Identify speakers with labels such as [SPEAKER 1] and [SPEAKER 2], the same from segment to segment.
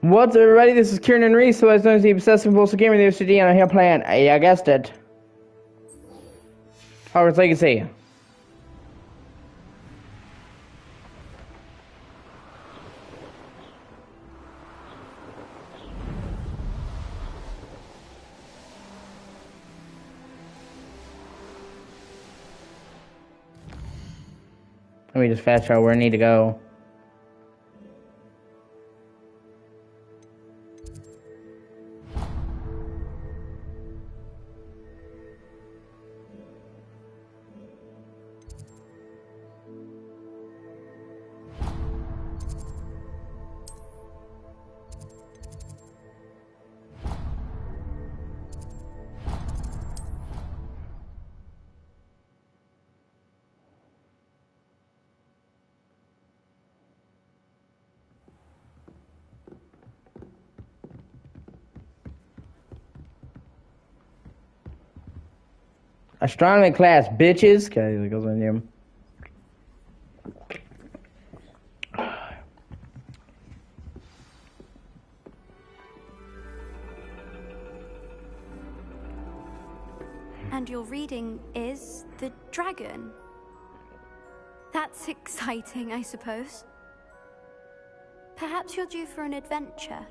[SPEAKER 1] What's up, everybody? This is Kieran Reese, who is known as the Obsessive Compulsive Gamer of the O.C.G, and I'm here playing, I guessed it, Hogwarts Legacy. Let me just fast travel where I need to go. Astronomy class, bitches. Okay, there goes my name.
[SPEAKER 2] And your reading is the dragon. That's exciting, I suppose. Perhaps you're due for an adventure.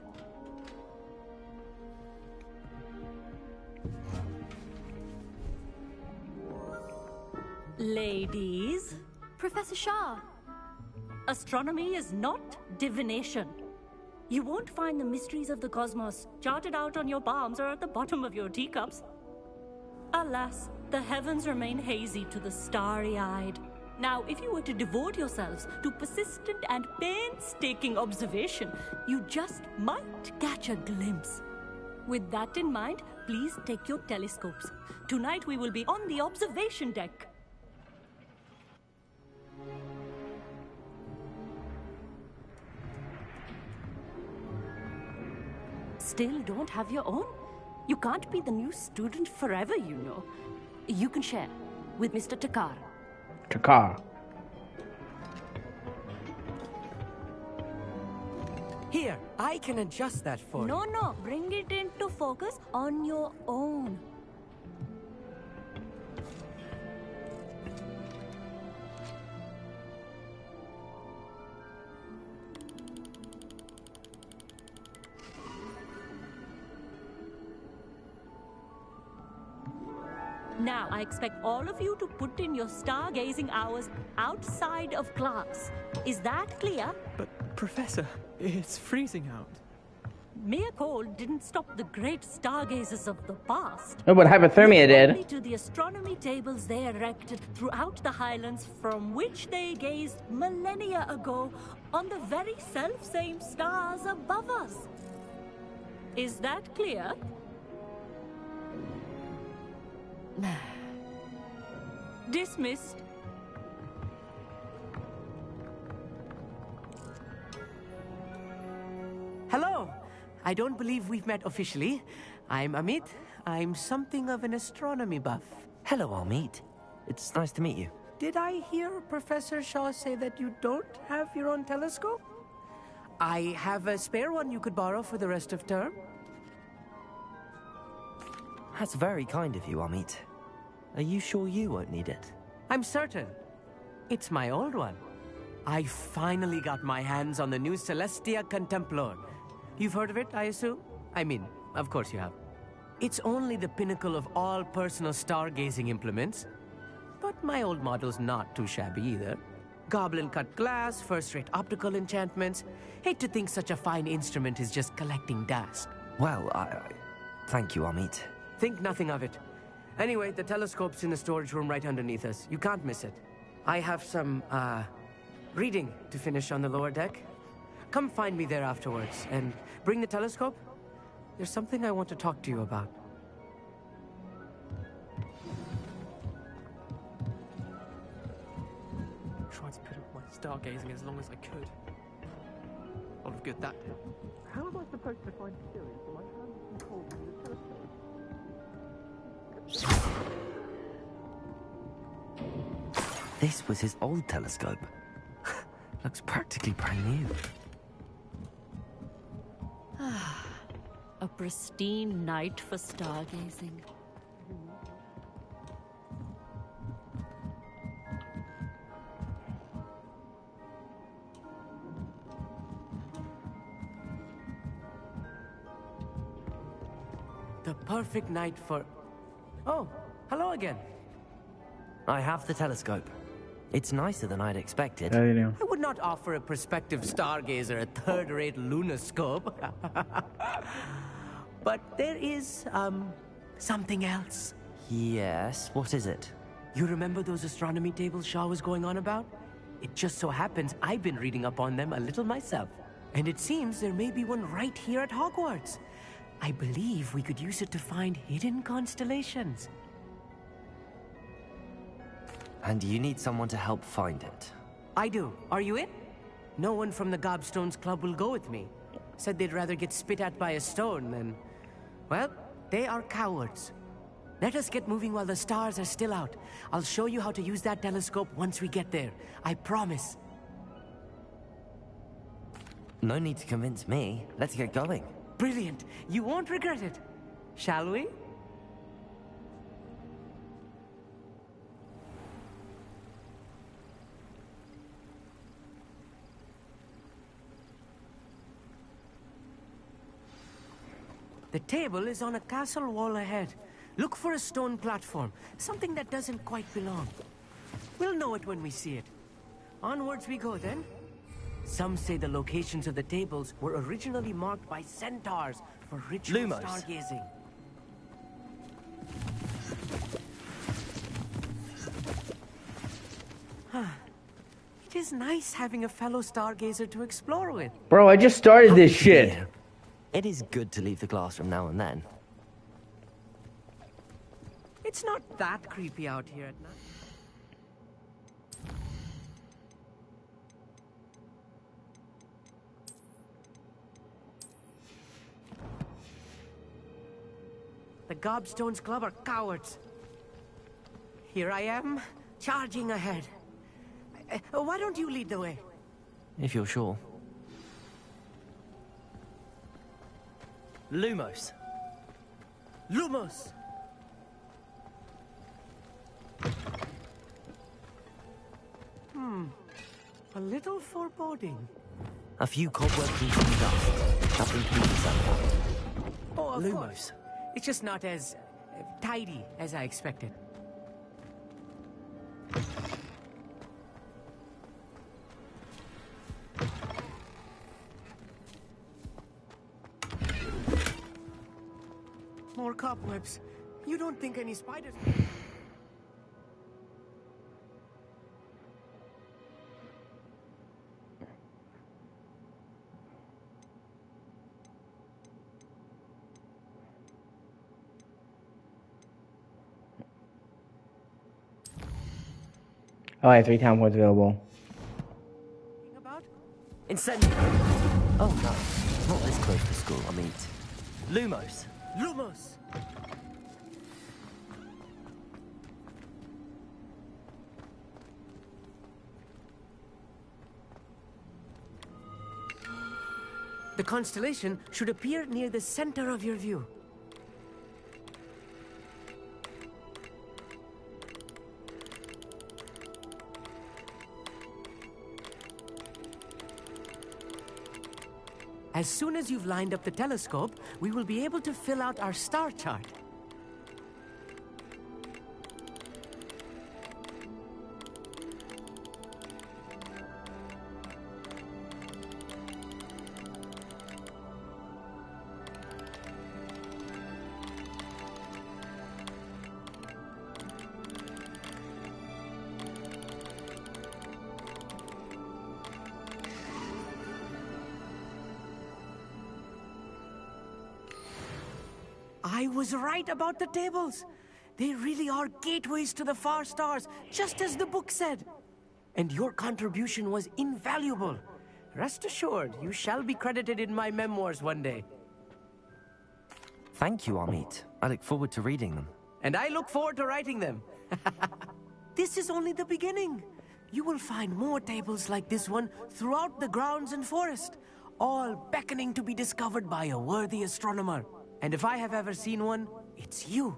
[SPEAKER 3] Ladies,
[SPEAKER 2] Professor Shah.
[SPEAKER 3] astronomy is not divination. You won't find the mysteries of the cosmos charted out on your palms or at the bottom of your teacups. Alas, the heavens remain hazy to the starry-eyed. Now, if you were to devote yourselves to persistent and painstaking observation, you just might catch a glimpse. With that in mind, please take your telescopes. Tonight we will be on the observation deck. Still don't have your own? You can't be the new student forever, you know. You can share with Mr. Takar.
[SPEAKER 1] Takar.
[SPEAKER 4] Here, I can adjust that for you.
[SPEAKER 3] No, bring it into focus on your own. Now, I expect all of you to put in your stargazing hours outside of class. Is that clear?
[SPEAKER 5] But, Professor, it's freezing out.
[SPEAKER 3] Mere cold didn't stop the great stargazers of the past.
[SPEAKER 1] Oh, but hypothermia
[SPEAKER 3] Look only
[SPEAKER 1] did.
[SPEAKER 3] to the astronomy tables they erected throughout the highlands from which they gazed millennia ago on the very self-same stars above us. Is that clear? Dismissed.
[SPEAKER 4] Hello! I don't believe we've met officially. I'm Amit. I'm something of an astronomy buff.
[SPEAKER 6] Hello, Amit. It's nice to meet you.
[SPEAKER 4] Did I hear Professor Shaw say that you don't have your own telescope? I have a spare one you could borrow for the rest of term.
[SPEAKER 6] That's very kind of you, Amit. Are you sure you won't need it?
[SPEAKER 4] I'm certain. It's my old one. I finally got my hands on the new Celestia Contemplor. You've heard of it, I assume? I mean, of course you have. It's only the pinnacle of all personal stargazing implements. But my old model's not too shabby either. Goblin-cut glass, first-rate optical enchantments. Hate to think such a fine instrument is just collecting dust.
[SPEAKER 6] Well, thank you, Amit.
[SPEAKER 4] Think nothing of it. Anyway, the telescope's in the storage room right underneath us. You can't miss it. I have some, reading to finish on the lower deck. Come find me there afterwards, and bring the telescope. There's something I want to talk to you about.
[SPEAKER 5] Tried to put up my stargazing as long as I could. A lot of good that did. How am I supposed to find Siri if my hand is holding the telescope?
[SPEAKER 6] This was his old telescope. Looks practically brand new.
[SPEAKER 3] pristine night for stargazing.
[SPEAKER 4] The perfect night for... Oh, hello again.
[SPEAKER 6] I have the telescope. It's nicer than I'd expected.
[SPEAKER 1] Yeah, you know.
[SPEAKER 4] I would not offer a prospective stargazer a third-rate lunoscope. But there is, something else.
[SPEAKER 6] Yes, what is it?
[SPEAKER 4] You remember those astronomy tables Shaw was going on about? It just so happens I've been reading up on them a little myself. And it seems there may be one right here at Hogwarts. I believe we could use it to find hidden constellations.
[SPEAKER 6] And you need someone to help find it.
[SPEAKER 4] I do. Are you in? No one from the Gobstones Club will go with me. Said they'd rather get spit at by a stone than... Well, they are cowards. Let us get moving while the stars are still out. I'll show you how to use that telescope once we get there. I promise.
[SPEAKER 6] No need to convince me. Let's get going.
[SPEAKER 4] Brilliant. You won't regret it. Shall we? The table is on a castle wall ahead. Look for a stone platform, something that doesn't quite belong. We'll know it when we see it. Onwards we go then. Some say the locations of the tables were originally marked by centaurs for ritual
[SPEAKER 6] Lumos.
[SPEAKER 4] stargazing. It is nice having a fellow stargazer to explore with.
[SPEAKER 1] Bro, I just started this shit.
[SPEAKER 6] Yeah. It is good to leave the classroom now and then.
[SPEAKER 4] It's not that creepy out here at night. The Gobstones Club are cowards. Here I am, charging ahead. Why don't you lead the way?
[SPEAKER 6] If you're sure. Lumos.
[SPEAKER 4] Lumos! A little foreboding.
[SPEAKER 6] A few cobwebs and some dust. Nothing to be concerned about.
[SPEAKER 4] Oh, of
[SPEAKER 6] Lumos.
[SPEAKER 4] course. It's just not as tidy as I expected. More cobwebs. You don't think any spiders...
[SPEAKER 1] Oh, yeah, 3 time points available.
[SPEAKER 4] about?
[SPEAKER 6] Incendio. Oh no, not this close to school, I mean. Lumos.
[SPEAKER 4] Lumos! The constellation should appear near the center of your view. As soon as you've lined up the telescope, we will be able to fill out our star chart. I was right about the tables. They really are gateways to the far stars, just as the book said. And your contribution was invaluable. Rest assured, you shall be credited in my memoirs one day.
[SPEAKER 6] Thank you, Amit. I look forward to reading them.
[SPEAKER 4] And I look forward to writing them. This is only the beginning. You will find more tables like this one throughout the grounds and forest, all beckoning to be discovered by a worthy astronomer. And if I have ever seen one, it's you.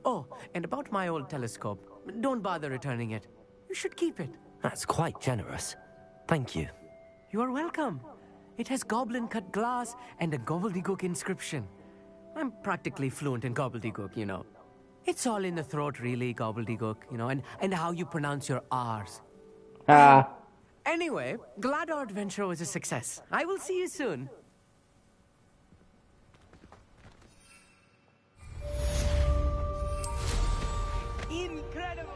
[SPEAKER 4] Oh, and about my old telescope, don't bother returning it. You should keep it.
[SPEAKER 6] That's quite generous. Thank you.
[SPEAKER 4] You are welcome. It has goblin-cut glass and a gobbledygook inscription. I'm practically fluent in gobbledygook, you know. It's all in the throat, really, gobbledygook, you know, and how you pronounce your R's. Anyway, glad our adventure was a success. I will see you soon. Incredible!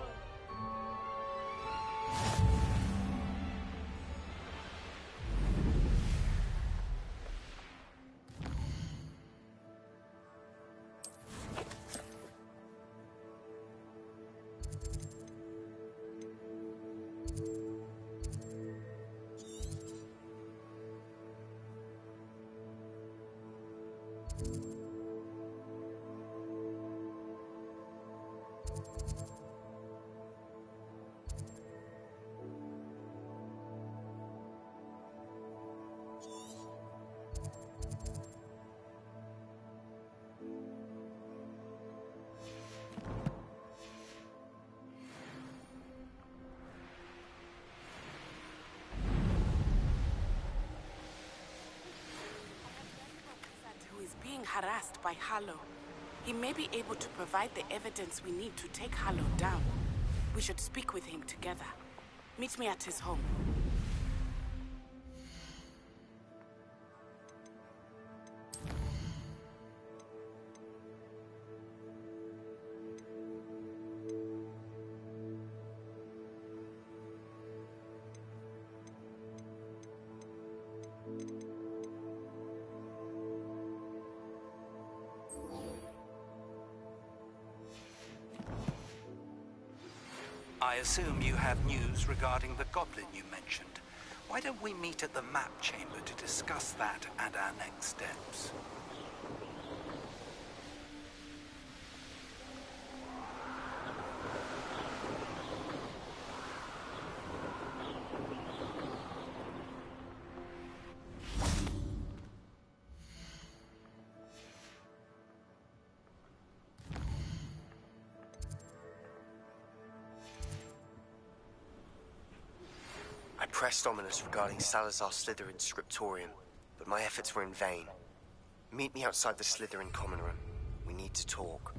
[SPEAKER 7] Who is being harassed by Harlow. He may be able to provide the evidence we need to take Harlow down. We should speak with him together. Meet me at his home.
[SPEAKER 8] I assume you have news regarding the goblin you mentioned. Why don't we meet at the map chamber to discuss that and our next steps?
[SPEAKER 9] I pressed Ominous regarding Salazar Slytherin's scriptorium, but my efforts were in vain. Meet me outside the Slytherin common room. We need to talk.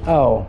[SPEAKER 1] Oh.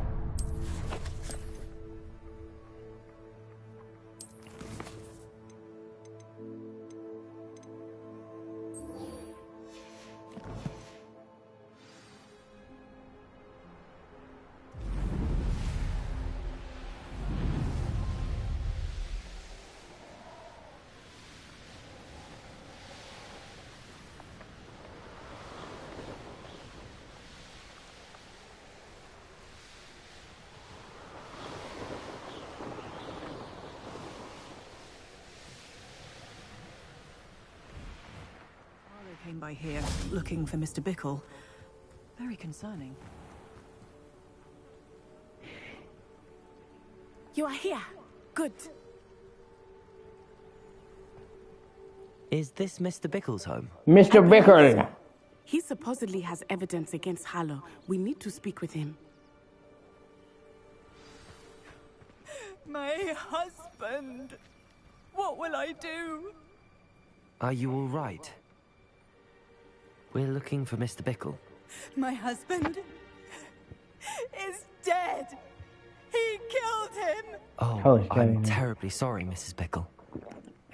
[SPEAKER 10] Came by here, looking for Mr. Bickle. Very concerning.
[SPEAKER 7] You are here. Good.
[SPEAKER 6] Is this Mr. Bickle's home?
[SPEAKER 1] Mr. Bickle.
[SPEAKER 7] He supposedly has evidence against Harlow. We need to speak with him.
[SPEAKER 10] My husband! What will I do?
[SPEAKER 6] Are you all right? We're looking for Mr. Bickle.
[SPEAKER 10] My husband is dead! He killed him!
[SPEAKER 6] Oh, I'm terribly sorry, Mrs. Bickle.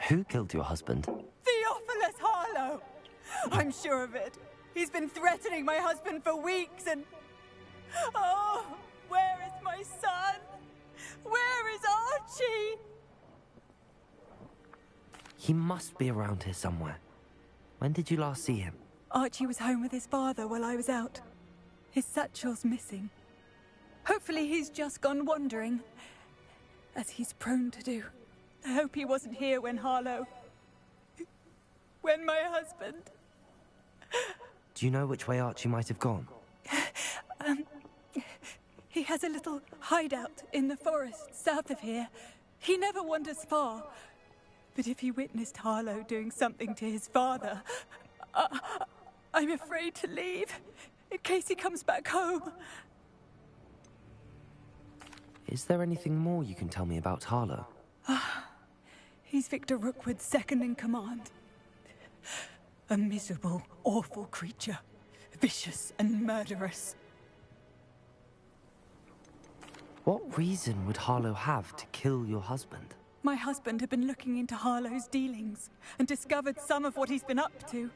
[SPEAKER 6] Who killed your husband?
[SPEAKER 10] Theophilus Harlow! I'm sure of it. He's been threatening my husband for weeks and... Oh, where is my son? Where is Archie?
[SPEAKER 6] He must be around here somewhere. When did you last see him?
[SPEAKER 10] Archie was home with his father while I was out. His satchel's missing. Hopefully he's just gone wandering, as he's prone to do. I hope he wasn't here when Harlow... when my husband...
[SPEAKER 6] Do you know which way Archie might have gone?
[SPEAKER 10] He has a little hideout in the forest south of here. He never wanders far. But if he witnessed Harlow doing something to his father, I'm afraid to leave, in case he comes back home.
[SPEAKER 6] Is there anything more you can tell me about Harlow?
[SPEAKER 10] He's Victor Rookwood's second in command. A miserable, awful creature. Vicious and murderous.
[SPEAKER 6] What reason would Harlow have to kill your husband?
[SPEAKER 10] My husband had been looking into Harlow's dealings and discovered some of what he's been up to.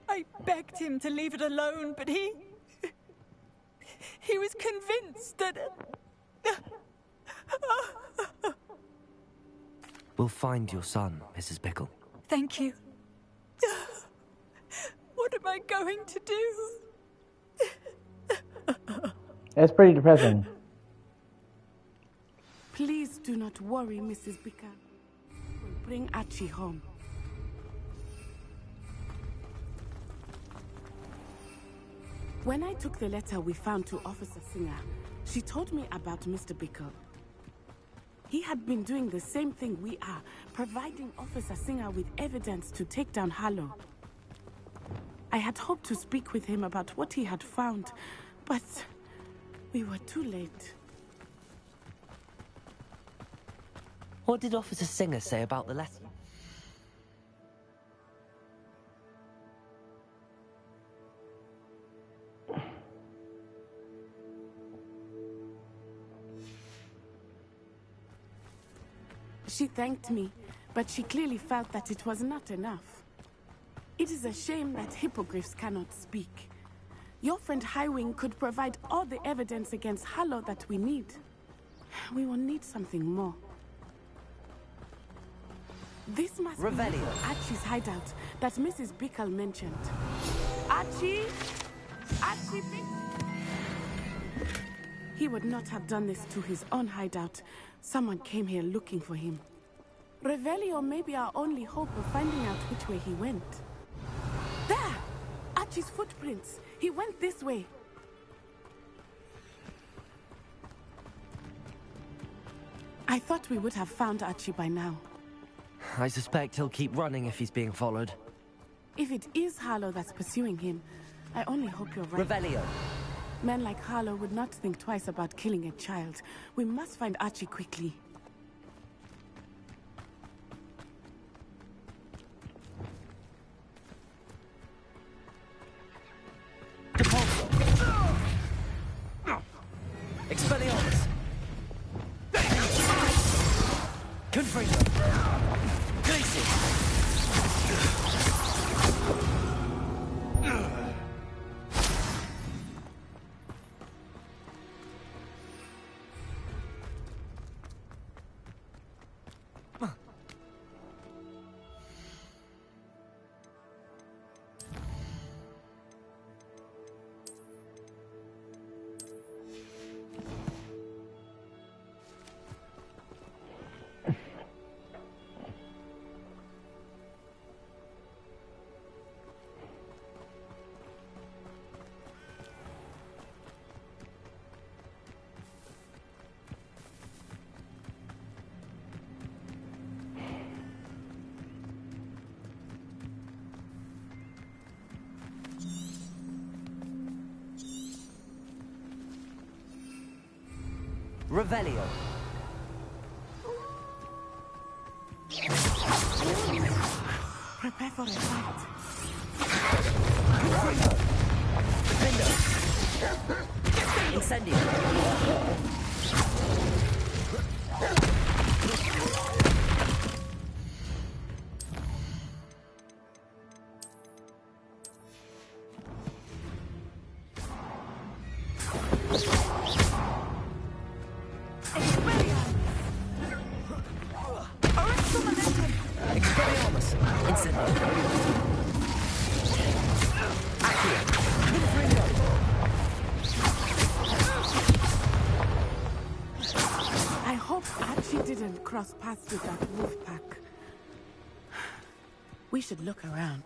[SPEAKER 10] I begged him to leave it alone, but he was convinced that...
[SPEAKER 6] We'll find your son, Mrs. Bickle.
[SPEAKER 10] Thank you. What am I going to do?
[SPEAKER 1] That's pretty depressing.
[SPEAKER 7] Please do not worry, Mrs. Bickle. We'll bring Archie home. When I took the letter we found to Officer Singer, she told me about Mr. Bickle. He had been doing the same thing we are, providing Officer Singer with evidence to take down Harlow. I had hoped to speak with him about what he had found, but we were too late.
[SPEAKER 6] What did Officer Singer say about the letter?
[SPEAKER 7] She thanked me, but she clearly felt that it was not enough. It is a shame that hippogriffs cannot speak. Your friend Highwing could provide all the evidence against Harlow that we need. We will need something more. This must be Archie's hideout that Mrs. Bickle mentioned. Archie! Archie Bickle! He would not have done this to his own hideout. Someone came here looking for him. Revelio may be our only hope of finding out which way he went. There! Archie's footprints. He went this way. I thought we would have found Archie by now.
[SPEAKER 6] I suspect he'll keep running if he's being followed.
[SPEAKER 7] If it is Harlow that's pursuing him, I only hope you're right.
[SPEAKER 6] Revelio.
[SPEAKER 7] Men like Harlow would not think twice about killing a child. We must find Archie quickly.
[SPEAKER 6] Expelliarmus! Confringo! Glacius! Revelio.
[SPEAKER 7] Prepare for a fight.
[SPEAKER 6] Defendo. Incendio.
[SPEAKER 7] cross paths with that wolf pack. We should look around.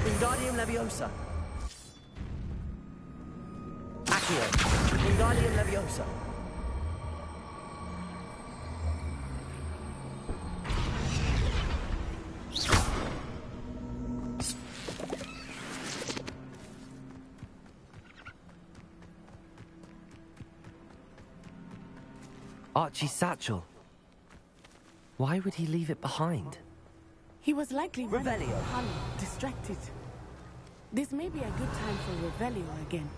[SPEAKER 6] Wingardium Leviosa. Accio. Wingardium Leviosa. Archie's satchel. Why would he leave it behind?
[SPEAKER 7] He was likely
[SPEAKER 6] Revelio.
[SPEAKER 7] distracted. This may be a good time for Revelio again.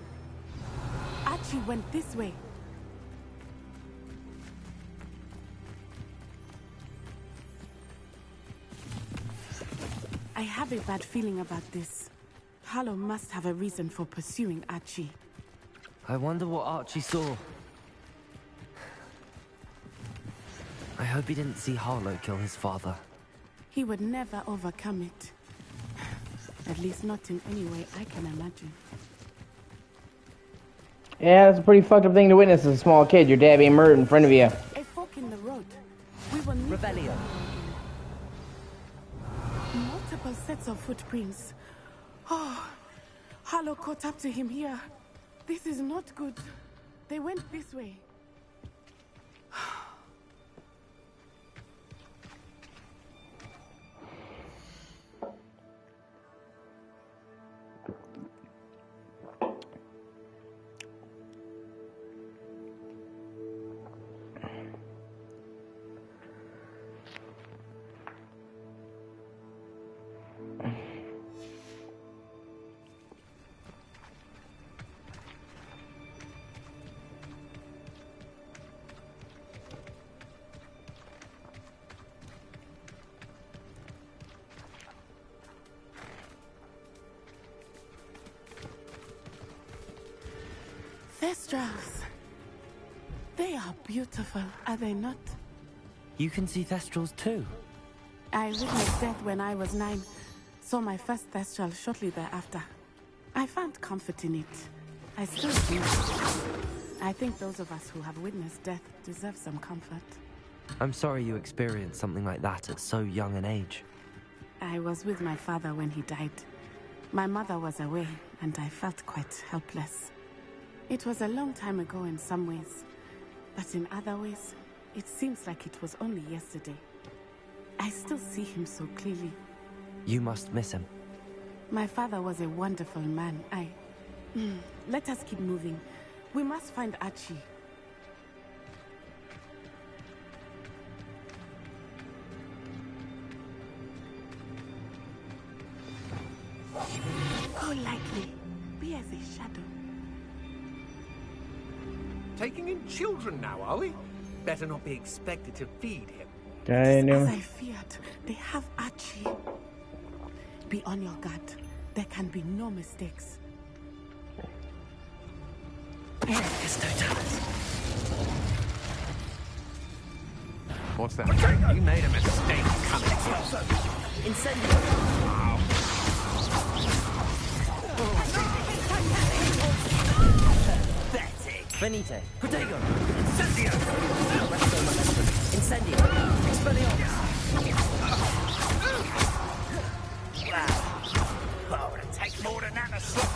[SPEAKER 7] Archie went this way. I have a bad feeling about this. Harlow must have a reason for pursuing Archie.
[SPEAKER 6] I wonder what Archie saw. I hope he didn't see Harlow kill his father.
[SPEAKER 7] He would never overcome it. At least not in any way I can imagine.
[SPEAKER 1] Yeah, that's a pretty fucked up thing to witness as a small kid. Your dad being murdered in front of you.
[SPEAKER 7] A fork in the road. We will need
[SPEAKER 6] Revelio.
[SPEAKER 7] multiple sets of footprints. Oh, Harlow caught up to him here. This is not good. They went this way. Thestrals. They are beautiful, are they not?
[SPEAKER 6] You can see Thestrals too.
[SPEAKER 7] I witnessed death when I was 9. Saw my first Thestral shortly thereafter. I found comfort in it. I still do. I think those of us who have witnessed death deserve some comfort.
[SPEAKER 6] I'm sorry you experienced something like that at so young an age.
[SPEAKER 7] I was with my father when he died. My mother was away, and I felt quite helpless. It was a long time ago in some ways, but in other ways, it seems like it was only yesterday. I still see him so clearly.
[SPEAKER 6] You must miss him.
[SPEAKER 7] My father was a wonderful man. Let us keep moving. We must find Archie. Go lightly. Be as a shadow.
[SPEAKER 11] Taking in children now, are we? Better not be expected to feed him.
[SPEAKER 7] As I feared, they have Archie. Be on your guard. There can be no mistakes.
[SPEAKER 11] What's that? You made a mistake coming.
[SPEAKER 6] Incendio. Venite. Protego.
[SPEAKER 11] Incendio.
[SPEAKER 6] Incendio. Expelliarmus.
[SPEAKER 11] Wow. Oh, it'll take more than that to stop.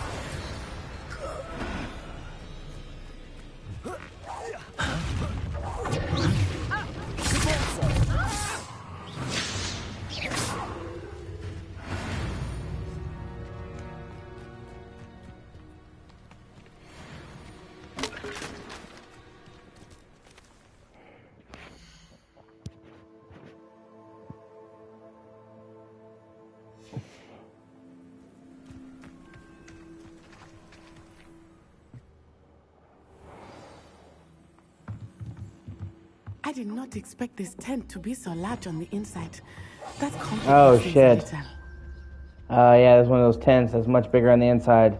[SPEAKER 7] I did not expect this tent to be so large on the inside. That complicates
[SPEAKER 1] Oh,
[SPEAKER 7] things
[SPEAKER 1] shit.
[SPEAKER 7] a little.
[SPEAKER 1] Yeah, there's one of those tents that's much bigger on the inside.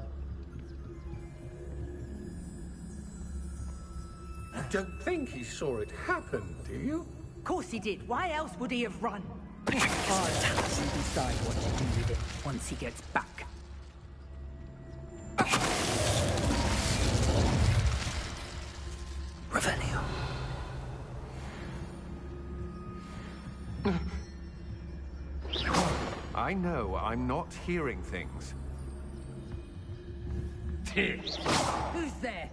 [SPEAKER 11] You don't think he saw it happen, do you?
[SPEAKER 10] Of course he did. Why else would he have run? I'll let you decide what to do with it once he gets back.
[SPEAKER 6] Revelio.
[SPEAKER 11] I know I'm not hearing things.
[SPEAKER 10] Who's there?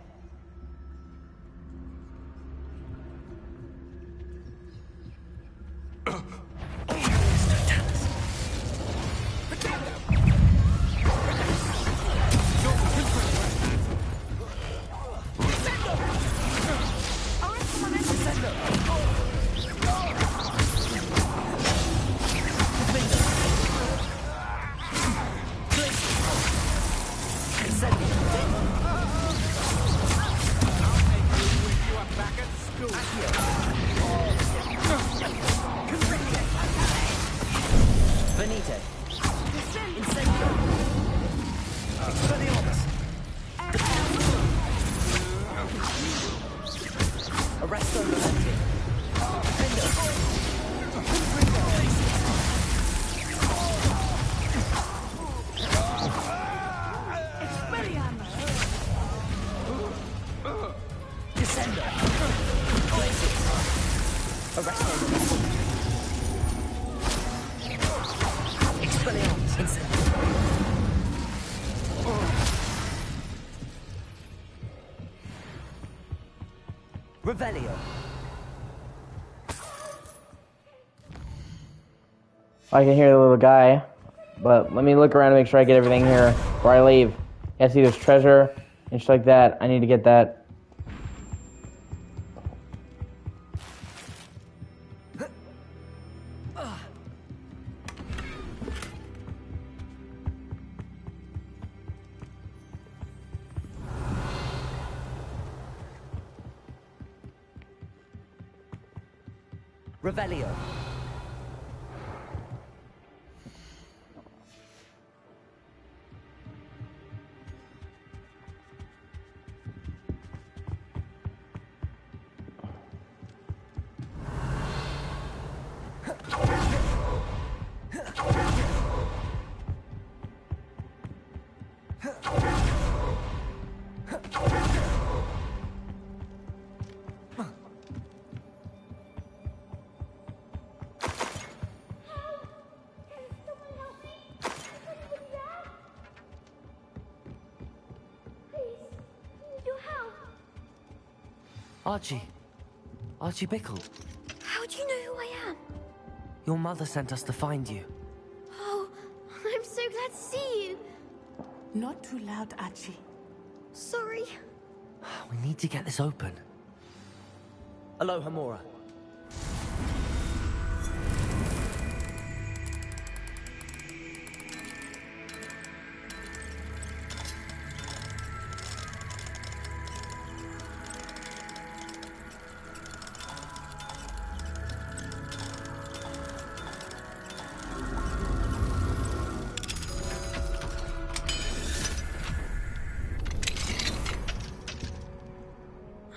[SPEAKER 6] Revelio.
[SPEAKER 1] I can hear the little guy, but let me look around to make sure I get everything here before I leave. Yeah, see, there's treasure and shit like that. I need to get that.
[SPEAKER 6] Revelio. Archie Bickle.
[SPEAKER 2] How do you know who I am?
[SPEAKER 6] Your mother sent us to find you.
[SPEAKER 2] Oh, I'm so glad to see you.
[SPEAKER 7] Not too loud, Archie.
[SPEAKER 2] Sorry.
[SPEAKER 6] We need to get this open. Aloha, Mora.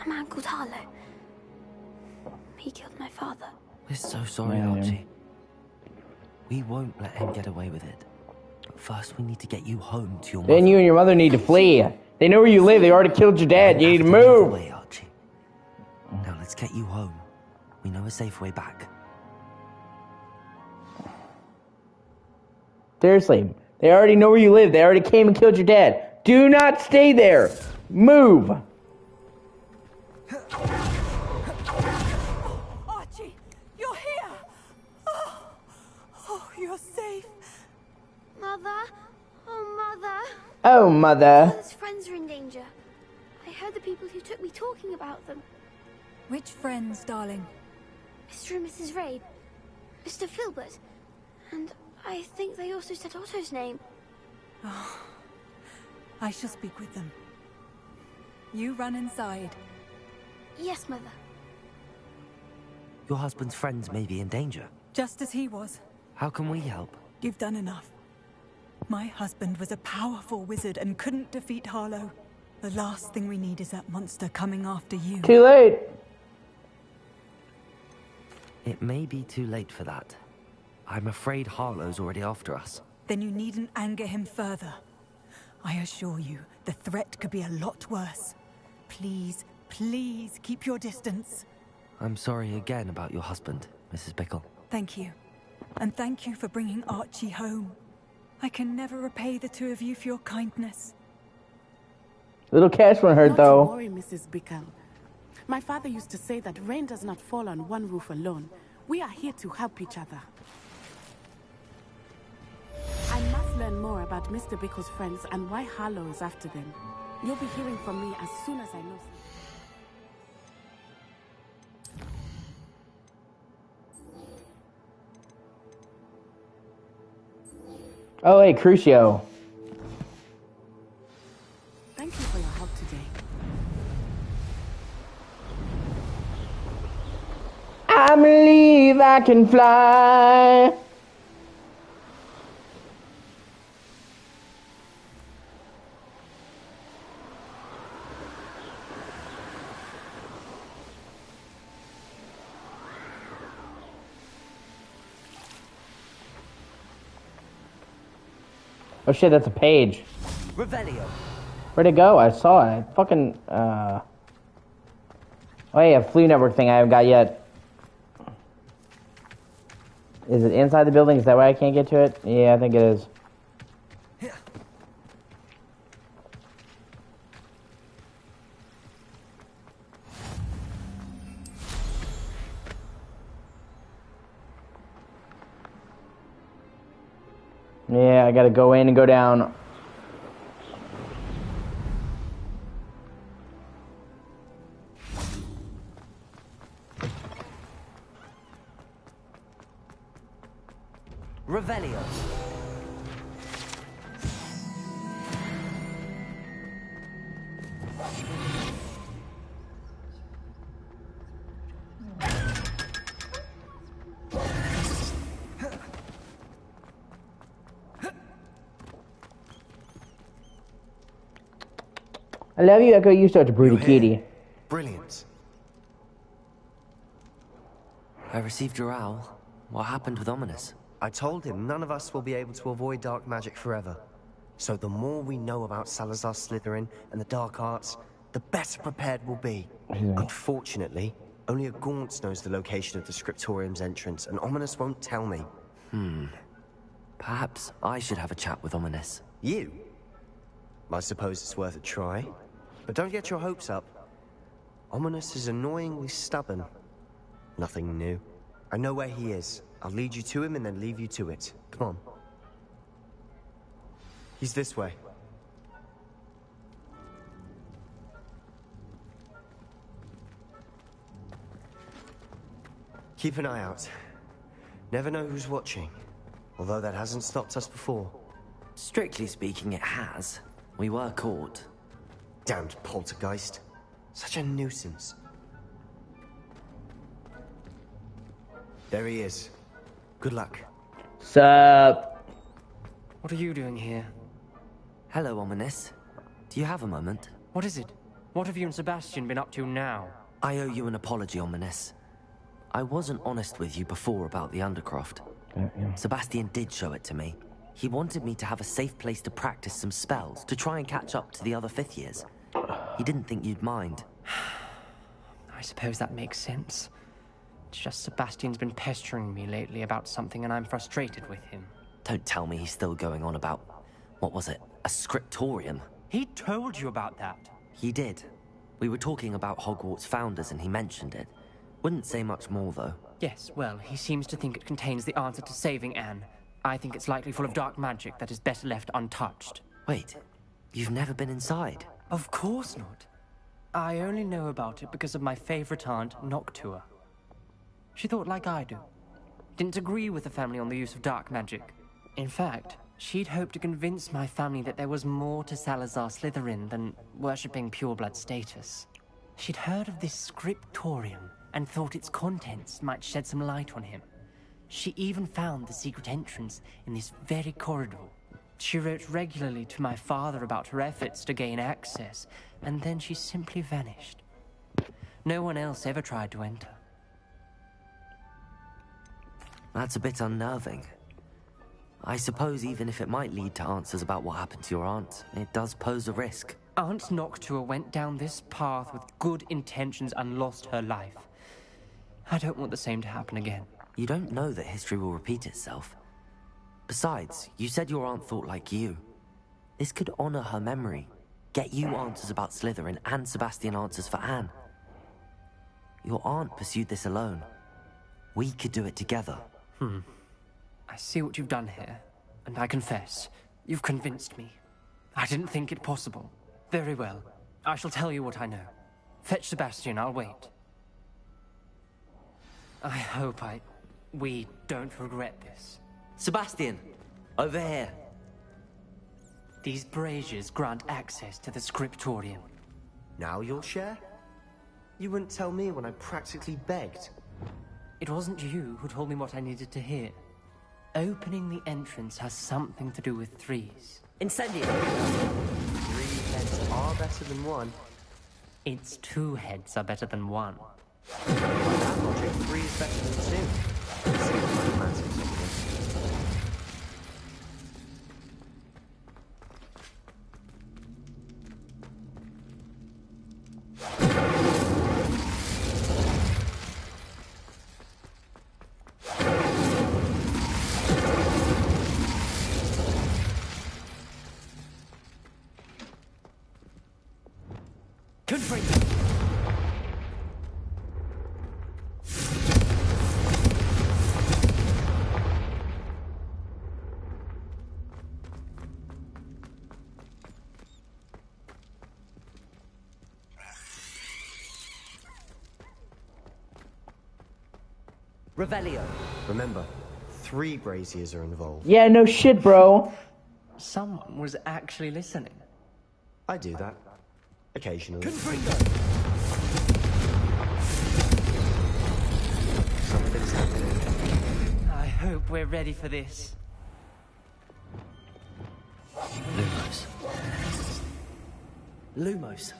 [SPEAKER 2] I'm Uncle Tarlo. He killed my father.
[SPEAKER 6] We're so sorry, Archie. We won't let him get away with it. But first, we need to get you home to your mother.
[SPEAKER 1] Then you and your mother need to flee. They know where you live. They already killed your dad. You need to move.
[SPEAKER 6] Way, Archie. Now let's get you home. We know a safe way back.
[SPEAKER 1] Seriously, they already know where you live. They already came and killed your dad. Do not stay there. Move.
[SPEAKER 10] Archie, you're here. Oh, you're safe.
[SPEAKER 2] Mother? Oh, Mother.
[SPEAKER 1] Oh, Mother.
[SPEAKER 2] Father's friends are in danger. I heard the people who took me talking about them.
[SPEAKER 12] Which friends, darling?
[SPEAKER 2] Mr. and Mrs. Rabe. Mr. Filbert. And I think they also said Otto's name.
[SPEAKER 12] Oh, I shall speak with them. You run inside.
[SPEAKER 2] Yes, Mother.
[SPEAKER 6] Your husband's friends may be in danger.
[SPEAKER 12] Just as he was.
[SPEAKER 6] How can we help?
[SPEAKER 12] You've done enough. My husband was a powerful wizard and couldn't defeat Harlow. The last thing we need is that monster coming after you.
[SPEAKER 1] Too late!
[SPEAKER 6] It may be too late for that. I'm afraid Harlow's already after us.
[SPEAKER 12] Then you needn't anger him further. I assure you, the threat could be a lot worse. Please, please keep your distance.
[SPEAKER 6] I'm sorry again about your husband, Mrs. Bickle.
[SPEAKER 12] Thank you. And thank you for bringing Archie home. I can never repay the two of you for your kindness.
[SPEAKER 1] Little cash won't hurt, though.
[SPEAKER 7] Don't worry, Mrs. Bickle. My father used to say that rain does not fall on one roof alone. We are here to help each other. I must learn more about Mr. Bickle's friends and why Harlow is after them. You'll be hearing from me as soon as I know something.
[SPEAKER 1] Oh, hey, Crucio.
[SPEAKER 7] Thank you for your help today.
[SPEAKER 1] I believe I can fly. Oh shit, that's a page.
[SPEAKER 6] Revelio.
[SPEAKER 1] Where'd it go? I saw it. Fucking, Oh yeah, Flea Network thing I haven't got yet. Is it inside the building? Is that why I can't get to it? Yeah, I think it is. Yeah, I gotta go in and go down.
[SPEAKER 6] Revelio.
[SPEAKER 1] I love you, Echo. You're such a broody kitty.
[SPEAKER 9] Brilliant.
[SPEAKER 6] I received your owl. What happened with Ominous?
[SPEAKER 9] I told him none of us will be able to avoid dark magic forever. So the more we know about Salazar Slytherin and the dark arts, the better prepared we'll be. Unfortunately, only a Gaunt knows the location of the Scriptorium's entrance, and Ominous won't tell me.
[SPEAKER 6] Perhaps I should have a chat with Ominous.
[SPEAKER 9] You? I suppose it's worth a try. But don't get your hopes up. Ominous is annoyingly stubborn. Nothing new. I know where he is. I'll lead you to him and then leave you to it. Come on. He's this way. Keep an eye out. Never know who's watching. Although that hasn't stopped us before.
[SPEAKER 6] Strictly speaking, it has. We were caught.
[SPEAKER 9] Damned poltergeist. Such a nuisance. There he is. Good luck.
[SPEAKER 1] Sup?
[SPEAKER 4] What are you doing here?
[SPEAKER 6] Hello, Ominous. Do you have a moment?
[SPEAKER 4] What is it? What have you and Sebastian been up to now?
[SPEAKER 6] I owe you an apology, Ominous. I wasn't honest with you before about the Undercroft. Sebastian did show it to me. He wanted me to have a safe place to practice some spells, to try and catch up to the other fifth years. He didn't think you'd mind.
[SPEAKER 4] I suppose that makes sense. It's just Sebastian's been pestering me lately about something and I'm frustrated with him.
[SPEAKER 6] Don't tell me he's still going on about, what was it, a scriptorium?
[SPEAKER 4] He told you about that.
[SPEAKER 6] He did. We were talking about Hogwarts founders and he mentioned it. Wouldn't say much more, though.
[SPEAKER 4] Yes, well, he seems to think it contains the answer to saving Anne. I think it's likely full of dark magic that is better left untouched.
[SPEAKER 6] Wait, you've never been inside?
[SPEAKER 4] Of course not. I only know about it because of my favorite aunt, Noctua. She thought like I do. Didn't agree with the family on the use of dark magic. In fact, she'd hoped to convince my family that there was more to Salazar Slytherin than worshipping pureblood status. She'd heard of this scriptorium and thought its contents might shed some light on him. She even found the secret entrance in this very corridor. She wrote regularly to my father about her efforts to gain access, and then she simply vanished. No one else ever tried to enter.
[SPEAKER 6] That's a bit unnerving. I suppose even if it might lead to answers about what happened to your aunt, it does pose a risk.
[SPEAKER 4] Aunt Noctua went down this path with good intentions and lost her life. I don't want the same to happen again.
[SPEAKER 6] You don't know that history will repeat itself. Besides, you said your aunt thought like you. This could honor her memory, get you answers about Slytherin, and Sebastian answers for Anne. Your aunt pursued this alone. We could do it together.
[SPEAKER 4] I see what you've done here, and I confess, you've convinced me. I didn't think it possible. Very well. I shall tell you what I know. Fetch Sebastian, I'll wait. I hope we don't regret this.
[SPEAKER 6] Sebastian, over here.
[SPEAKER 4] These braziers grant access to the scriptorium.
[SPEAKER 9] Now you'll share? You wouldn't tell me when I practically begged.
[SPEAKER 4] It wasn't you who told me what I needed to hear. Opening the entrance has something to do with threes.
[SPEAKER 6] Incendio!
[SPEAKER 9] 3 heads are better than 1.
[SPEAKER 4] It's 2 heads are better than 1.
[SPEAKER 9] By that logic, 3 is better than 2. Let's see the mathematics of this.
[SPEAKER 6] Revelio.
[SPEAKER 9] Remember, 3 braziers are involved.
[SPEAKER 1] Yeah, no shit, bro.
[SPEAKER 4] Someone was actually listening.
[SPEAKER 9] I do that. Occasionally. Something's happening.
[SPEAKER 4] I hope we're ready for this.
[SPEAKER 6] Lumos. Lumos.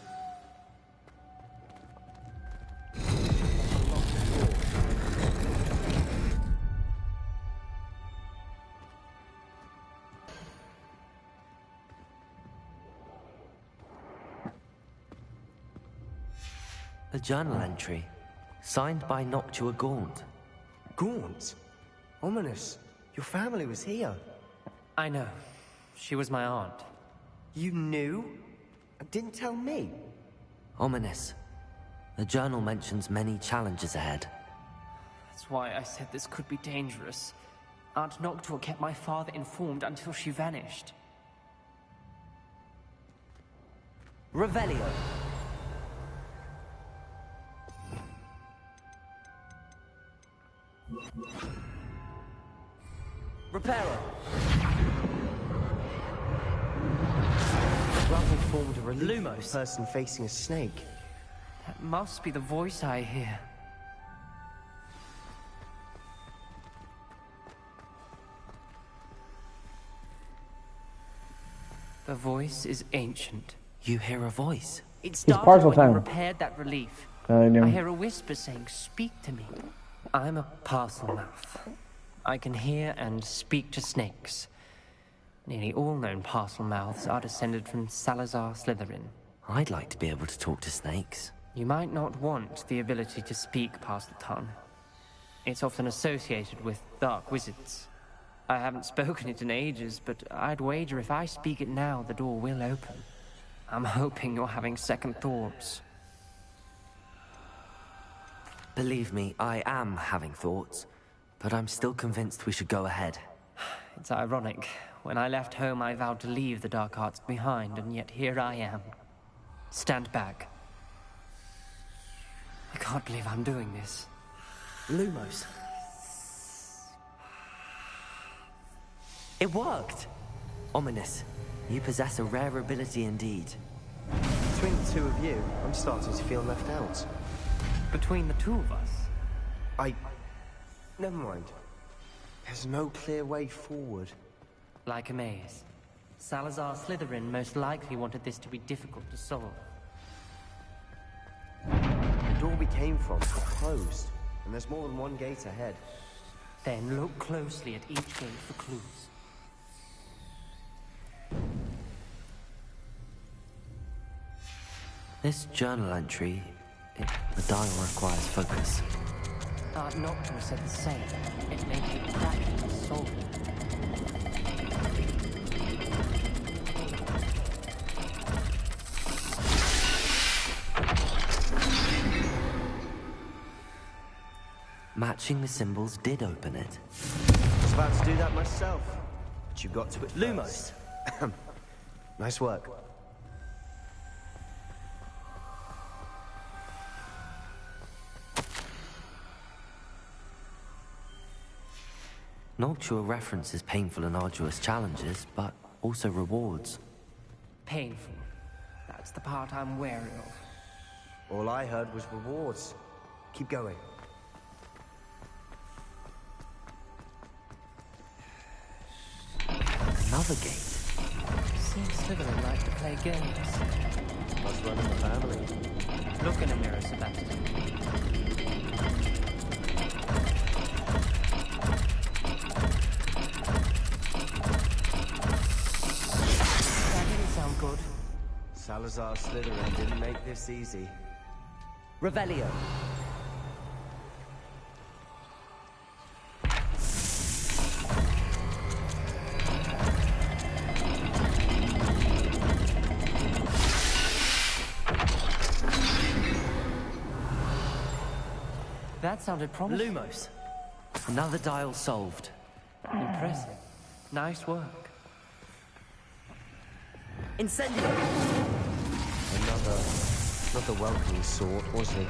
[SPEAKER 6] A journal entry, signed by Noctua Gaunt.
[SPEAKER 9] Gaunt? Ominous. Your family was here.
[SPEAKER 4] I know. She was my aunt.
[SPEAKER 9] You knew? And didn't tell me?
[SPEAKER 6] Ominous. The journal mentions many challenges ahead.
[SPEAKER 4] That's why I said this could be dangerous. Aunt Noctua kept my father informed until she vanished.
[SPEAKER 6] Revelio. Reparo.
[SPEAKER 9] Rubble formed a relief
[SPEAKER 6] Lumos.
[SPEAKER 9] of a person facing a snake.
[SPEAKER 4] That must be the voice I hear. The voice is ancient.
[SPEAKER 6] You hear a voice?
[SPEAKER 4] It
[SPEAKER 1] It's
[SPEAKER 4] started
[SPEAKER 1] parcel
[SPEAKER 4] when
[SPEAKER 1] time.
[SPEAKER 4] you repaired that relief.
[SPEAKER 1] I know.
[SPEAKER 4] I hear a whisper saying, "Speak to me." I'm a parcel mouth. I can hear and speak to snakes. Nearly all known parcel mouths are descended from Salazar Slytherin.
[SPEAKER 6] I'd like to be able to talk to snakes.
[SPEAKER 4] You might not want the ability to speak parcel tongue. It's often associated with dark wizards. I haven't spoken it in ages, but I'd wager if I speak it now, the door will open. I'm hoping you're having second thoughts.
[SPEAKER 6] Believe me, I am having thoughts, but I'm still convinced we should go ahead.
[SPEAKER 4] It's ironic. When I left home, I vowed to leave the dark arts behind, and yet here I am. Stand back. I can't believe I'm doing this.
[SPEAKER 6] Lumos. It worked! Ominous. You possess a rare ability indeed.
[SPEAKER 9] Between the 2 of you, I'm starting to feel left out.
[SPEAKER 4] Between the two of us?
[SPEAKER 9] Never mind. There's no clear way forward.
[SPEAKER 4] Like a maze. Salazar Slytherin most likely wanted this to be difficult to solve.
[SPEAKER 9] The door we came from is closed, and there's more than one gate ahead.
[SPEAKER 4] Then look closely at each gate for clues.
[SPEAKER 6] This journal entry, the dial requires focus.
[SPEAKER 4] Noctua said the same. It may take practice to solve it.
[SPEAKER 6] Matching the symbols did open it.
[SPEAKER 9] I was about to do that myself, but you got to it
[SPEAKER 6] Lumos.
[SPEAKER 9] first. Nice work.
[SPEAKER 6] Noctua references painful and arduous challenges, but also rewards.
[SPEAKER 4] Painful. That's the part I'm wary of.
[SPEAKER 9] All I heard was rewards. Keep going.
[SPEAKER 6] Another gate.
[SPEAKER 4] Seems Slytherin like to play games.
[SPEAKER 9] Must run in the family.
[SPEAKER 4] Look in a mirror, Sebastian. That didn't sound good.
[SPEAKER 9] Salazar Slytherin didn't make this easy.
[SPEAKER 6] Revelio.
[SPEAKER 4] That sounded promising.
[SPEAKER 6] Lumos. Another dial solved.
[SPEAKER 4] Impressive. Nice work.
[SPEAKER 6] Incendio.
[SPEAKER 9] Another welcoming sort, was he?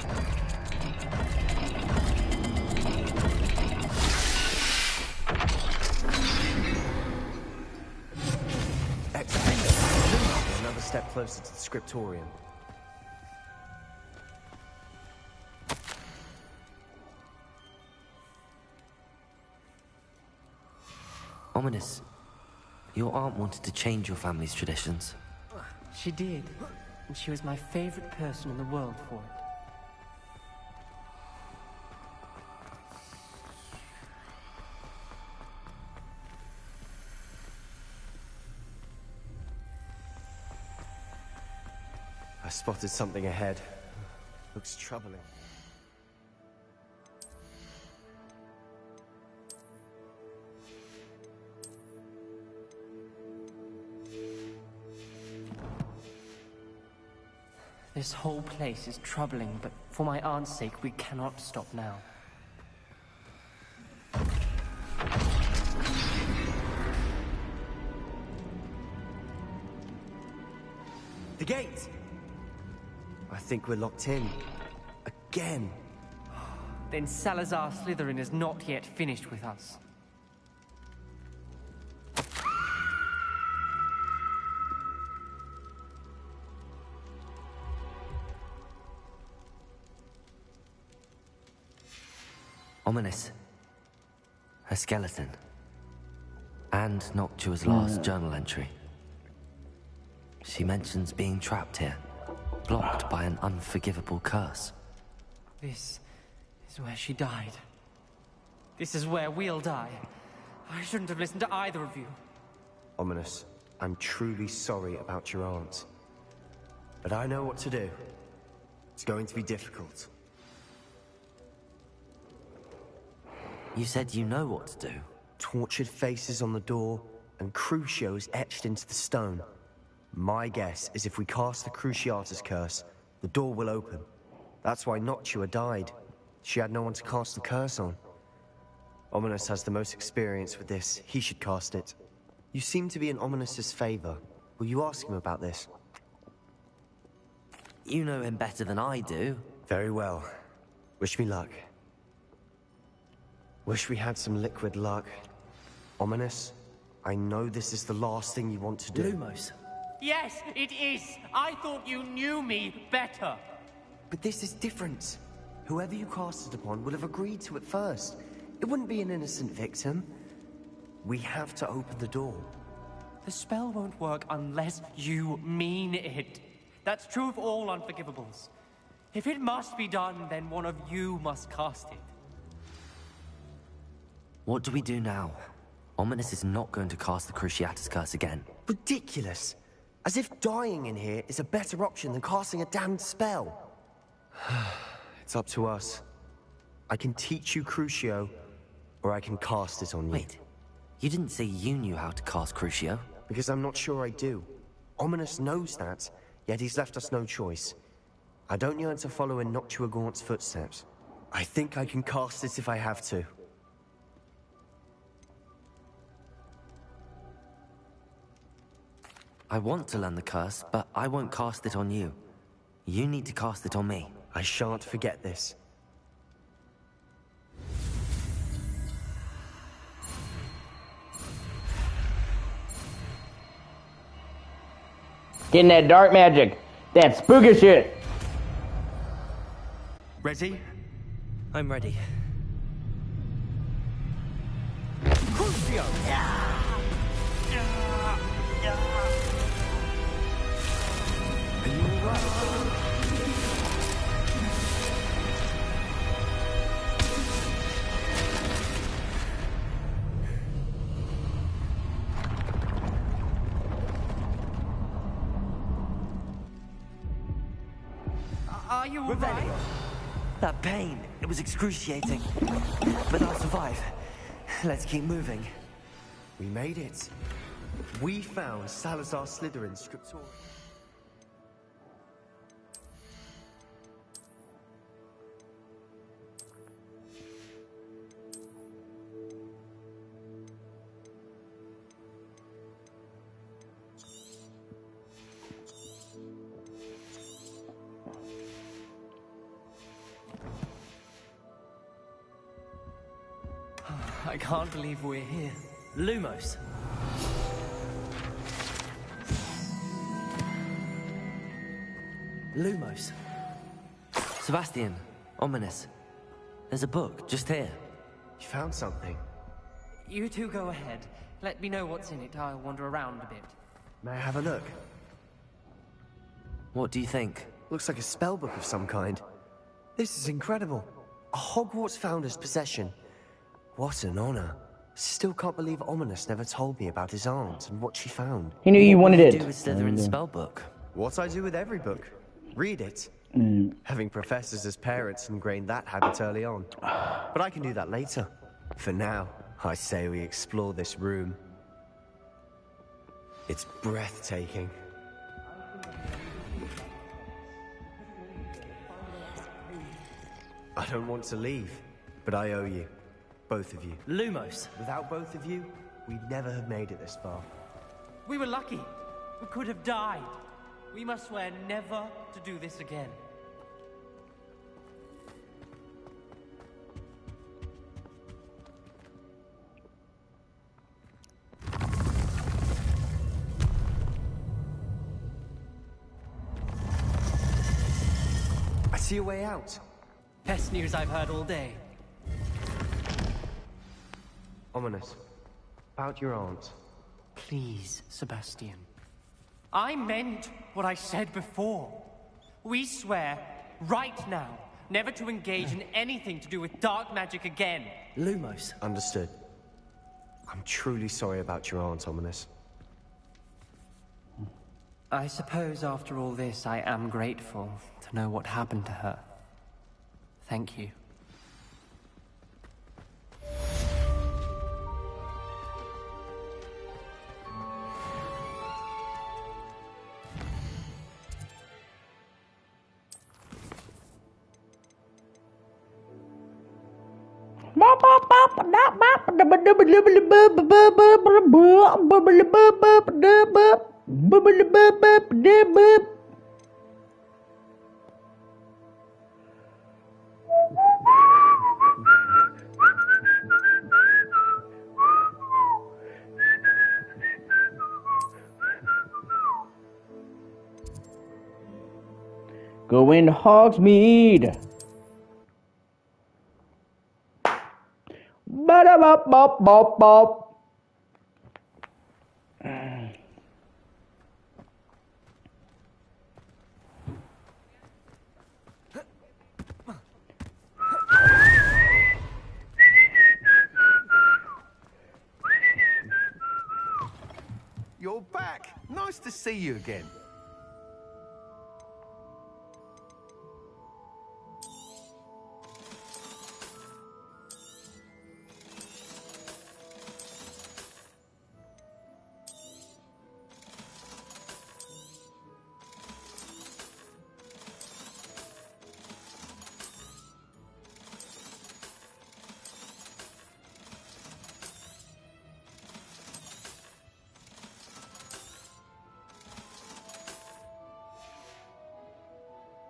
[SPEAKER 9] Excellent. Another step closer to the scriptorium.
[SPEAKER 6] Ominous. Your aunt wanted to change your family's traditions.
[SPEAKER 4] She did. And she was my favorite person in the world for it.
[SPEAKER 9] I spotted something ahead. Looks troubling.
[SPEAKER 4] This whole place is troubling, but for my aunt's sake, we cannot stop now.
[SPEAKER 9] The gate! I think we're locked in. Again.
[SPEAKER 4] Then Salazar Slytherin is not yet finished with us.
[SPEAKER 6] Ominous. A skeleton. And Noctua's last journal entry. She mentions being trapped here, blocked by an unforgivable curse.
[SPEAKER 4] This is where she died. This is where we'll die. I shouldn't have listened to either of you.
[SPEAKER 9] Ominous, I'm truly sorry about your aunt. But I know what to do. It's going to be difficult.
[SPEAKER 6] You said you know what to do.
[SPEAKER 9] Tortured faces on the door, and Crucios etched into the stone. My guess is if we cast the Cruciatus curse, the door will open. That's why Noctua died. She had no one to cast the curse on. Ominous has the most experience with this. He should cast it. You seem to be in Ominous's favor. Will you ask him about this?
[SPEAKER 6] You know him better than I do.
[SPEAKER 9] Very well. Wish me luck. Wish we had some liquid luck. Ominous, I know this is the last thing you want to do.
[SPEAKER 6] Lumos.
[SPEAKER 4] Yes, it is. I thought you knew me better.
[SPEAKER 9] But this is different. Whoever you cast it upon would have agreed to it first. It wouldn't be an innocent victim. We have to open the door.
[SPEAKER 5] The spell won't work unless you mean it. That's true of all unforgivables. If it must be done, then one of you must cast it.
[SPEAKER 6] What do we do now? Ominous is not going to cast the Cruciatus Curse again.
[SPEAKER 9] Ridiculous. As if dying in here is a better option than casting a damned spell. It's up to us. I can teach you Crucio, or I can cast it on you.
[SPEAKER 6] Wait, you didn't say you knew how to cast Crucio?
[SPEAKER 9] Because I'm not sure I do. Ominous knows that, yet he's left us no choice. I don't yearn to follow in Noctuagaunt's footsteps. I think I can cast it if I have to.
[SPEAKER 6] I want to learn the curse, but I won't cast it on you. You need to cast it on me.
[SPEAKER 9] I shan't forget this.
[SPEAKER 1] Getting that dark magic. That spooky shit.
[SPEAKER 5] Ready?
[SPEAKER 6] I'm ready.
[SPEAKER 5] Crucio!
[SPEAKER 9] Are you alright?
[SPEAKER 5] Are you alright?
[SPEAKER 6] That pain, it was excruciating. But I'll survive. Let's keep moving.
[SPEAKER 9] We made it. We found Salazar Slytherin's scriptorium.
[SPEAKER 5] I can't believe we're here.
[SPEAKER 6] Lumos. Lumos. Sebastian, Ominous. There's a book, just here.
[SPEAKER 9] You found something.
[SPEAKER 5] You two go ahead. Let me know what's in it. I'll wander around a bit.
[SPEAKER 9] May I have a look?
[SPEAKER 6] What do you think?
[SPEAKER 9] Looks like a spell book of some kind. This is incredible. A Hogwarts founder's possession. What an honor. Still can't believe Ominous never told me about his aunt and what she found.
[SPEAKER 1] He knew you wanted it.
[SPEAKER 6] What do you do with Slytherin's spellbook?
[SPEAKER 9] What I do with every book. Read it. Having professors as parents ingrained that habit early on. But I can do that later. For now, I say we explore this room. It's breathtaking. I don't want to leave, but I owe you. Both of you.
[SPEAKER 6] Lumos.
[SPEAKER 9] Without both of you, we'd never have made it this far.
[SPEAKER 5] We were lucky. We could have died. We must swear never to do this again.
[SPEAKER 9] I see a way out.
[SPEAKER 5] Best news I've heard all day.
[SPEAKER 9] Ominous. About your aunt.
[SPEAKER 5] Please, Sebastian. I meant what I said before. We swear, right now, never to engage in anything to do with dark magic again.
[SPEAKER 6] Lumos.
[SPEAKER 9] Understood. I'm truly sorry about your aunt, Ominous.
[SPEAKER 5] I suppose after all this, I am grateful to know what happened to her. Thank you.
[SPEAKER 1] Go into Hogsmeade. Ba-da-bop, bop, bop, bop.
[SPEAKER 11] You're back. Nice to see you again.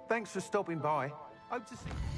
[SPEAKER 11] Thanks for stopping by. Hope to see you.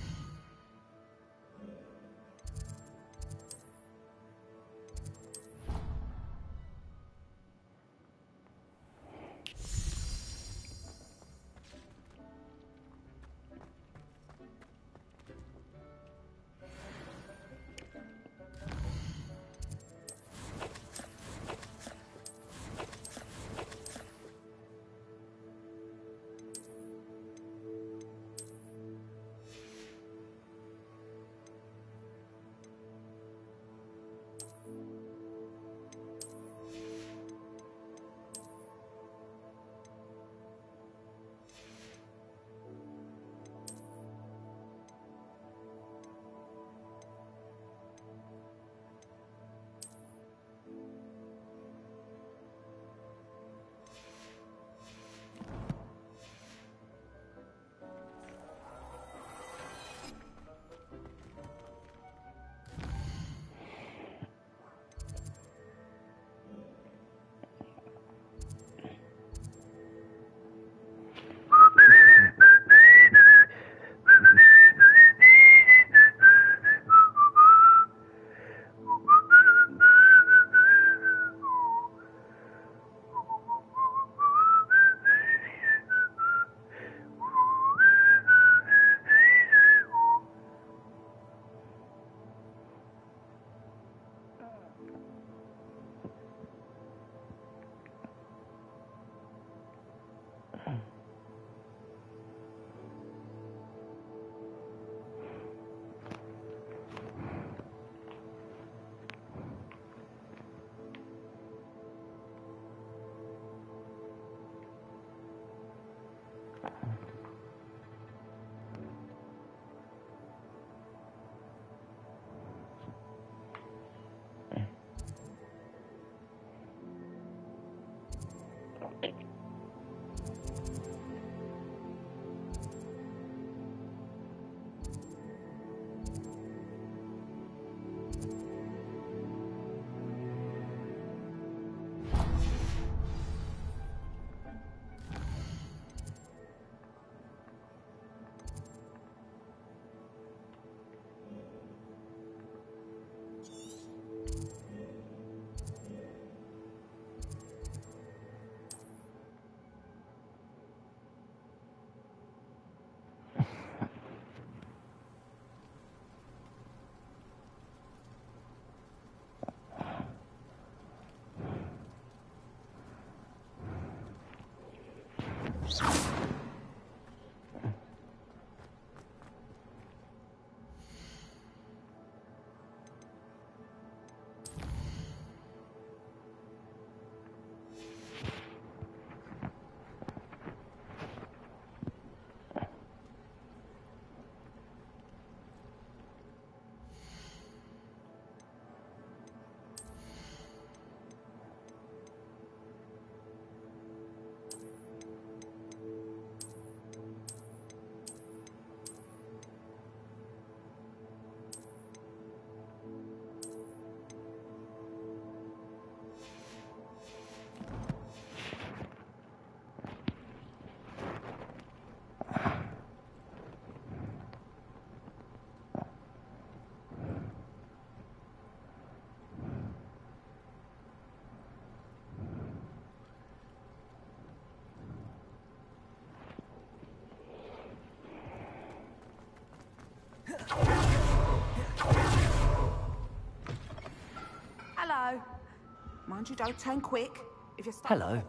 [SPEAKER 7] Mind you, don't turn quick. If you're
[SPEAKER 6] Hello.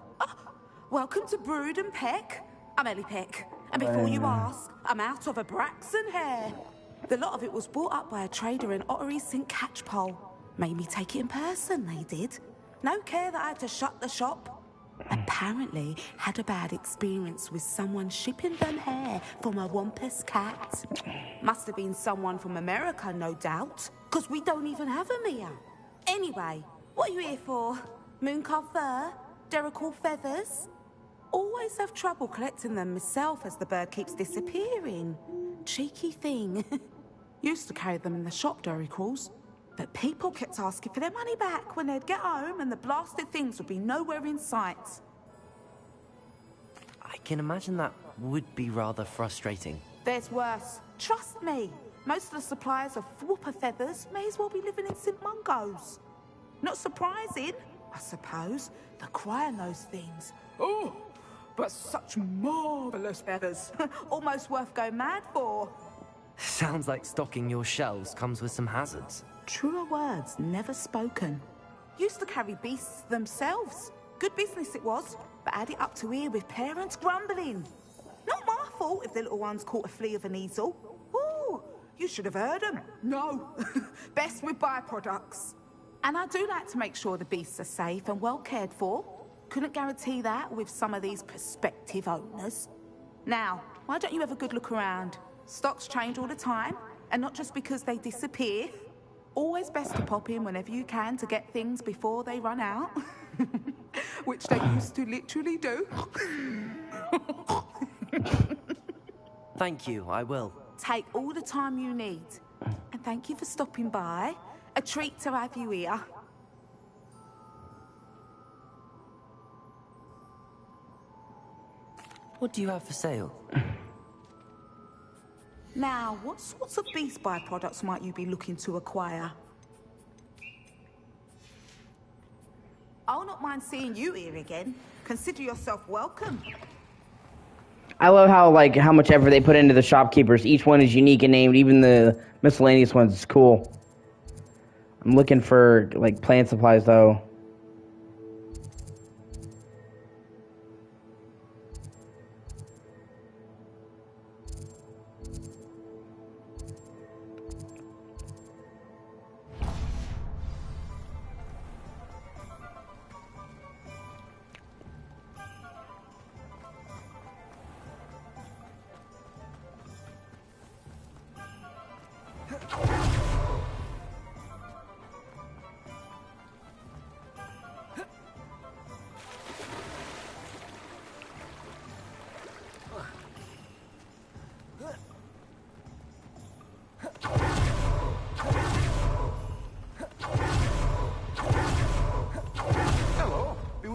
[SPEAKER 7] Welcome to Brood and Peck. I'm Ellie Peck. And before you ask, I'm out of a Braxton hair. The lot of it was bought up by a trader in Ottery St. Catchpole. Made me take it in person, they did. No care that I had to shut the shop. Apparently had a bad experience with someone shipping them hair from a Wampus cat. Must have been someone from America, no doubt, because we don't even have them here. Anyway, what are you here for? Mooncarved fur? Derrickle feathers? Always have trouble collecting them myself as the bird keeps disappearing. Cheeky thing. Used to carry them in the shop, Derrickles. But people kept asking for their money back when they'd get home and the blasted things would be nowhere in sight.
[SPEAKER 6] I can imagine that would be rather frustrating.
[SPEAKER 7] There's worse. Trust me. Most of the suppliers of whooper feathers may as well be living in St. Mungo's. Not surprising, I suppose. The Crier knows things. Oh, but such marvellous feathers. Almost worth going mad for.
[SPEAKER 6] Sounds like stocking your shelves comes with some hazards.
[SPEAKER 7] Truer words never spoken. Used to carry beasts themselves. Good business it was, but add it up to here with parents grumbling. Not my fault if the little ones caught a flea of an easel. Ooh, you should have heard them. No, best with byproducts. And I do like to make sure the beasts are safe and well cared for. Couldn't guarantee that with some of these prospective owners. Now, why don't you have a good look around? Stocks change all the time, and not just because they disappear. Always best to pop in whenever you can to get things before they run out. Which they used to literally do.
[SPEAKER 6] Thank you, I will.
[SPEAKER 7] Take all the time you need. And thank you for stopping by. A treat to have you here.
[SPEAKER 6] What do you have for sale?
[SPEAKER 7] Now, what sorts of beast byproducts might you be looking to acquire? I'll not mind seeing you here again. Consider yourself welcome.
[SPEAKER 1] I love how much effort they put into the shopkeepers. Each one is unique and named. Even the miscellaneous ones is cool. I'm looking for plant supplies though.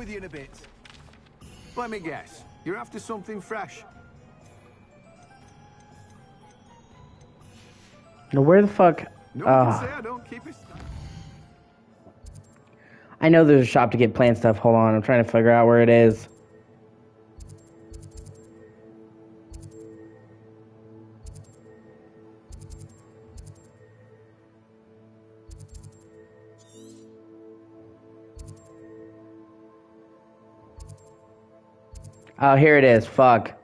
[SPEAKER 11] In a bit. Let me guess. You're after something fresh.
[SPEAKER 1] Now where the fuck?
[SPEAKER 11] No one can say I don't keep it.
[SPEAKER 1] I know there's a shop to get plant stuff. Hold on, I'm trying to figure out where it is. Oh, here it is. Fuck.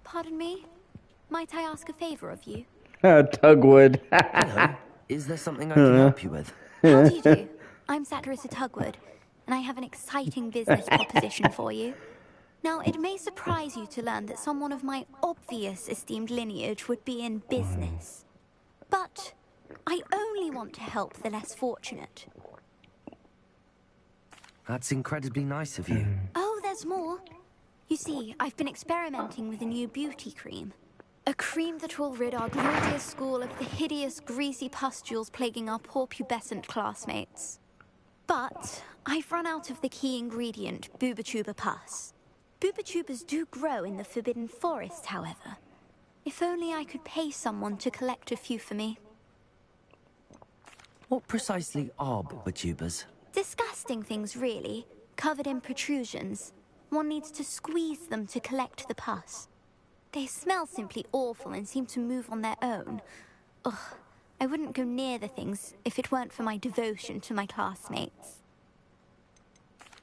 [SPEAKER 2] Pardon me? Might I ask a favor of you?
[SPEAKER 1] Tugwood.
[SPEAKER 6] Hello. Is there something I can help you with?
[SPEAKER 2] How do you do? I'm Satirissa Tugwood, and I have an exciting business proposition for you. Now, it may surprise you to learn that someone of my obvious esteemed lineage would be in business. But I only want to help the less fortunate.
[SPEAKER 6] That's incredibly nice of you.
[SPEAKER 2] Oh, there's more. You see, I've been experimenting with a new beauty cream. A cream that will rid our glorious school of the hideous, greasy pustules plaguing our poor pubescent classmates. But I've run out of the key ingredient, Booba-Tuba pus. Booba-Tubas do grow in the Forbidden Forest, however. If only I could pay someone to collect a few for me.
[SPEAKER 6] What precisely are Booba-Tubas?
[SPEAKER 2] Disgusting things, really, covered in protrusions. One needs to squeeze them to collect the pus. They smell simply awful and seem to move on their own. Ugh, I wouldn't go near the things if it weren't for my devotion to my classmates.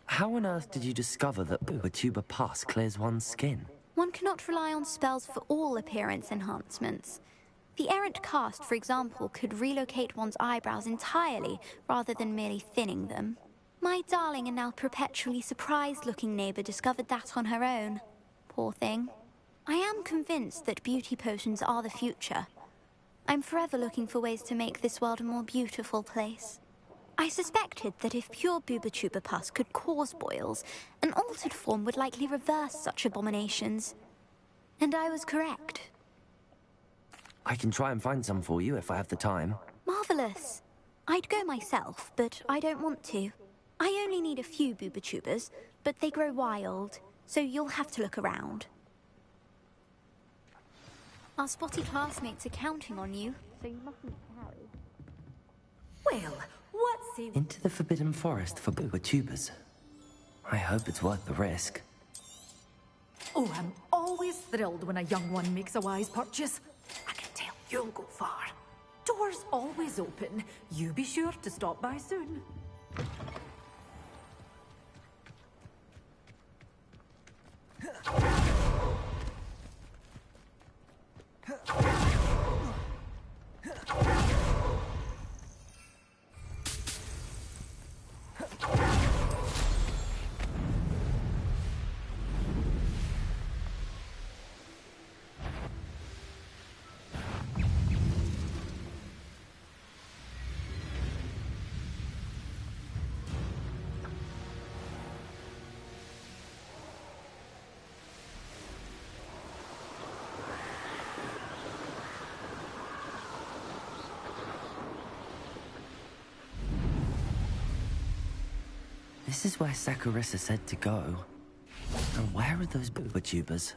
[SPEAKER 6] How on earth did you discover that Booba-Tuba pus clears one's skin?
[SPEAKER 2] One cannot rely on spells for all appearance enhancements. The errant cast, for example, could relocate one's eyebrows entirely rather than merely thinning them. My darling and now perpetually surprised-looking neighbor discovered that on her own. Poor thing. I am convinced that beauty potions are the future. I'm forever looking for ways to make this world a more beautiful place. I suspected that if pure Booba-Tuba pus could cause boils, an altered form would likely reverse such abominations. And I was correct.
[SPEAKER 6] I can try and find some for you if I have the time.
[SPEAKER 2] Marvelous. I'd go myself, but I don't want to. I only need a few Booba-Tubas, but they grow wild, so you'll have to look around. Our spotty classmates are counting on you, so you mustn't tarry.
[SPEAKER 13] Well, what's he...
[SPEAKER 6] Into the Forbidden Forest for Booba-Tubas. I hope it's worth the risk.
[SPEAKER 13] Oh, I'm always thrilled when a young one makes a wise purchase. I can tell you'll go far. Doors always open. You be sure to stop by soon.
[SPEAKER 6] This is where Saccharissa said to go. And where are those Booba-Tubas?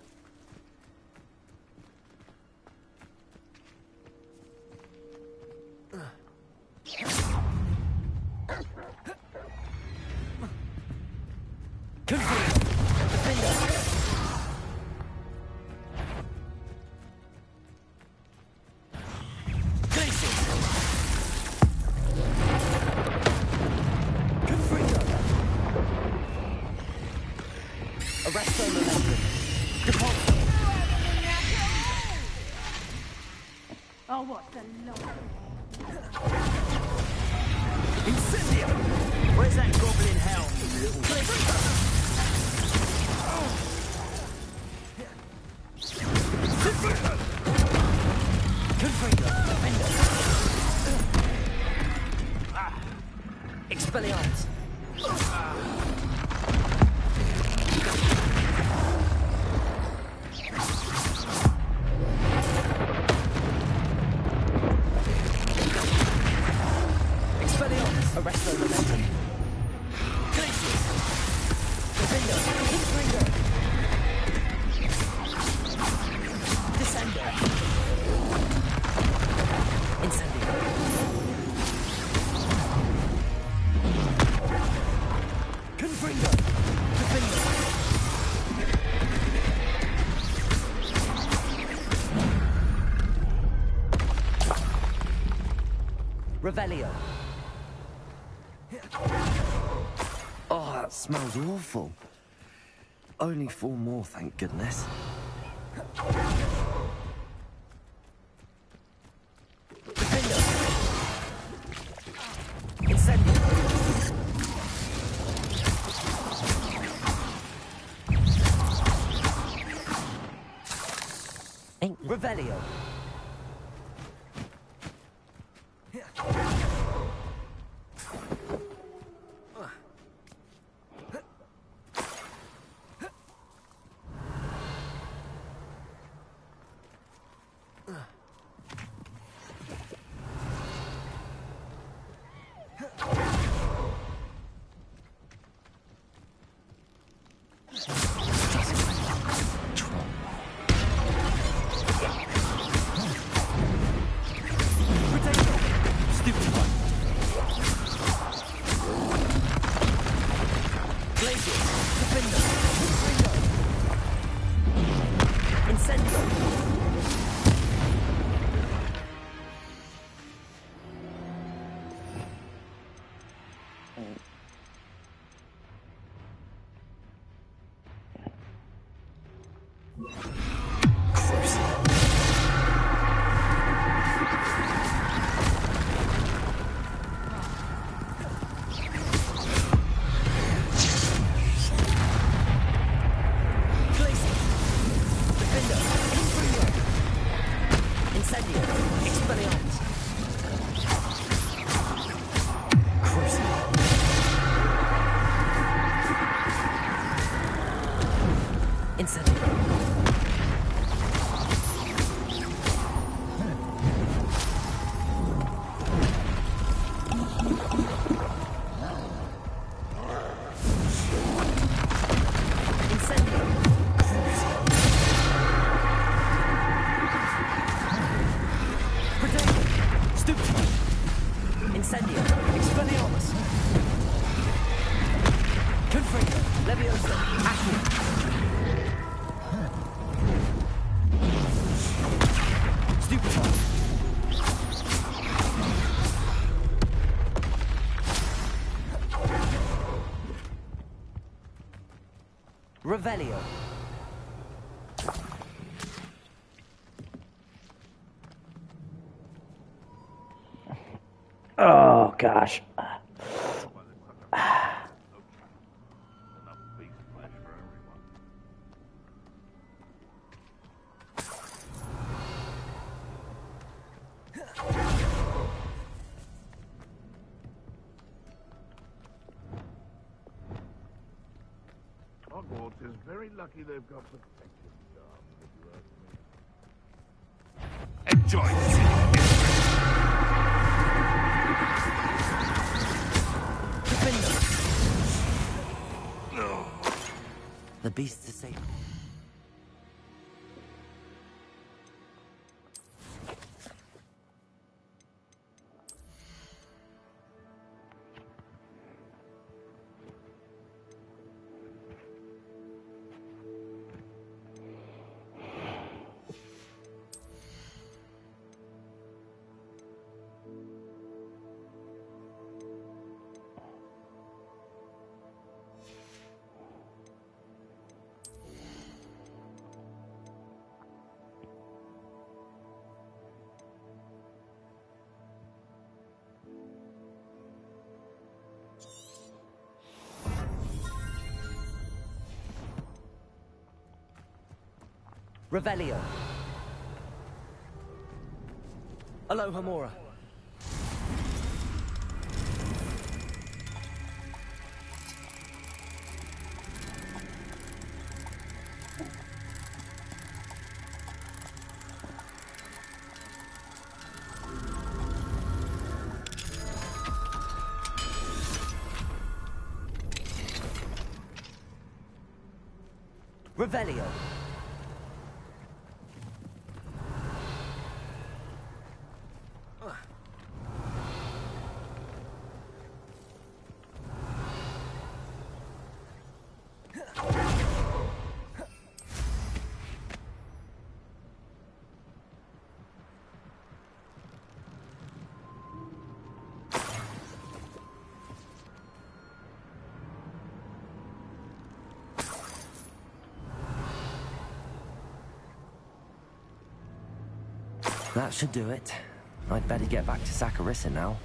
[SPEAKER 13] Oh, what the Lord.
[SPEAKER 14] Incendia! Where's that goblin hell, you little Expelliarmus! Arresto momentum. Glacius! Defender! Hit Descender! Incendio! Confringo! Defender! Revelio! Oh, that smells awful. Only 4 more, thank goodness. Incendio! Revelio!
[SPEAKER 6] Revelio.
[SPEAKER 1] Oh, gosh.
[SPEAKER 15] Hogwarts is very lucky they've got protective staff, if you ask me. Enjoy
[SPEAKER 6] The beasts are safe. Revelio. Alohomora. Revelio. That should do it. I'd better get back to Saccharissa now.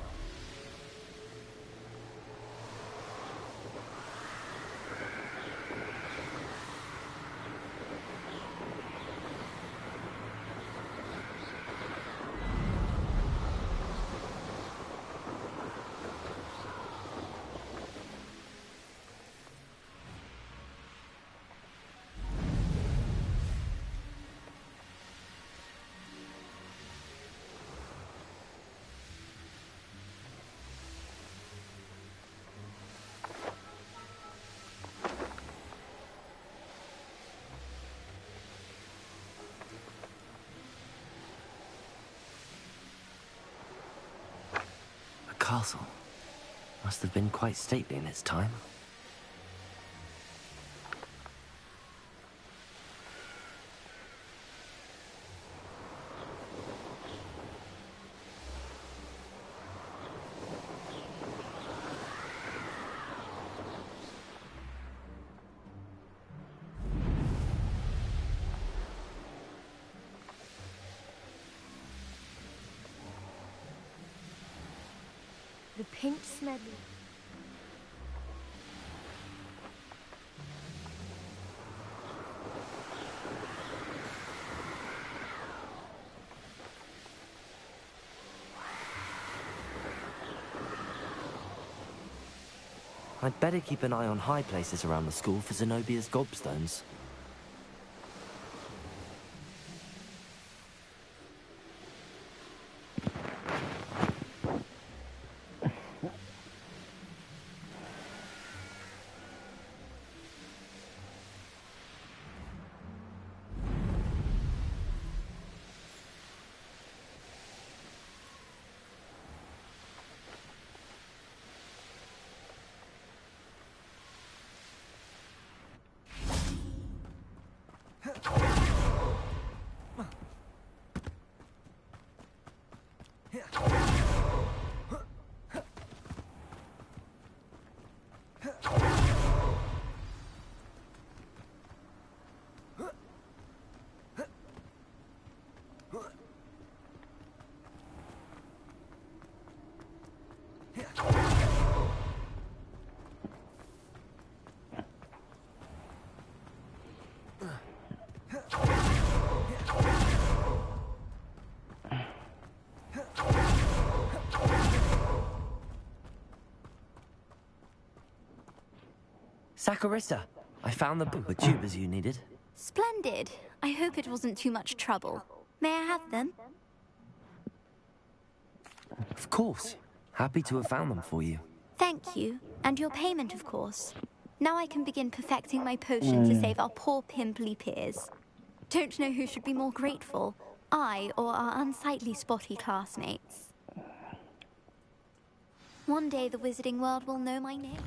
[SPEAKER 6] Castle. Must have been quite stately in its time.
[SPEAKER 16] The pink smedley.
[SPEAKER 6] I'd better keep an eye on high places around the school for Zenobia's gobstones. Saccharissa, I found the book with tubers you needed.
[SPEAKER 2] Splendid. I hope it wasn't too much trouble. May I have them?
[SPEAKER 6] Of course. Happy to have found them for you.
[SPEAKER 2] Thank you. And your payment, of course. Now I can begin perfecting my potion to save our poor pimply peers. Don't know who should be more grateful, I or our unsightly spotty classmates. One day the wizarding world will know my name.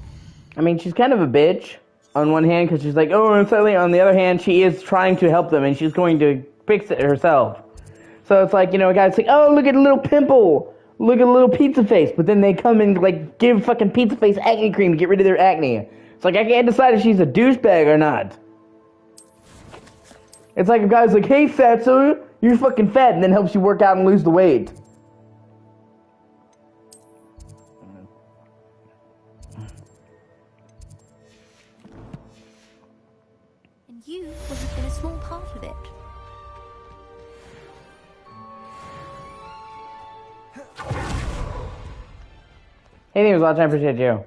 [SPEAKER 1] I mean, she's kind of a bitch on one hand because she's like, oh, I'm silly. On the other hand, she is trying to help them and she's going to fix it herself. So it's like, you know, a guy's like, oh, look at a little pimple. Look at a little pizza face. But then they come and, like, give fucking pizza face acne cream to get rid of their acne. It's like, I can't decide if she's a douchebag or not. It's like a guy's like, hey, fatso, you're fucking fat, and then helps you work out and lose the weight.
[SPEAKER 2] And you will have been a small part of it.
[SPEAKER 1] Hey, thanks a lot, I appreciate you.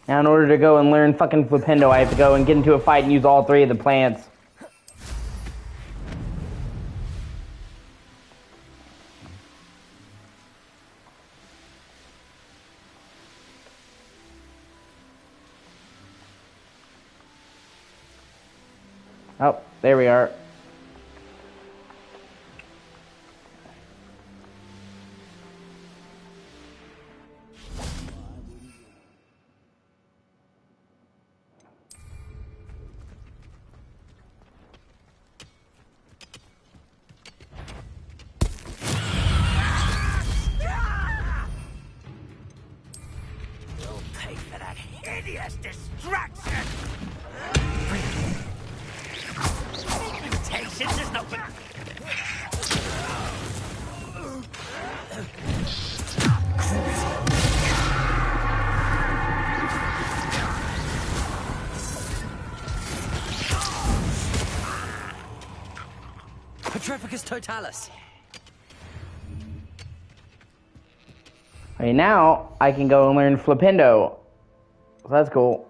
[SPEAKER 1] Now, in order to go and learn fucking Flipendo, I have to go and get into a fight and use all three of the plants. Oh, there we are.
[SPEAKER 15] Hideous distraction! Fragmentation does not...
[SPEAKER 6] Petrificus totalis.
[SPEAKER 1] Okay, now I can go and learn Flipendo. So that's cool.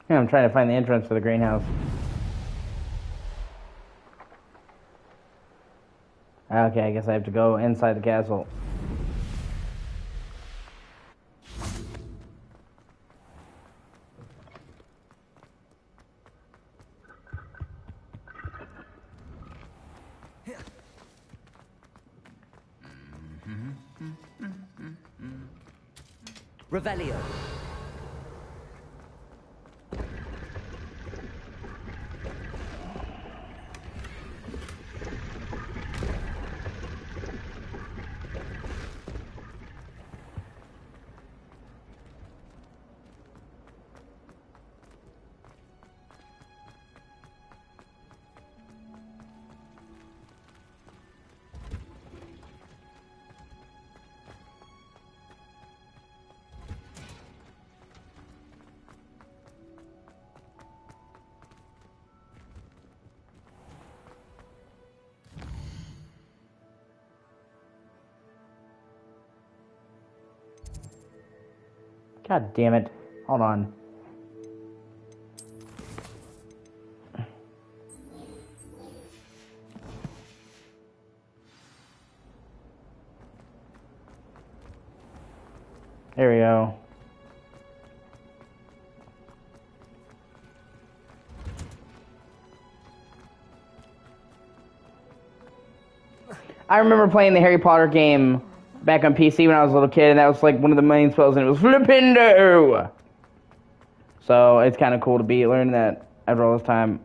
[SPEAKER 1] Yeah, I'm trying to find the entrance for the greenhouse. Okay, I guess I have to go inside the castle.
[SPEAKER 6] Revelio.
[SPEAKER 1] God damn it. Hold on. There we go. I remember playing the Harry Potter game back on PC when I was a little kid, and that was like one of the main spells, and it was Flippendo! So it's kind of cool to be learning that after all this time.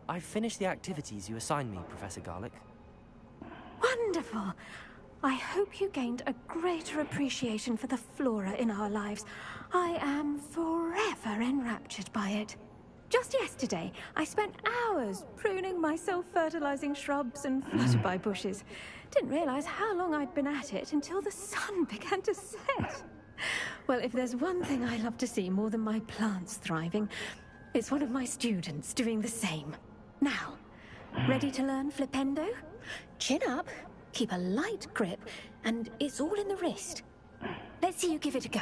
[SPEAKER 6] I've finished the activities you assigned me, Professor Garlick.
[SPEAKER 16] Wonderful. I hope you gained a greater appreciation for the flora in our lives. I am forever enraptured by it. Just yesterday, I spent hours pruning my self-fertilizing shrubs and flutterby bushes. Didn't realize how long I'd been at it until the sun began to set. Well, if there's one thing I love to see more than my plants thriving, it's one of my students doing the same. Now, ready to learn Flippendo? Chin up, keep a light grip, and it's all in the wrist. Let's see you give it a go.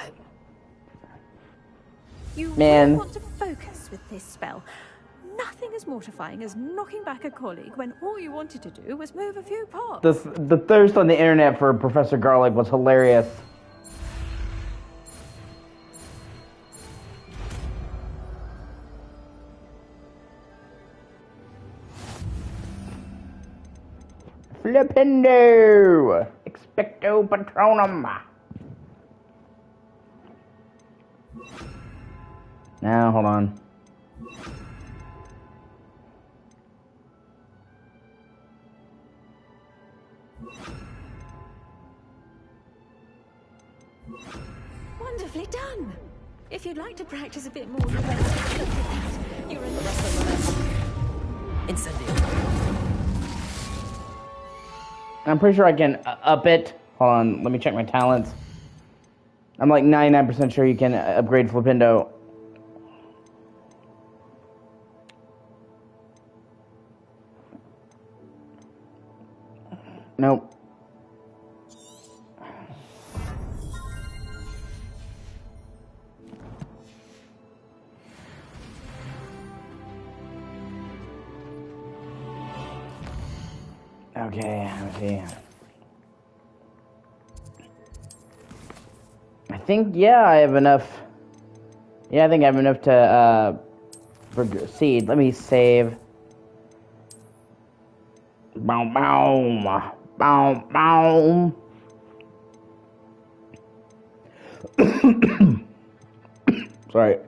[SPEAKER 16] You really want to focus with this spell. Nothing as mortifying as knocking back a colleague when all you wanted to do was move a few parts.
[SPEAKER 1] The thirst on the internet for Professor Garlick was hilarious. Flippendo! Expecto Patronum! Now, hold on.
[SPEAKER 16] Wonderfully done. If you'd like to practice a bit more, you're in the rest of the
[SPEAKER 6] Incendio.
[SPEAKER 1] I'm pretty sure I can up it. Hold on, let me check my talents. I'm like 99% sure you can upgrade Flippendo. Nope. Okay, let's see. I think, yeah, I have enough. Yeah, I think I have enough to proceed. Let me save. Boom, boom, boom, boom. Sorry.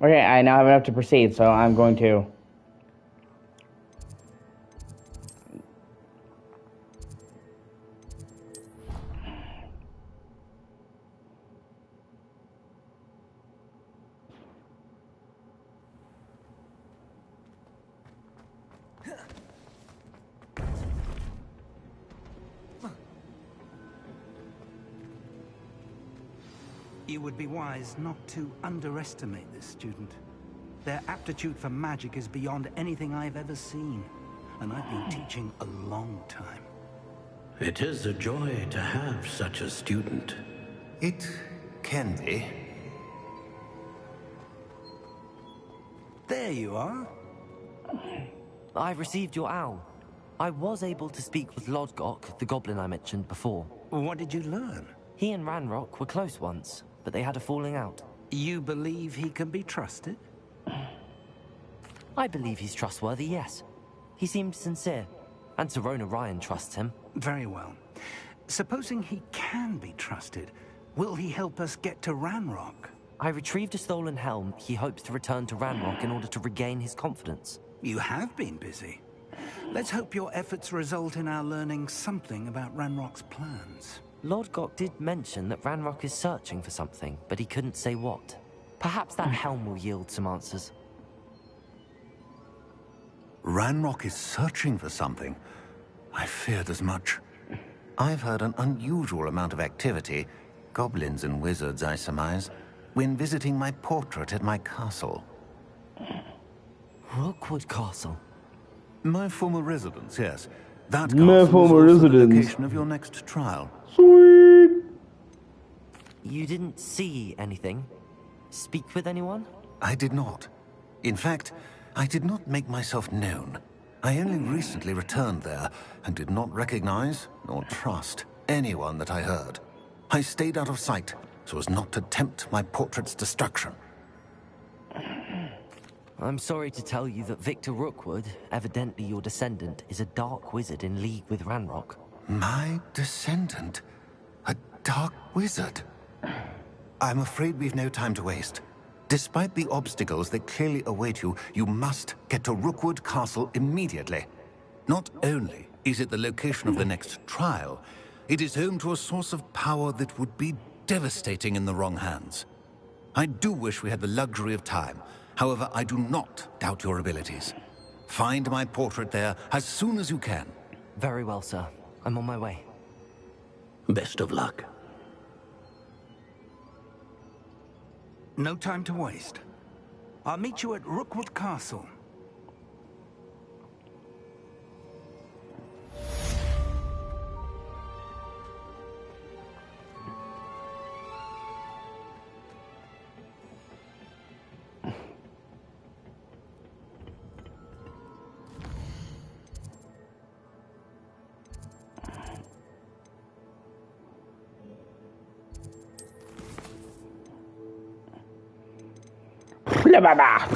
[SPEAKER 1] Okay, I now have enough to proceed, so I'm going to.
[SPEAKER 8] You would be wise not to underestimate this student. Their aptitude for magic is beyond anything I've ever seen. And I've been teaching a long time.
[SPEAKER 17] It is a joy to have such a student.
[SPEAKER 18] It can be.
[SPEAKER 8] There you are.
[SPEAKER 6] I received your owl. I was able to speak with Lodgok, the goblin I mentioned before.
[SPEAKER 8] What did you learn?
[SPEAKER 6] He and Ranrock were close once, but they had a falling out.
[SPEAKER 8] You believe he can be trusted?
[SPEAKER 6] I believe he's trustworthy, yes. He seemed sincere, and Serona Ryan trusts him.
[SPEAKER 8] Very well. Supposing he can be trusted, will he help us get to Ranrock?
[SPEAKER 6] I retrieved a stolen helm he hopes to return to Ranrock in order to regain his confidence.
[SPEAKER 8] You have been busy. Let's hope your efforts result in our learning something about Ranrock's plans.
[SPEAKER 6] Lodgok did mention that Ranrock is searching for something, but he couldn't say what. Perhaps that helm will yield some answers.
[SPEAKER 18] Ranrock is searching for something. I feared as much. I've heard an unusual amount of activity, goblins and wizards, I surmise, when visiting my portrait at my castle.
[SPEAKER 6] Rookwood Castle?
[SPEAKER 18] My former residence, yes. That
[SPEAKER 1] My
[SPEAKER 18] castle
[SPEAKER 1] former
[SPEAKER 18] is also the
[SPEAKER 1] residence.
[SPEAKER 18] location of your next trial.
[SPEAKER 1] Sweet.
[SPEAKER 6] You didn't see anything? Speak with anyone?
[SPEAKER 18] I did not. In fact, I did not make myself known. I only recently returned there and did not recognize nor trust anyone that I heard. I stayed out of sight so as not to tempt my portrait's destruction.
[SPEAKER 6] I'm sorry to tell you that Victor Rookwood, evidently your descendant, is a dark wizard in league with Ranrock.
[SPEAKER 18] My descendant? A dark wizard? I'm afraid we've no time to waste. Despite the obstacles that clearly await you, you must get to Rookwood Castle immediately. Not only is it the location of the next trial, it is home to a source of power that would be devastating in the wrong hands. I do wish we had the luxury of time. However, I do not doubt your abilities. Find my portrait there as soon as you can.
[SPEAKER 6] Very well, sir. I'm on my way.
[SPEAKER 17] Best of luck.
[SPEAKER 8] No time to waste. I'll meet you at Rookwood Castle.
[SPEAKER 1] Blah, blah, blah.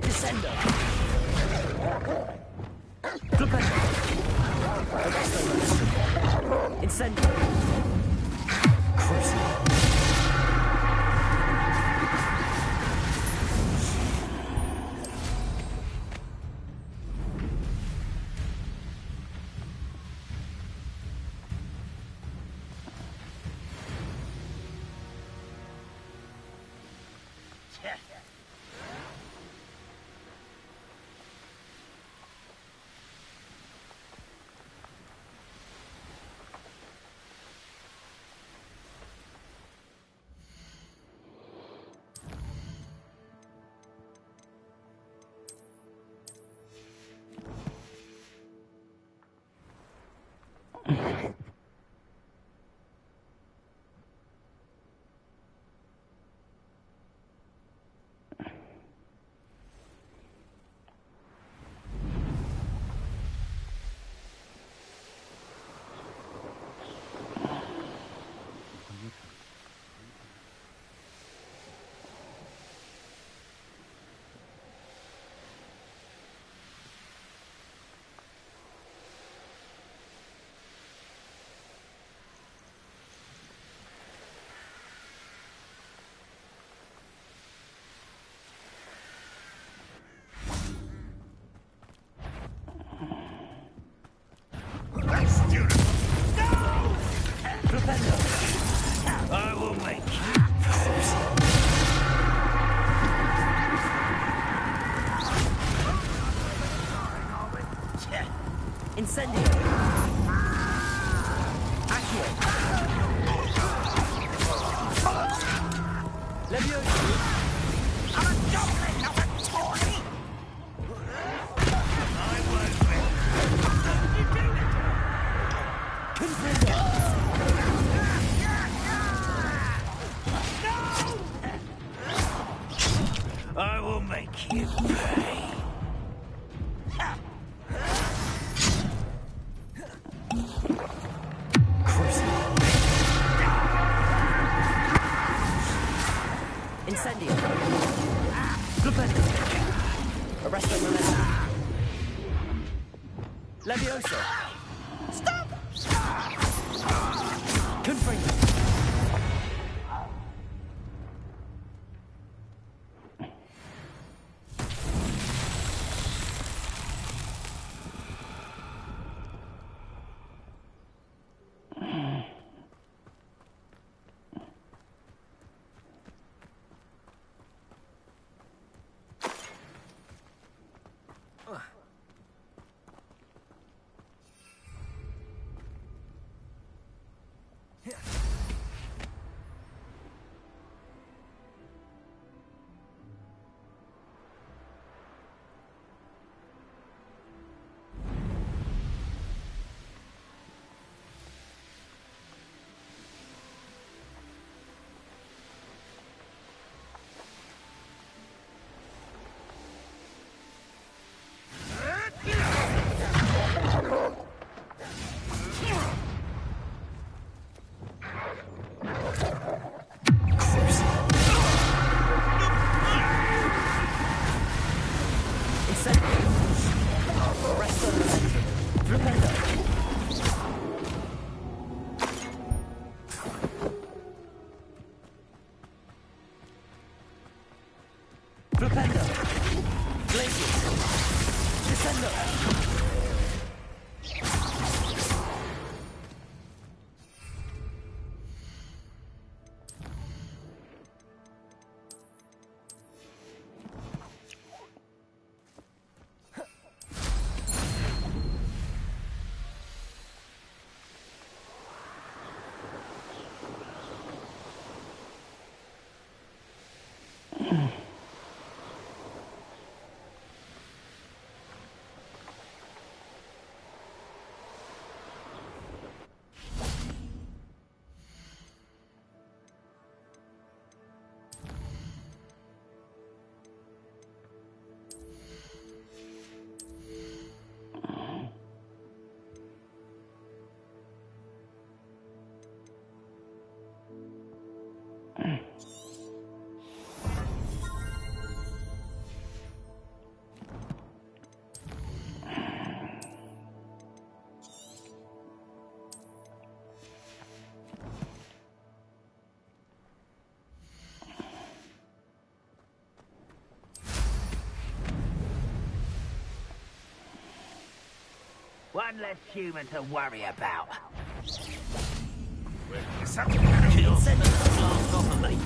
[SPEAKER 4] Descender. Flipendo. Incendio. Crucible.
[SPEAKER 15] I will make you.
[SPEAKER 6] Incendio. Accio. Levioso.
[SPEAKER 15] I'm a goblin, not a toy! I won't let you do it!
[SPEAKER 6] Confringo.
[SPEAKER 15] I will make you pay.
[SPEAKER 6] Incendio. Flipendo. Arresto Momentum. Levioso.
[SPEAKER 15] Stop!
[SPEAKER 6] Confringo. Flipendo. Glacius. Descendo.
[SPEAKER 15] One less human to worry about.
[SPEAKER 6] Incendio. Blast off of me.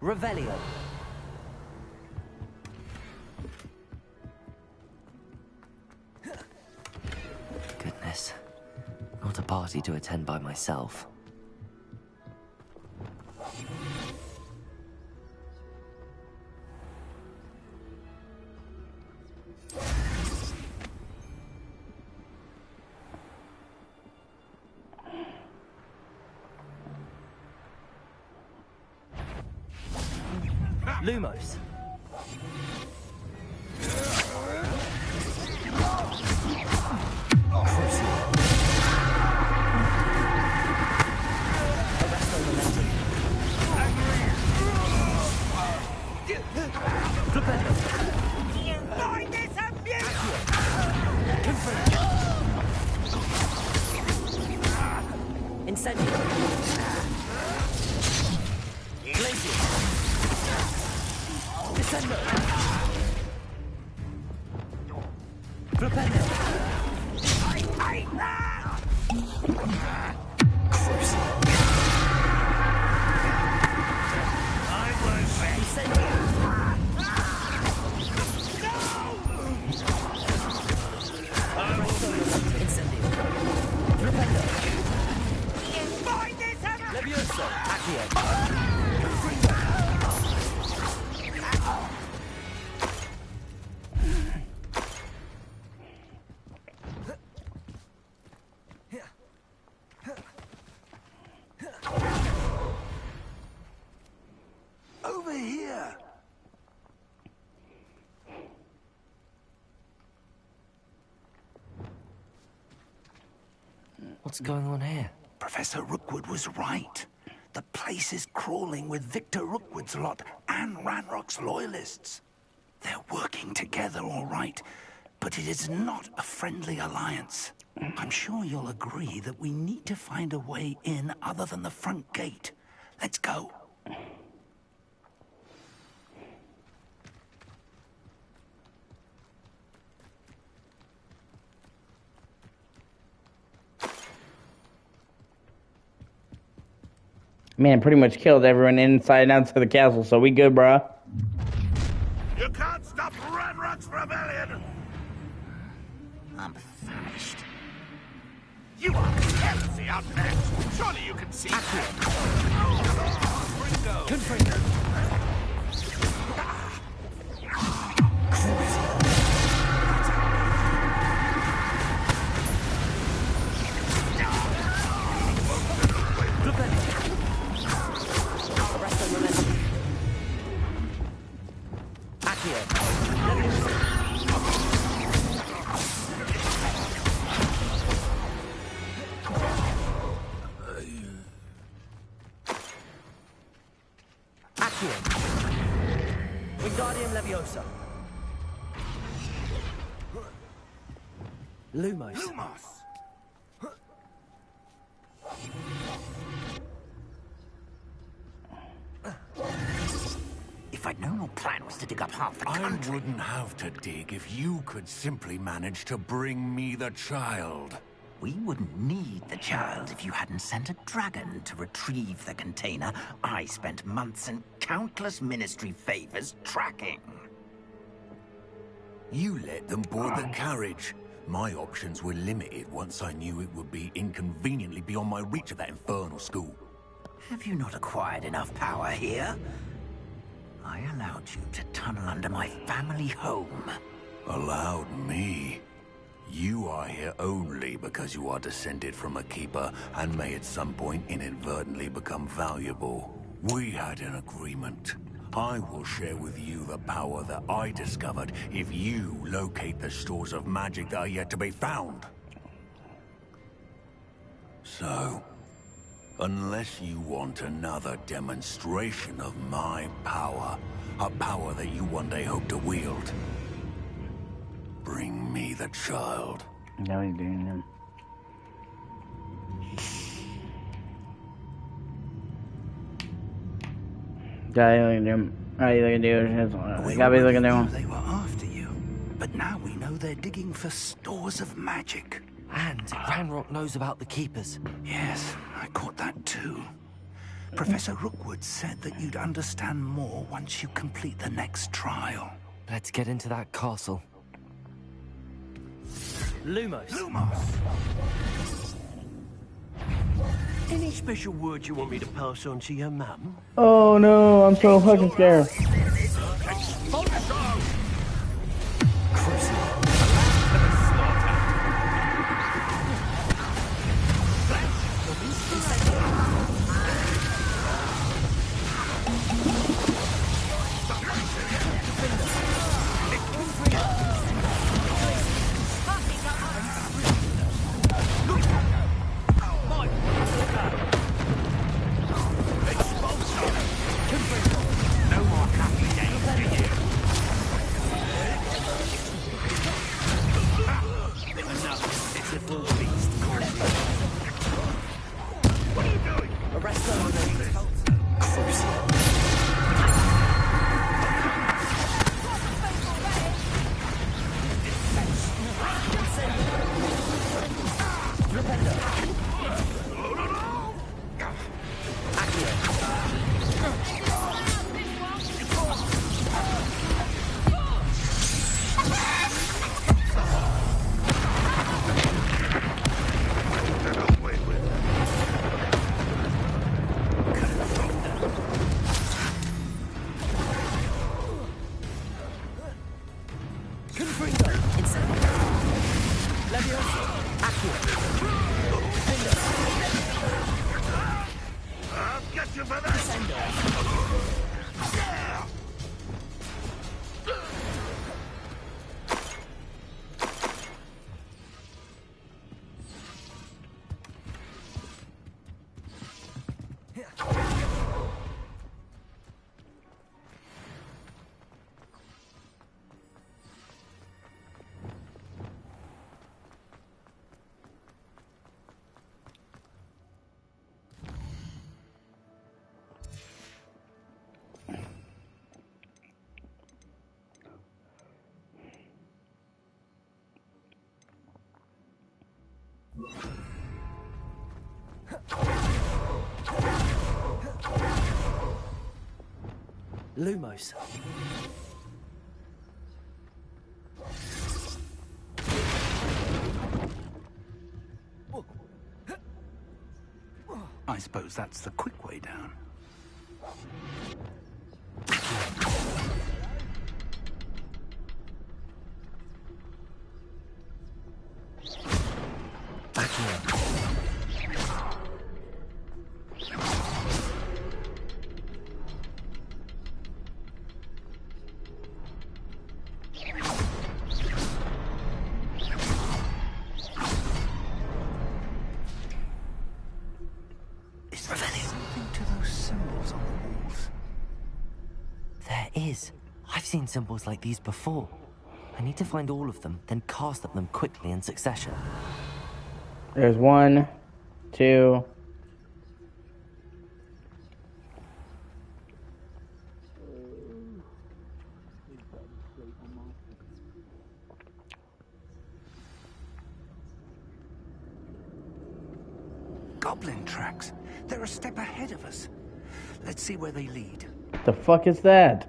[SPEAKER 6] Revelio. Goodness. Not a party to attend by myself. Lumos. Incendio. Glacier. Descendo. Propello. Levioso. Accio.
[SPEAKER 8] Over here.
[SPEAKER 6] What's going on here?
[SPEAKER 8] Professor Rookwood was right. The place is crawling with Victor Rookwood's lot and Ranrock's loyalists. They're working together, all right, but it is not a friendly alliance. I'm sure you'll agree that we need to find a way in other than the front gate. Let's go.
[SPEAKER 1] Man, pretty much killed everyone inside and outside the castle, so we good, bruh.
[SPEAKER 15] You can't stop Ranrock's rebellion!
[SPEAKER 8] I'm famished.
[SPEAKER 15] You are heresy out next! Surely you can see that!
[SPEAKER 6] Wingardium Leviosa. Lumos.
[SPEAKER 8] Lumos! If I'd known our plan was to dig up half the country...
[SPEAKER 11] I wouldn't have to dig if you could simply manage to bring me the child.
[SPEAKER 8] We wouldn't need the child if you hadn't sent a dragon to retrieve the container I spent months and countless ministry favors tracking.
[SPEAKER 11] You let them board the carriage. My options were limited once I knew it would be inconveniently beyond my reach of that infernal school.
[SPEAKER 8] Have you not acquired enough power here? I allowed you to tunnel under my family home.
[SPEAKER 11] Allowed me? You are here only because you are descended from a keeper and may at some point inadvertently become valuable. We had an agreement. I will share with you the power that I discovered if you locate the stores of magic that are yet to be found. So, unless you want another demonstration of my power, a power that you one day hope to wield, bring me the child.
[SPEAKER 1] No, he's doing him. Gotta look at him. Gotta look at him.
[SPEAKER 8] We
[SPEAKER 1] Gotta be looking at
[SPEAKER 8] already knew
[SPEAKER 1] him.
[SPEAKER 8] they were after you, but now we know they're digging for stores of magic.
[SPEAKER 6] And Ranrock knows about the keepers.
[SPEAKER 8] Yes, I caught that too. Professor Rookwood said that you'd understand more once you complete the next trial.
[SPEAKER 6] Let's get into that castle.
[SPEAKER 14] Lumos.
[SPEAKER 8] Lumos!
[SPEAKER 14] Any special words you want me to pass on to your mum?
[SPEAKER 1] Oh no, I'm so fucking scared.
[SPEAKER 14] Lumos.
[SPEAKER 8] I suppose that's the quick way down.
[SPEAKER 6] I've seen symbols like these before. I need to find all of them, then cast at them quickly in succession.
[SPEAKER 1] There's 1, 2.
[SPEAKER 8] Goblin tracks. They're a step ahead of us. Let's see where they lead.
[SPEAKER 1] What the fuck is that?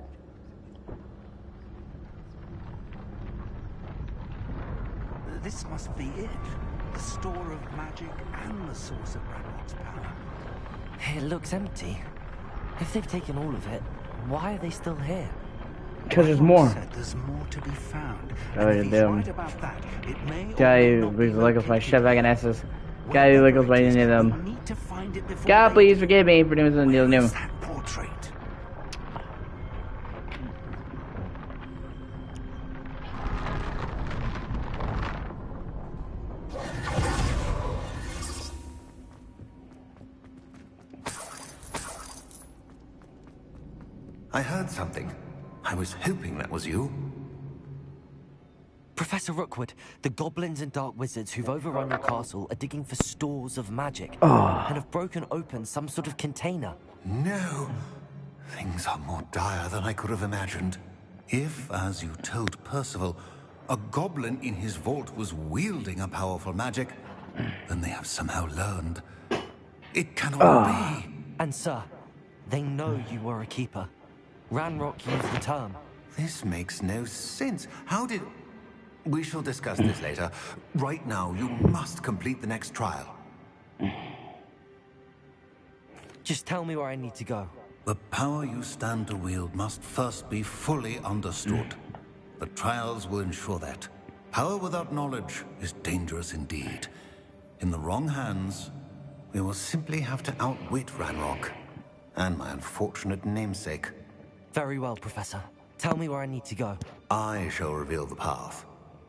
[SPEAKER 8] This must be it. The store of magic and the source of Ranrock's power.
[SPEAKER 6] It looks empty. If they've taken all of it, Why are they still here?
[SPEAKER 1] Because there's more.
[SPEAKER 8] There's more to be found.
[SPEAKER 1] Oh, damn.
[SPEAKER 8] About that, it may
[SPEAKER 1] Guy who lickles my shit back in S's. Guy who lickles my any of them. God, please forgive me for doing something new.
[SPEAKER 8] Portrait.
[SPEAKER 18] I heard something. I was hoping that was you.
[SPEAKER 6] Professor Rookwood, the goblins and dark wizards who've overrun your castle are digging for stores of magic and have broken open some sort of container.
[SPEAKER 18] No. Things are more dire than I could have imagined. If, as you told Percival, a goblin in his vault was wielding a powerful magic, then they have somehow learned. It cannot be.
[SPEAKER 6] And sir, they know you were a keeper. Ranrock used the term.
[SPEAKER 18] This makes no sense. How did... We shall discuss this later. Right now, you must complete the next trial.
[SPEAKER 6] Just tell me where I need to go.
[SPEAKER 18] The power you stand to wield must first be fully understood. The trials will ensure that. Power without knowledge is dangerous indeed. In the wrong hands, we will simply have to outwit Ranrock and my unfortunate namesake.
[SPEAKER 6] Very well, Professor. Tell me where I need to go.
[SPEAKER 18] I shall reveal the path.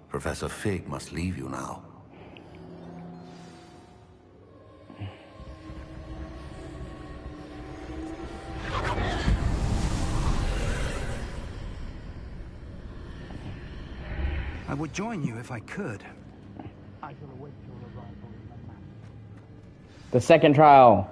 [SPEAKER 18] Professor Fig must leave you now.
[SPEAKER 8] I would join you if I could.
[SPEAKER 1] The second trial.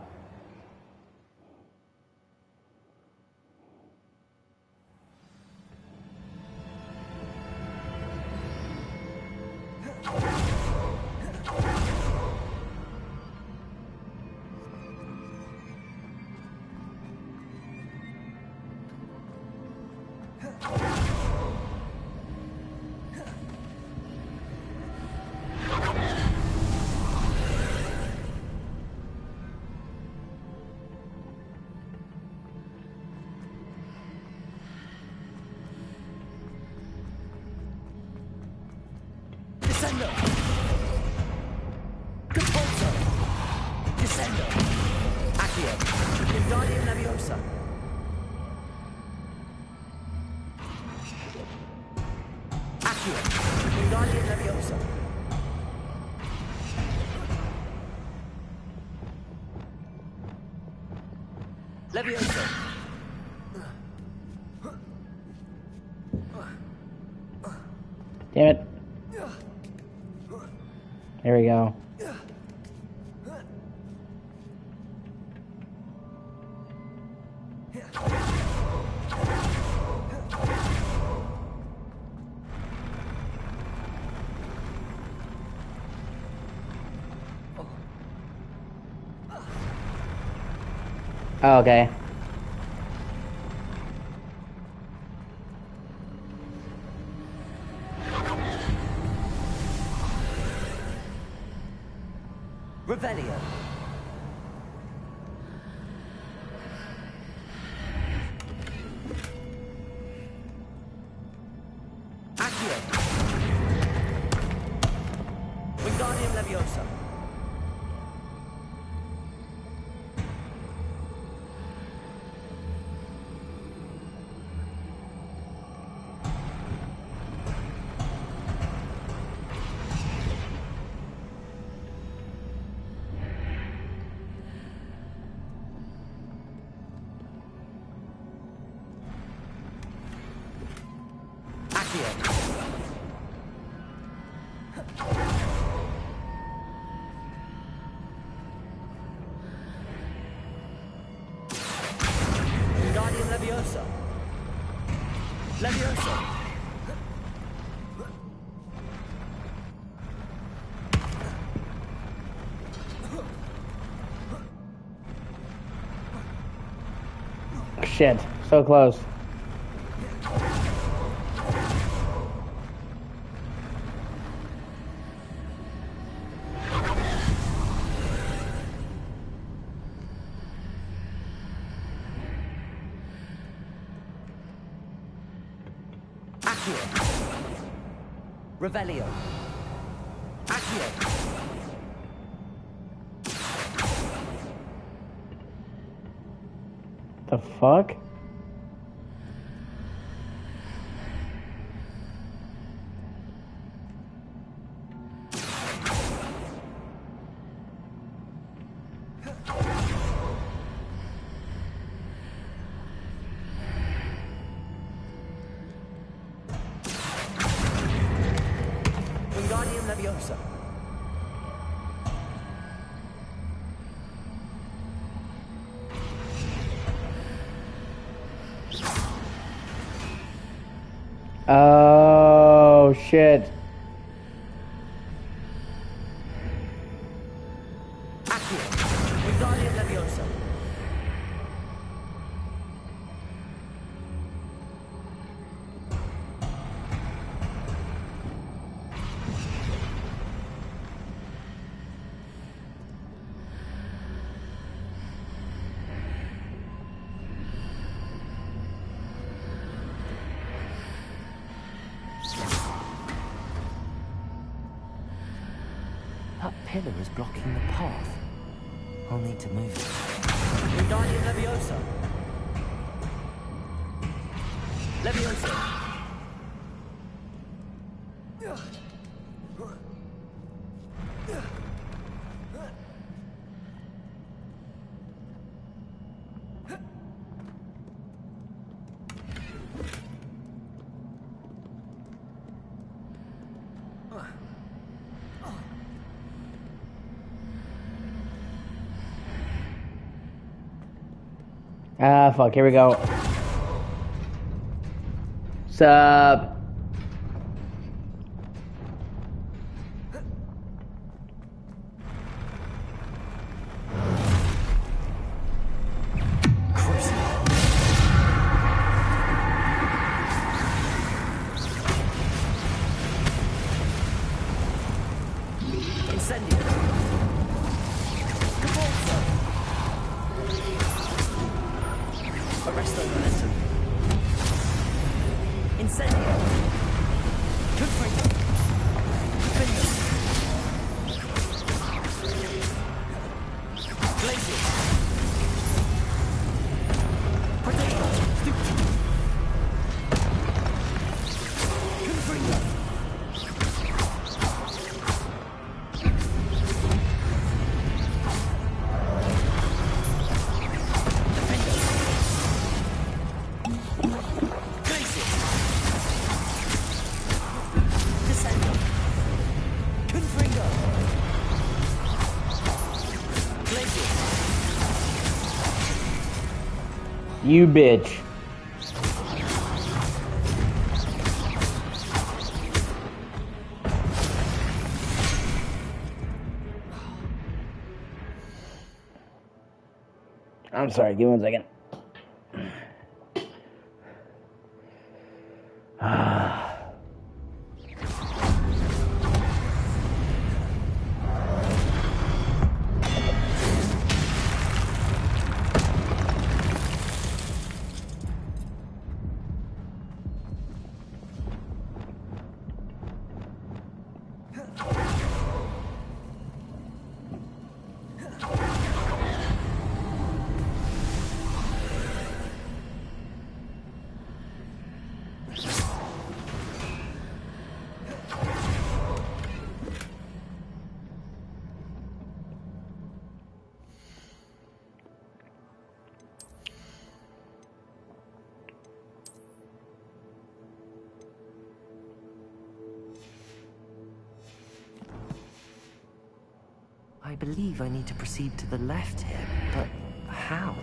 [SPEAKER 14] Descendo! Compulso! Descendo! Accio! Wingardium Leviosa! Accio! Wingardium Leviosa! Leviosa!
[SPEAKER 1] Damn it. There we go. Oh, okay.
[SPEAKER 14] Revelio. Accio. Wingardium Leviosa. Wingardium Leviosa. Leviosa.
[SPEAKER 1] Shit, so close.
[SPEAKER 6] Accio. Revelio. Accio.
[SPEAKER 1] The fuck?
[SPEAKER 6] Wingardium Leviosa.
[SPEAKER 1] Oh shit.
[SPEAKER 6] Accio. Wingardium Leviosa. That pillar is blocking the path. I'll need to move it. Wingardium Leviosa. Leviosa.
[SPEAKER 1] Ah, fuck, here we go. Sup?
[SPEAKER 6] Incendio. Convulso. Arresto momentum. Incendio. Confringo. Confringo. Glacius. Protego. Confringo.
[SPEAKER 1] You bitch. I'm sorry, give me 1 second.
[SPEAKER 6] I believe I need to proceed to the left here, but how?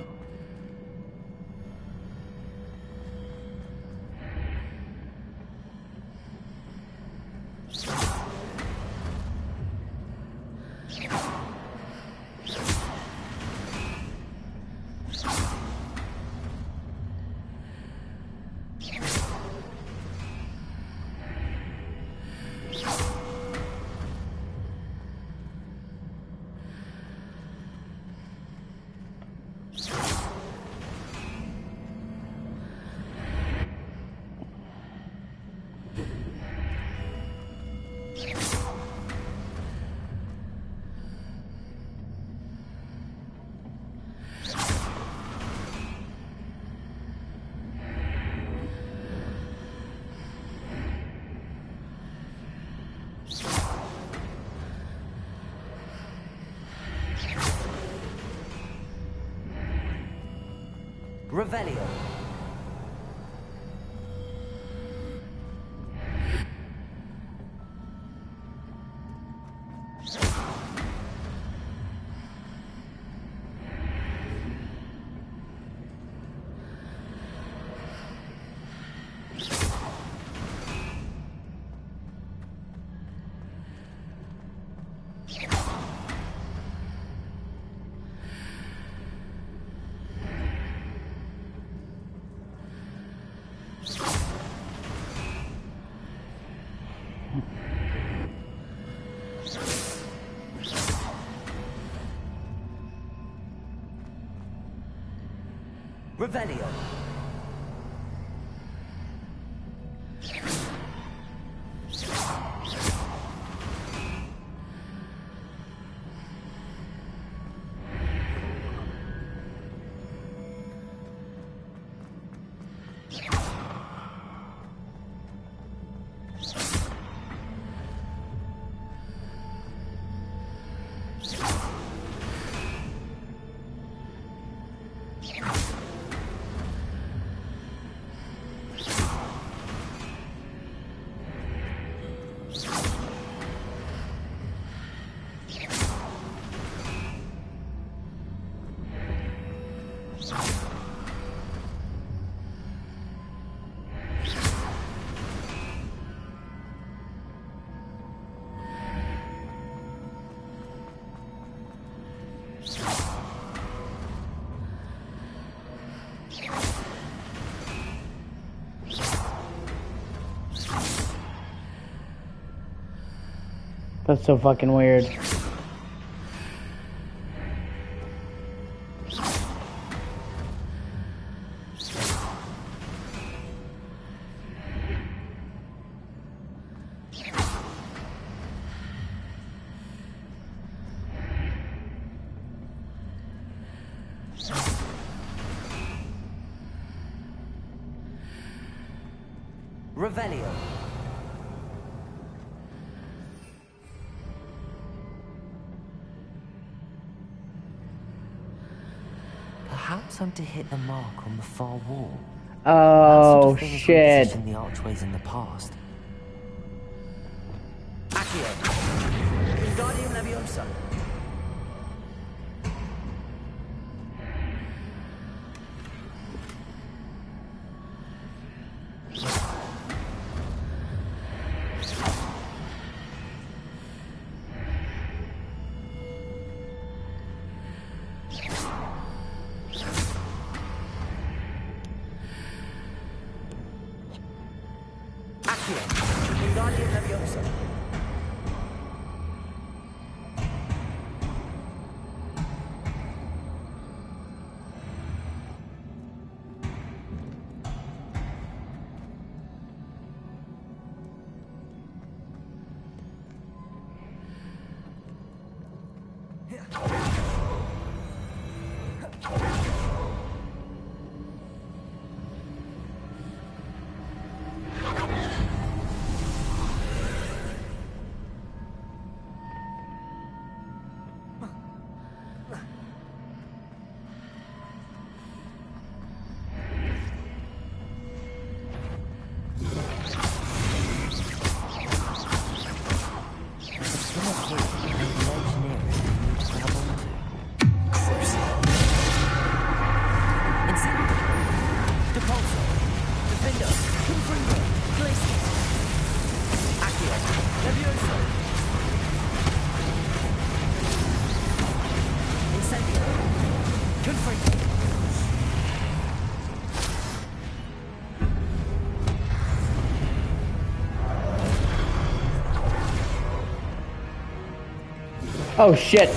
[SPEAKER 6] Revelio. Revelio.
[SPEAKER 1] That's so fucking weird.
[SPEAKER 6] Revelio. Perhaps I'm to hit the mark on the far wall.
[SPEAKER 1] Oh,
[SPEAKER 6] that sort of thing
[SPEAKER 1] shit.
[SPEAKER 6] Is in the archways in the past. Accio. Wingardium Leviosa. Wingardium Leviosa.
[SPEAKER 1] Oh shit.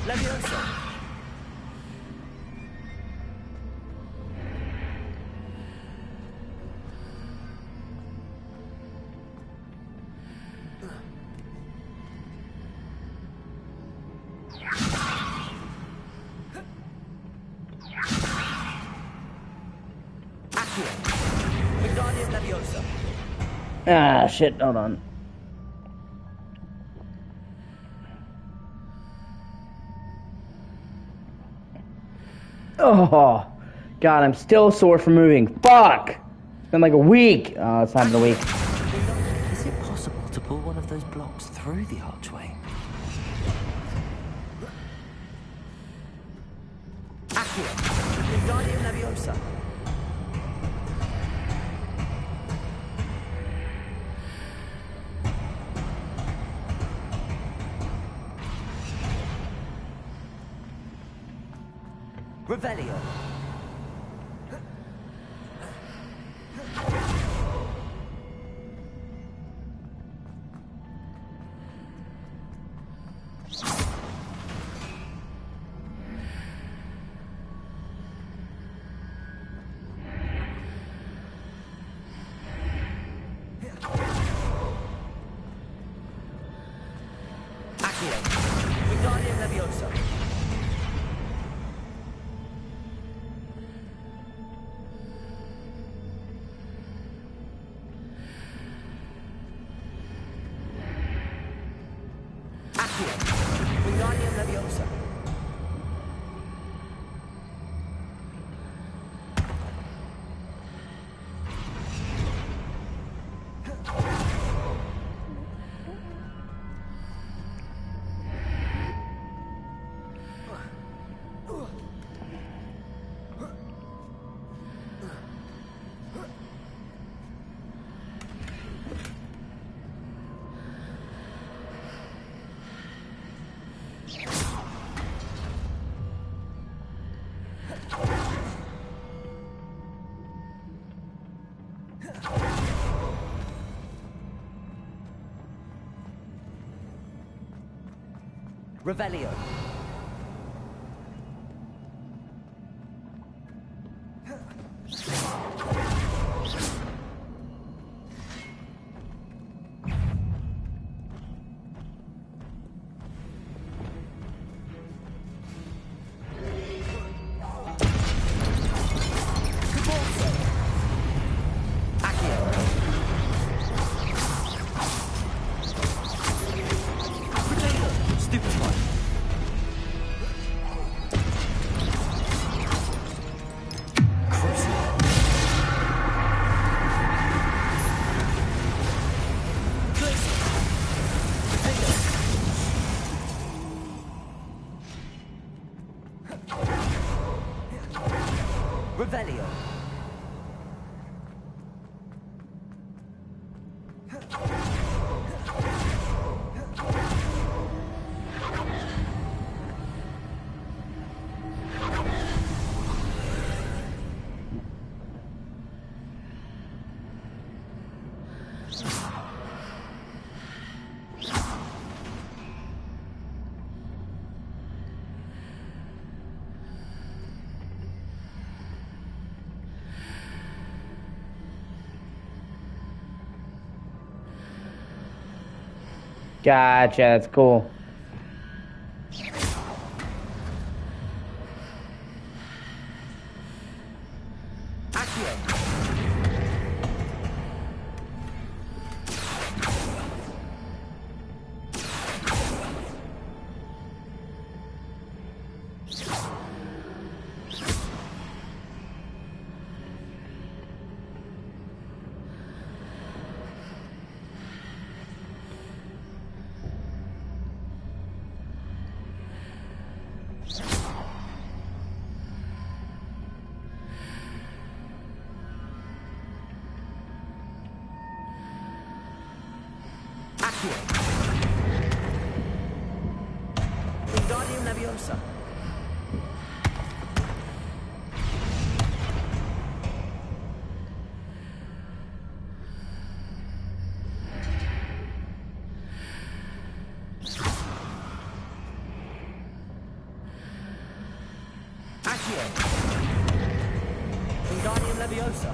[SPEAKER 6] Leviosa!
[SPEAKER 1] Ah, shit, hold on. Oh, God, I'm still sore from moving. Fuck! It's been like a week. Oh, it's not been a week.
[SPEAKER 6] Is it possible to pull one of those blocks through the archway? Accio! Wingardium Leviosa! Revelio. Accio. Wingardium Leviosa. Wingardium Leviosa. Revelio. Revelio.
[SPEAKER 1] Gotcha, that's cool.
[SPEAKER 6] Wingardium Leviosa.
[SPEAKER 4] Accio. Wingardium Leviosa.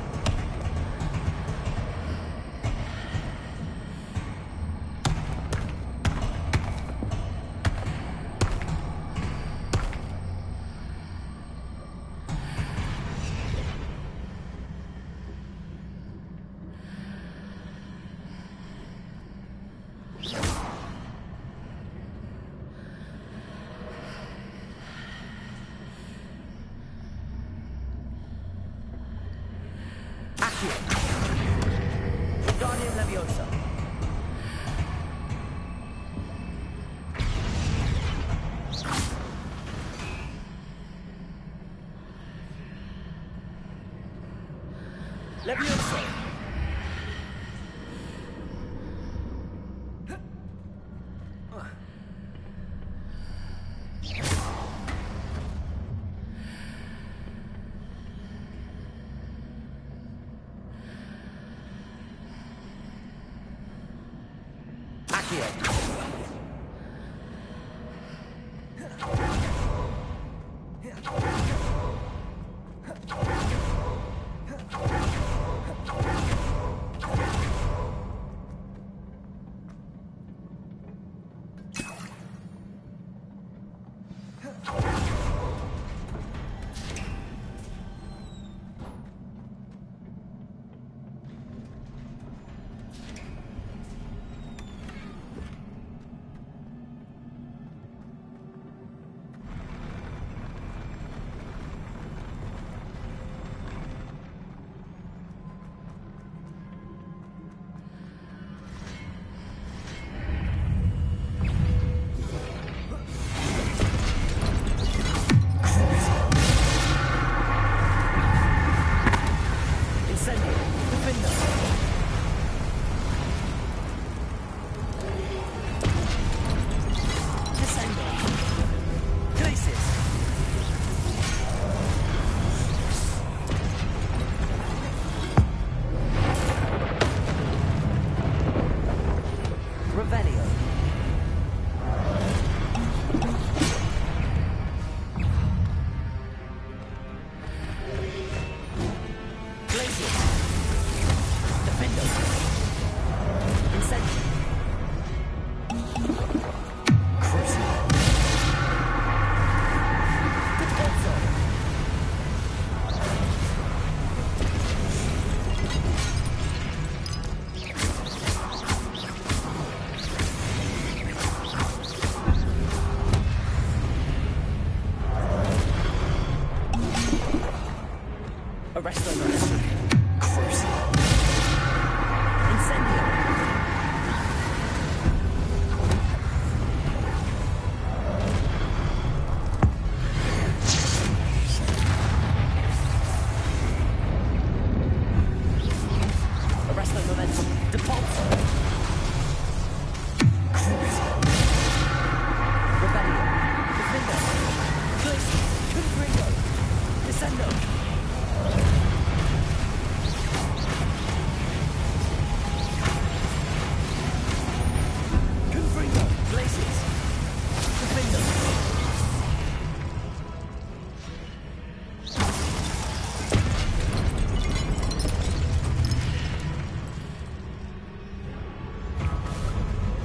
[SPEAKER 4] Wingardium Leviosa. Leviosa.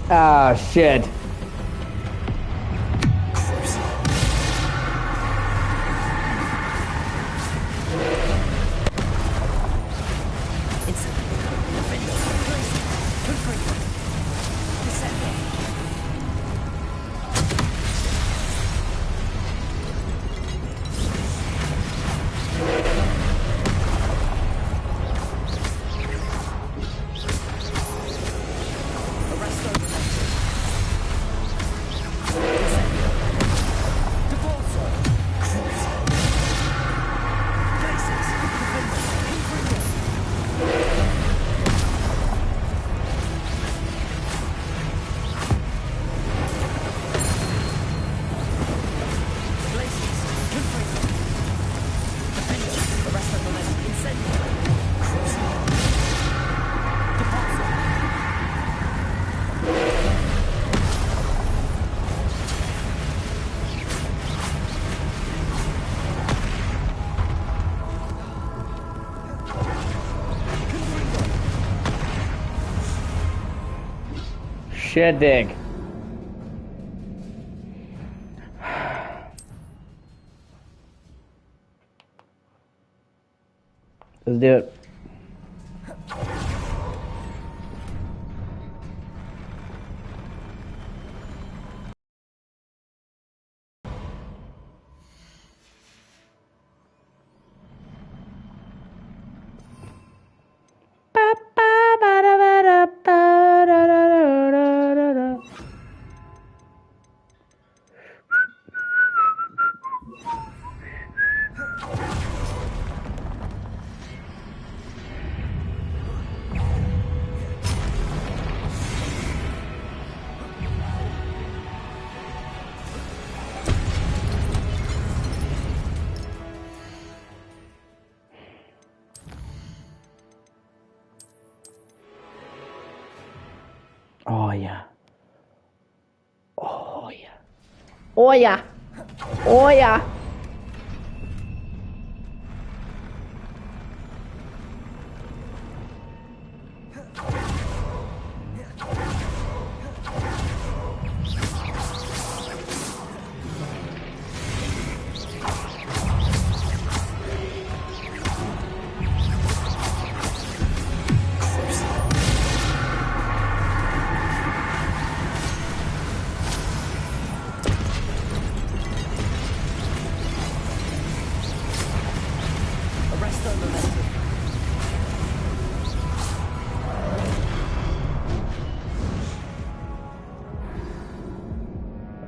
[SPEAKER 1] Ah, shit. shit, Dick. Let's do it. Oh yeah. Oh yeah. Oh yeah. Oh yeah.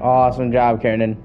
[SPEAKER 1] Awesome job, Kiernan.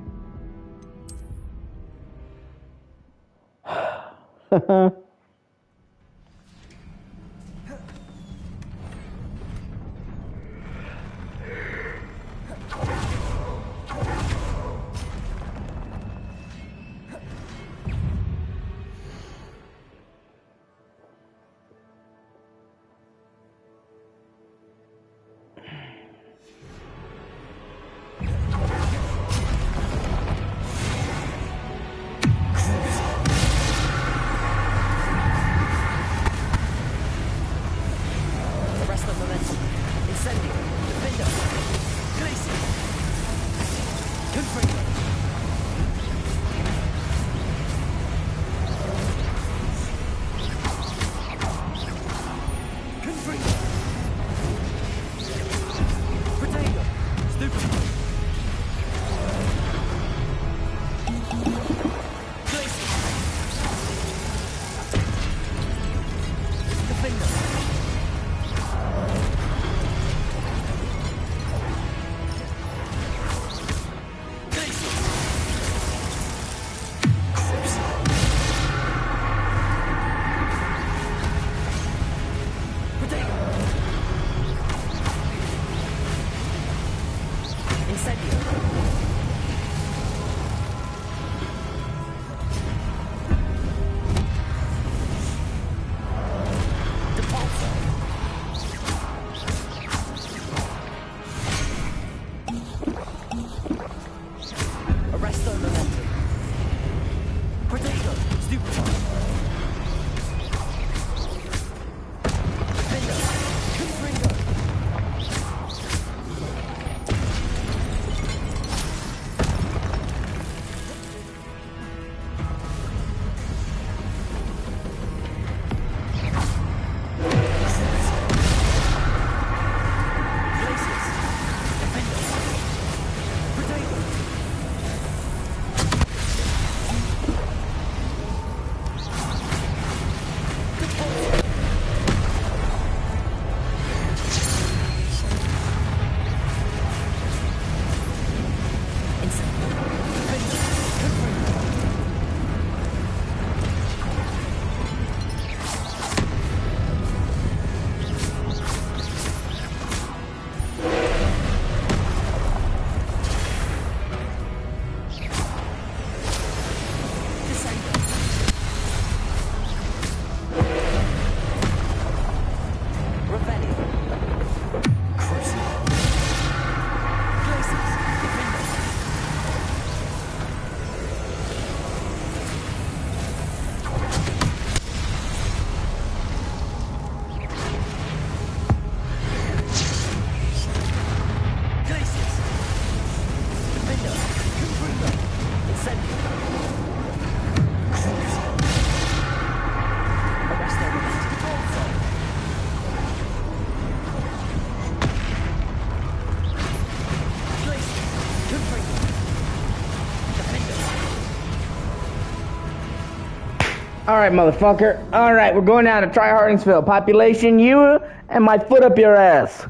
[SPEAKER 1] Alright, motherfucker. Alright, we're going down to Tryhardingsville. Population, you and my foot up your ass.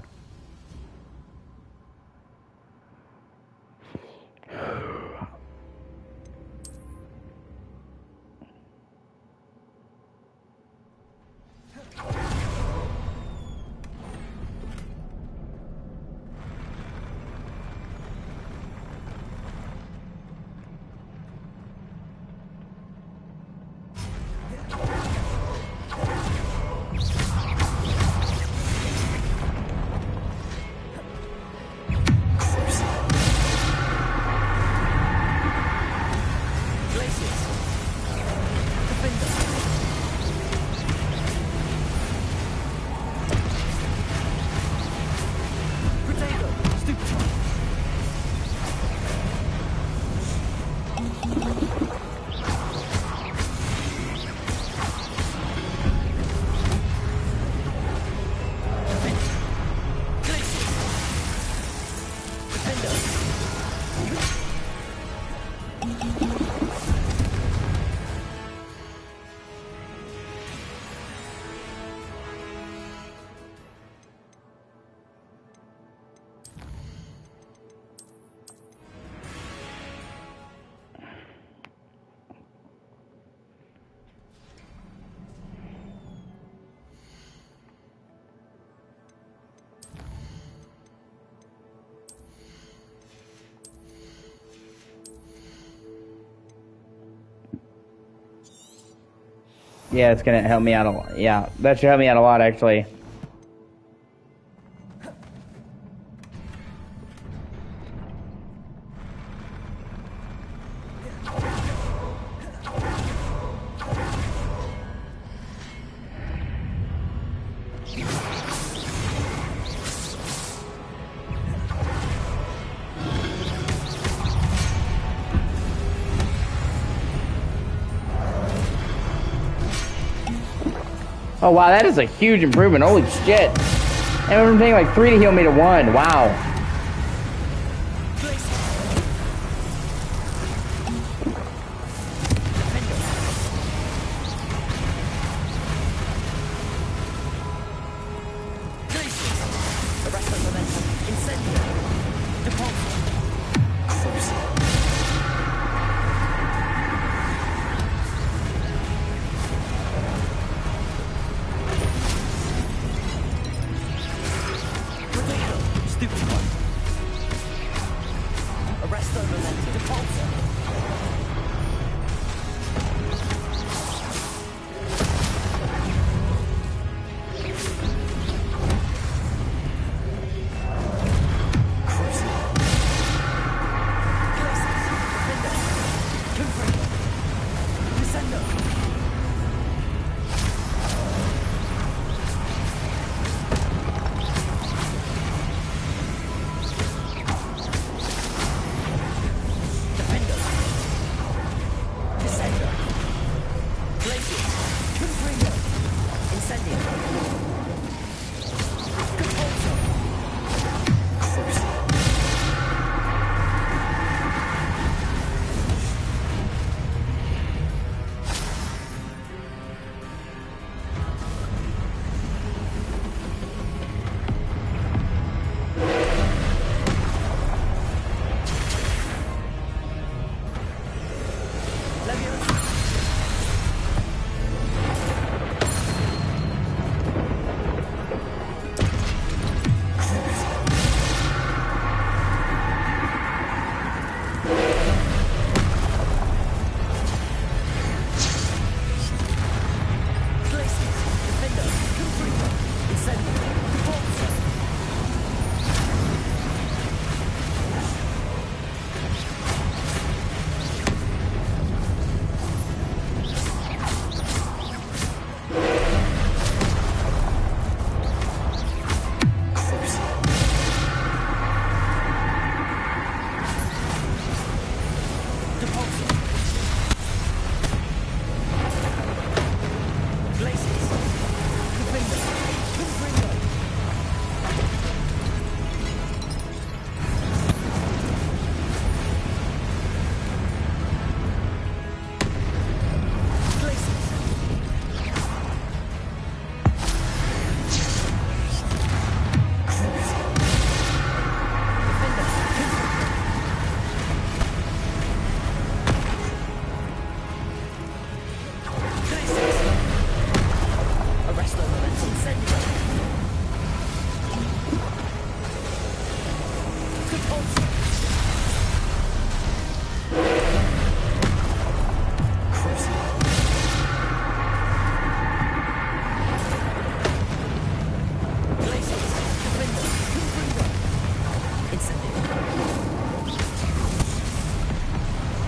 [SPEAKER 1] Yeah, it's gonna help me out a lot. Yeah, that should help me out a lot, actually. Oh wow, that is a huge improvement. Holy shit. I remember taking like 3 to heal me to 1. Wow.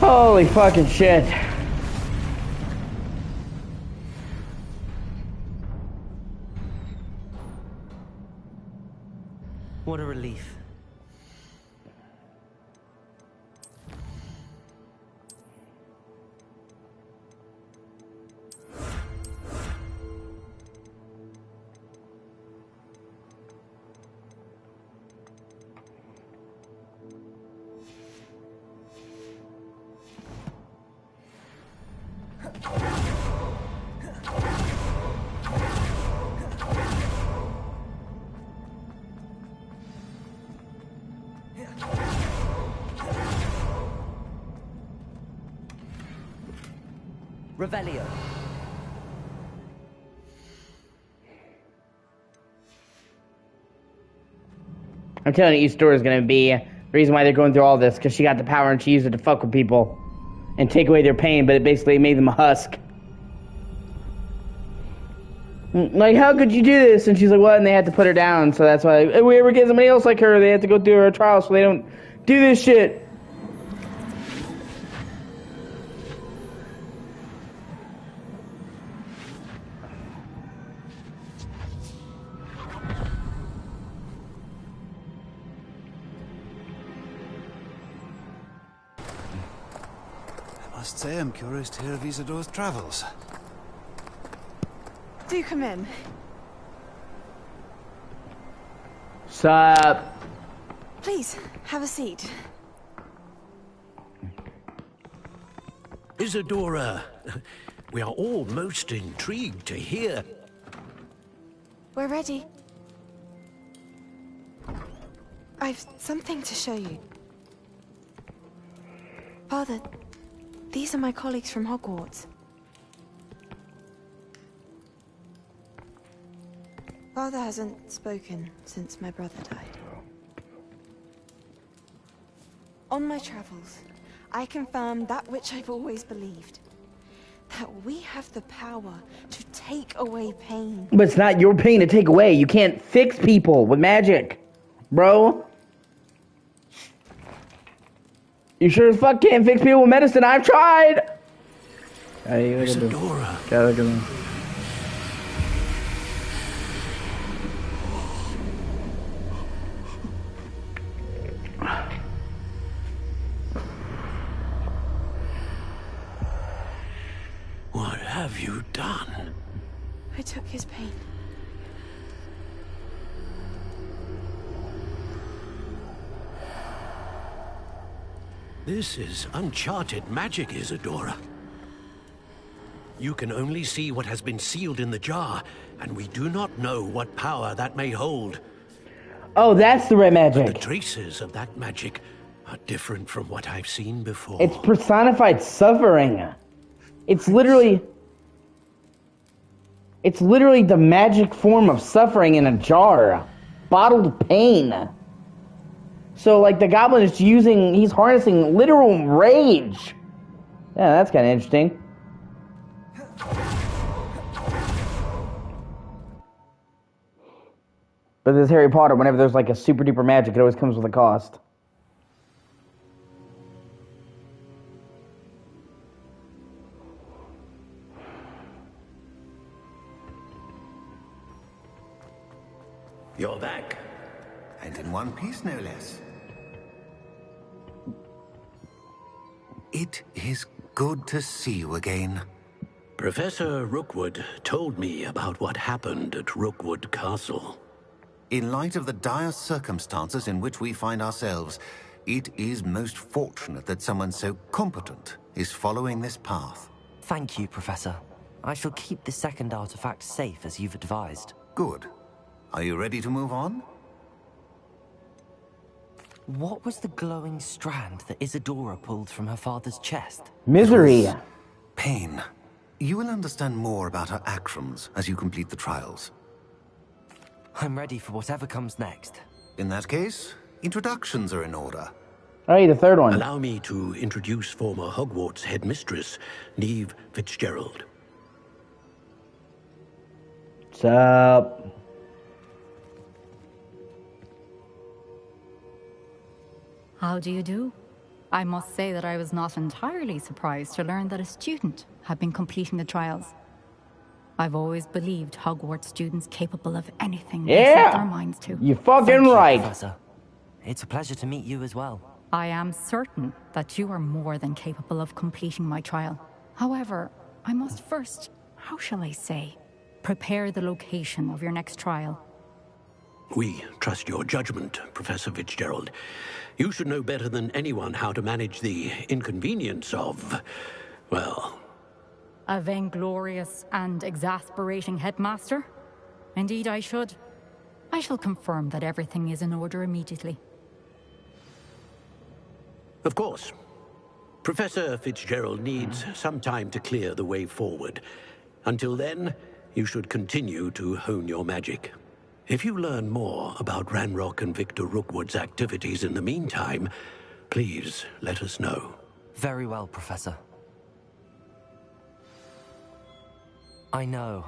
[SPEAKER 1] Holy fucking shit.
[SPEAKER 6] What a relief. Revelio.
[SPEAKER 1] I'm telling you, East Door is gonna be the reason why they're going through all this, because she got the power and she used it to fuck with people and take away their pain, but it basically made them a husk. Like, how could you do this? And she's like, what? And they had to put her down, so that's why if we ever get somebody else like her, they have to go through her trial so they don't do this shit.
[SPEAKER 18] I must say, I'm curious to hear of Isidore's travels.
[SPEAKER 10] Do come in.
[SPEAKER 1] Sup?
[SPEAKER 10] Please, have a seat.
[SPEAKER 17] Isadora, we are all most intrigued to hear.
[SPEAKER 10] We're ready. I've something to show you. Father, these are my colleagues from Hogwarts. Father hasn't spoken since my brother died. On my travels, I confirmed that which I've always believed. That we have the power to take away pain.
[SPEAKER 1] But it's not your pain to take away. You can't fix people with magic, bro. You sure as fuck can't fix people with medicine. I've tried. Hey, look at this. Okay, look at them.
[SPEAKER 17] What have you done?
[SPEAKER 10] I took his pain.
[SPEAKER 17] This is uncharted magic, Isadora. You can only see what has been sealed in the jar, and we do not know what power that may hold.
[SPEAKER 1] Oh, that's the red magic.
[SPEAKER 17] But the traces of that magic are different from what I've seen before.
[SPEAKER 1] It's personified suffering. It's literally the magic form of suffering in a jar. Bottled pain. So, like, the goblin is he's harnessing literal rage. Yeah, that's kind of interesting. But this Harry Potter, whenever there's, like, a super duper magic, it always comes with a cost.
[SPEAKER 17] You're back.
[SPEAKER 18] And in one piece, no less. It is good to see you again.
[SPEAKER 17] Professor Rookwood told me about what happened at Rookwood Castle.
[SPEAKER 18] In light of the dire circumstances in which we find ourselves, it is most fortunate that someone so competent is following this path.
[SPEAKER 6] Thank you, Professor. I shall keep the second artifact safe as you've advised.
[SPEAKER 18] Good. Are you ready to move on?
[SPEAKER 6] What was the glowing strand that Isadora pulled from her father's chest?
[SPEAKER 1] Misery.
[SPEAKER 18] Pain. You will understand more about her actions as you complete the trials.
[SPEAKER 6] I'm ready for whatever comes next.
[SPEAKER 18] In that case, introductions are in order.
[SPEAKER 1] Alright, the third one.
[SPEAKER 17] Allow me to introduce former Hogwarts headmistress, Neve Fitzgerald.
[SPEAKER 1] What's up?
[SPEAKER 19] How do you do? I must say that I was not entirely surprised to learn that a student had been completing the trials. I've always believed Hogwarts students capable of anything they set their minds to.
[SPEAKER 1] You fucking
[SPEAKER 6] Thank you,
[SPEAKER 1] right.
[SPEAKER 6] Professor. It's a pleasure to meet you as well.
[SPEAKER 19] I am certain that you are more than capable of completing my trial. However, I must first, how shall I say, prepare the location of your next trial.
[SPEAKER 17] We trust your judgment, Professor Fitzgerald. You should know better than anyone how to manage the inconvenience of, well...
[SPEAKER 19] A vainglorious and exasperating headmaster? Indeed I should. I shall confirm that everything is in order immediately.
[SPEAKER 17] Of course. Professor Fitzgerald needs some time to clear the way forward. Until then, you should continue to hone your magic. If you learn more about Ranrock and Victor Rookwood's activities in the meantime, please let us know.
[SPEAKER 6] Very well, Professor. I know.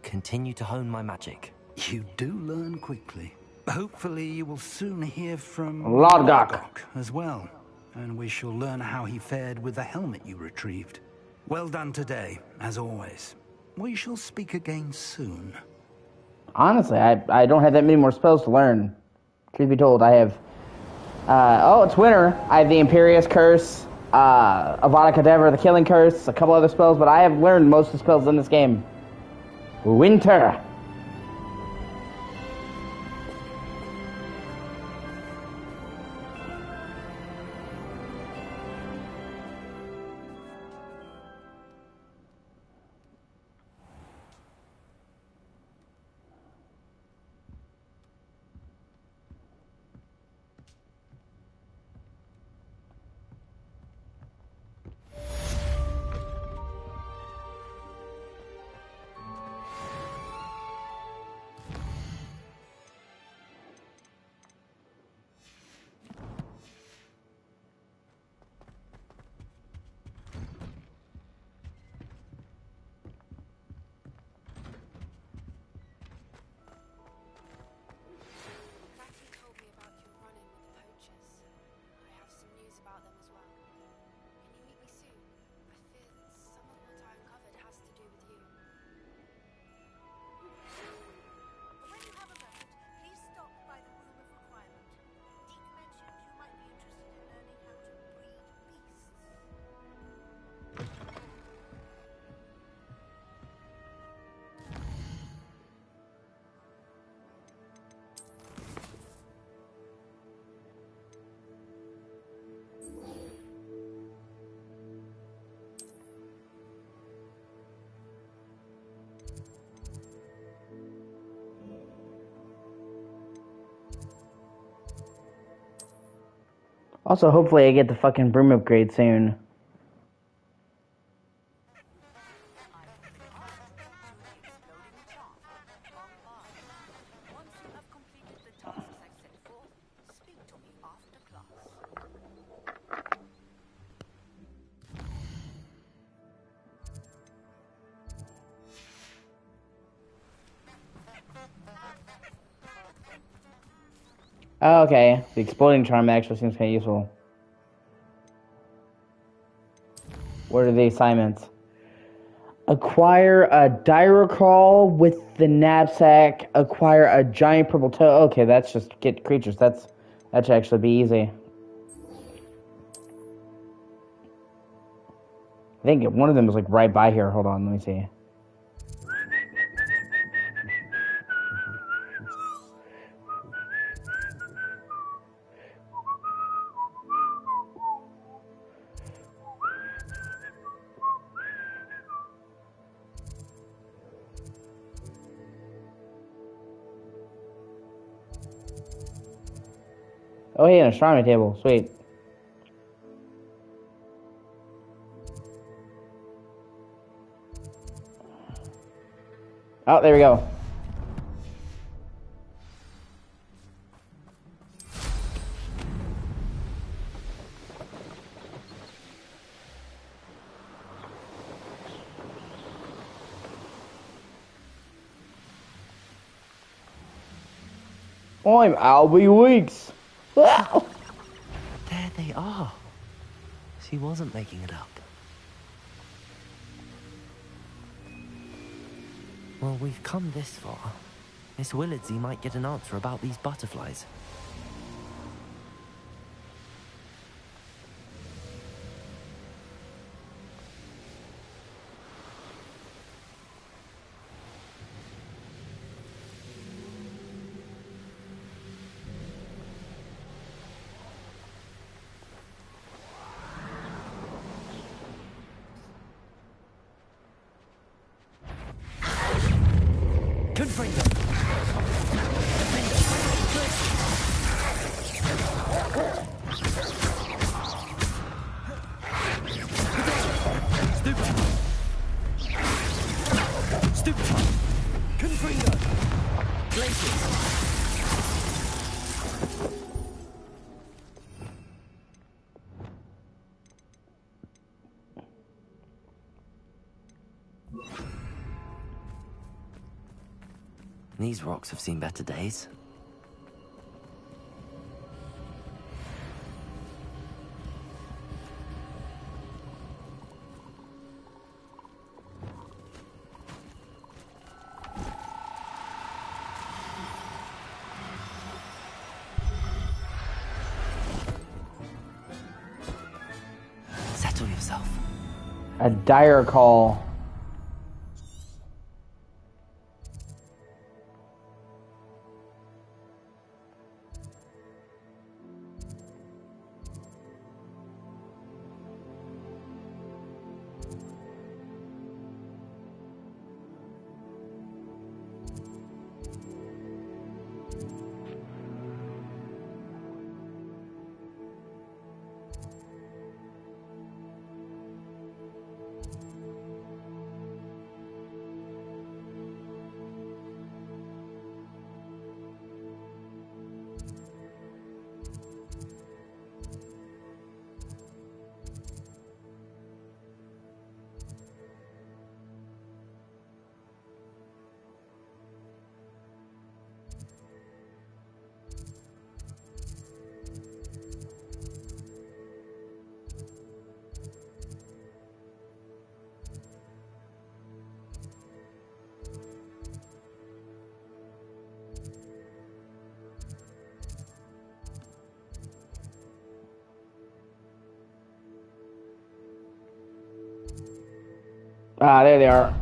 [SPEAKER 6] Continue to hone my magic.
[SPEAKER 8] You do learn quickly. Hopefully you will soon hear from
[SPEAKER 1] Lodgok
[SPEAKER 8] as well, and we shall learn how he fared with the helmet you retrieved. Well done today, as always. We shall speak again soon.
[SPEAKER 1] Honestly, I don't have that many more spells to learn. Truth be told, I have... oh, it's winter. I have the Imperious Curse, Avada Kedavra, the Killing Curse, a couple other spells, but I have learned most of the spells in this game. Winter. Also, hopefully I get the fucking broom upgrade soon. Oh, okay, the exploding charm actually seems kind of useful. What are the assignments? Acquire a Dyracrawl with the knapsack. Acquire a giant purple toe. Okay, that's just get creatures. That should actually be easy. I think one of them is like right by here. Hold on, let me see. Oh, yeah, an astronomy table. Sweet. Oh, there we go. I'm Albie Weeks.
[SPEAKER 6] There they are. She wasn't making it up. Well, we've come this far. Miss Willardsey might get an answer about these butterflies. These rocks have seen better days. Settle yourself.
[SPEAKER 1] A dire call. Ah, there they are.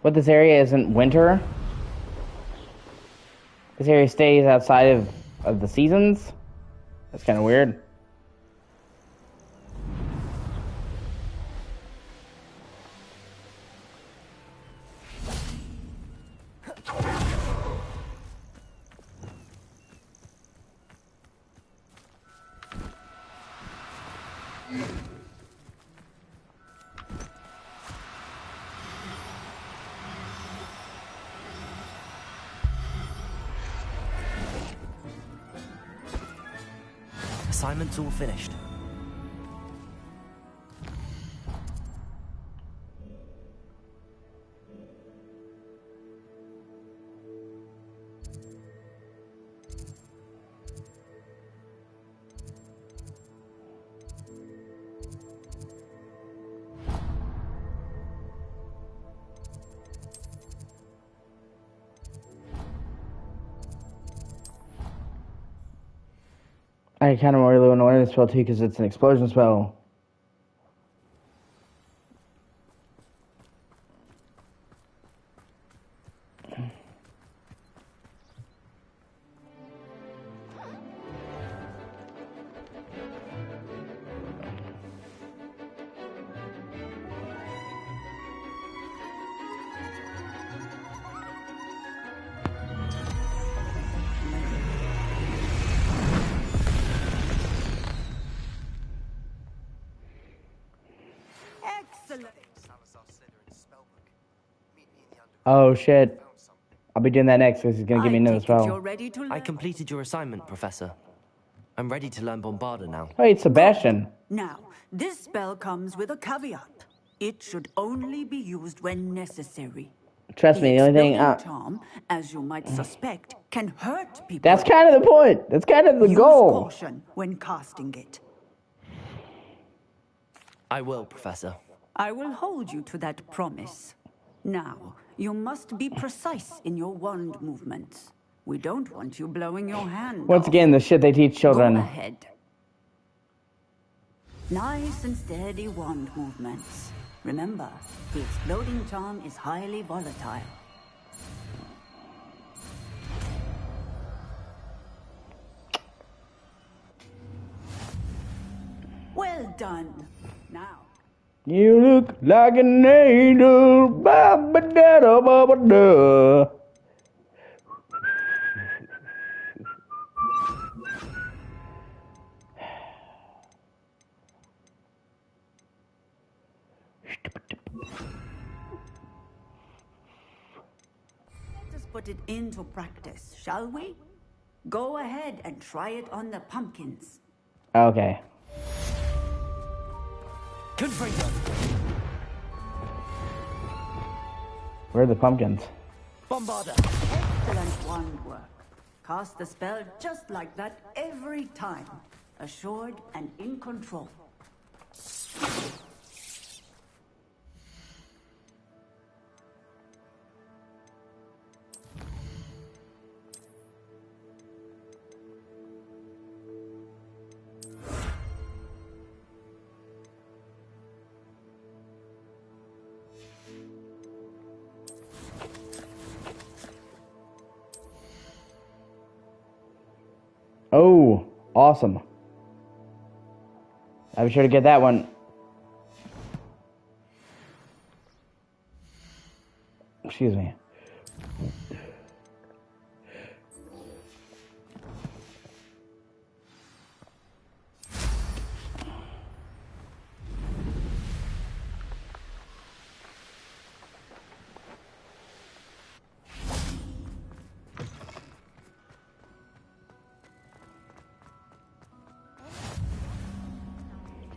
[SPEAKER 1] But this area isn't winter? This area stays outside of the seasons? That's kind of weird.
[SPEAKER 6] Assignment's all finished.
[SPEAKER 1] I kind of really want to learn this spell too because it's an explosion spell. Oh shit. I'll be doing that next because he's gonna give me another spell.
[SPEAKER 6] I completed your assignment, Professor. I'm ready to learn Bombarda now.
[SPEAKER 1] Hey, it's Sebastian.
[SPEAKER 20] Now, this spell comes with a caveat. It should only be used when necessary.
[SPEAKER 1] Trust me, the only thing.
[SPEAKER 20] Charm, as you might suspect, can hurt people.
[SPEAKER 1] That's kind of the point. That's kind of the goal.
[SPEAKER 20] Use caution when casting it.
[SPEAKER 6] I will, Professor.
[SPEAKER 20] I will hold you to that promise. Now, you must be precise in your wand movements. We don't want you blowing your hand
[SPEAKER 1] Once again, the shit they teach children.
[SPEAKER 20] Go ahead. Nice and steady wand movements. Remember, the exploding charm is highly volatile. Well done. Now.
[SPEAKER 1] You look like an angel. Ba-ba-da-da-ba-ba-da.
[SPEAKER 20] Let us put it into practice, shall we? Go ahead and try it on the pumpkins.
[SPEAKER 1] Okay.
[SPEAKER 6] Confringo.
[SPEAKER 1] Where are the pumpkins?
[SPEAKER 6] Bombarda.
[SPEAKER 20] Excellent wand work. Cast the spell just like that every time. Assured and in control.
[SPEAKER 1] Oh, awesome. I'll be sure to get that one. Excuse me.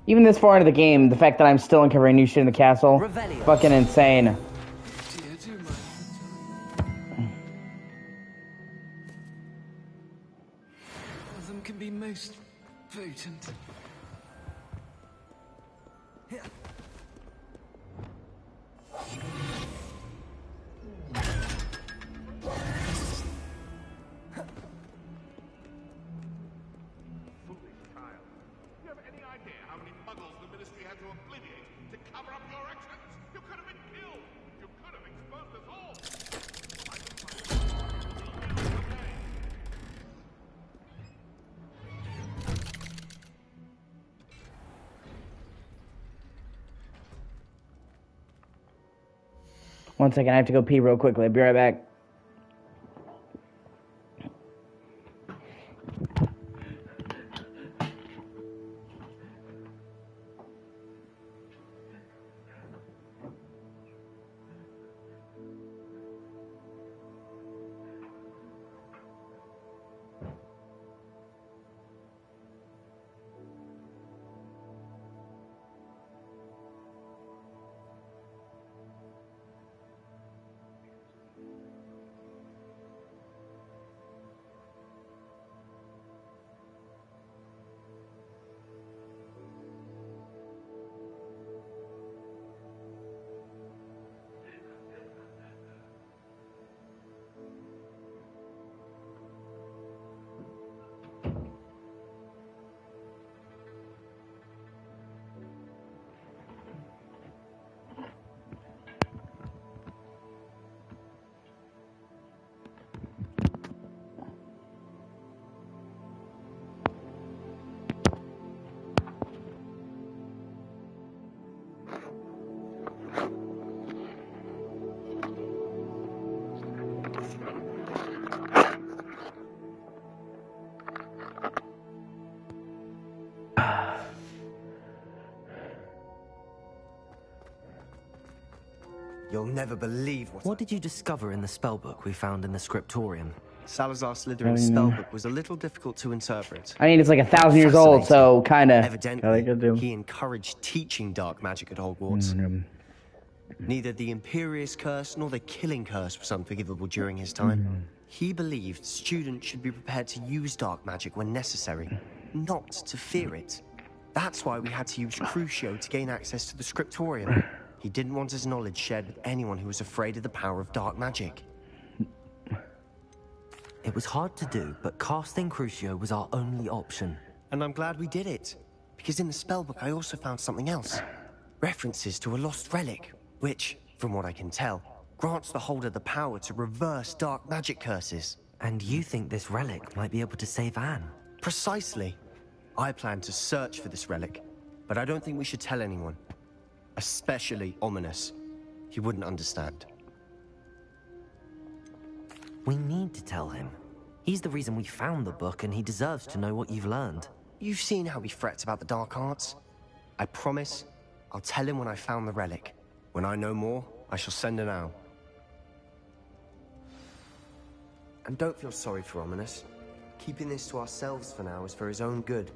[SPEAKER 1] Even this far into the game, the fact that I'm still uncovering new shit in the castle, fucking insane.
[SPEAKER 21] All of them can be most potent.
[SPEAKER 1] One second, I have to go pee real quickly. I'll be right back.
[SPEAKER 9] You'll never believe
[SPEAKER 6] What did you discover in the spellbook we found in the scriptorium?
[SPEAKER 9] Salazar Slytherin's spellbook was a little difficult to interpret.
[SPEAKER 1] I mean, it's like 1,000 years old, so kind of.
[SPEAKER 9] Evidently, he encouraged teaching dark magic at Hogwarts. Neither the Imperious Curse nor the Killing Curse was unforgivable during his time. He believed students should be prepared to use dark magic when necessary, not to fear it. That's why we had to use Crucio to gain access to the scriptorium. He didn't want his knowledge shared with anyone who was afraid of the power of dark magic.
[SPEAKER 6] It was hard to do, but casting Crucio was our only option.
[SPEAKER 9] And I'm glad we did it, because in the spellbook I also found something else. References to a lost relic, which, from what I can tell, grants the holder the power to reverse dark magic curses.
[SPEAKER 6] And you think this relic might be able to save Anne?
[SPEAKER 9] Precisely. I plan to search for this relic, but I don't think we should tell anyone. Especially Ominous. He wouldn't understand.
[SPEAKER 6] We need to tell him. He's the reason we found the book, and he deserves to know what you've learned.
[SPEAKER 9] You've seen how he frets about the dark arts. I promise, I'll tell him when I found the relic. When I know more, I shall send an owl. And don't feel sorry for Ominous. Keeping this to ourselves for now is for his own good.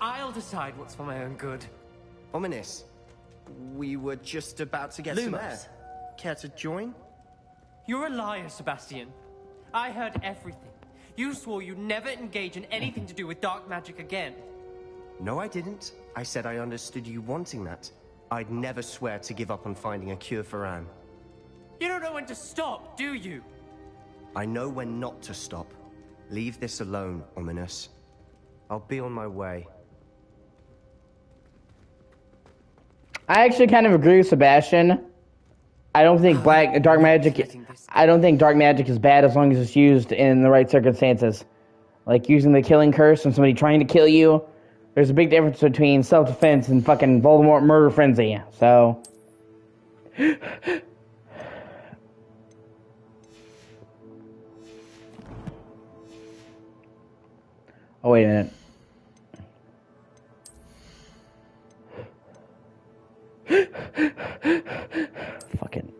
[SPEAKER 5] I'll decide what's for my own good.
[SPEAKER 9] Ominous, we were just about to get some air. Care to join?
[SPEAKER 5] You're a liar, Sebastian. I heard everything. You swore you'd never engage in anything to do with dark magic again.
[SPEAKER 9] No, I didn't. I said I understood you wanting that. I'd never swear to give up on finding a cure for Anne.
[SPEAKER 5] You don't know when to stop, do you?
[SPEAKER 9] I know when not to stop. Leave this alone, Ominous. I'll be on my way.
[SPEAKER 1] I actually kind of agree with Sebastian. I don't think dark magic is bad as long as it's used in the right circumstances. Like using the killing curse and somebody trying to kill you. There's a big difference between self-defense and fucking Voldemort murder frenzy. So oh, wait a minute. Fucking.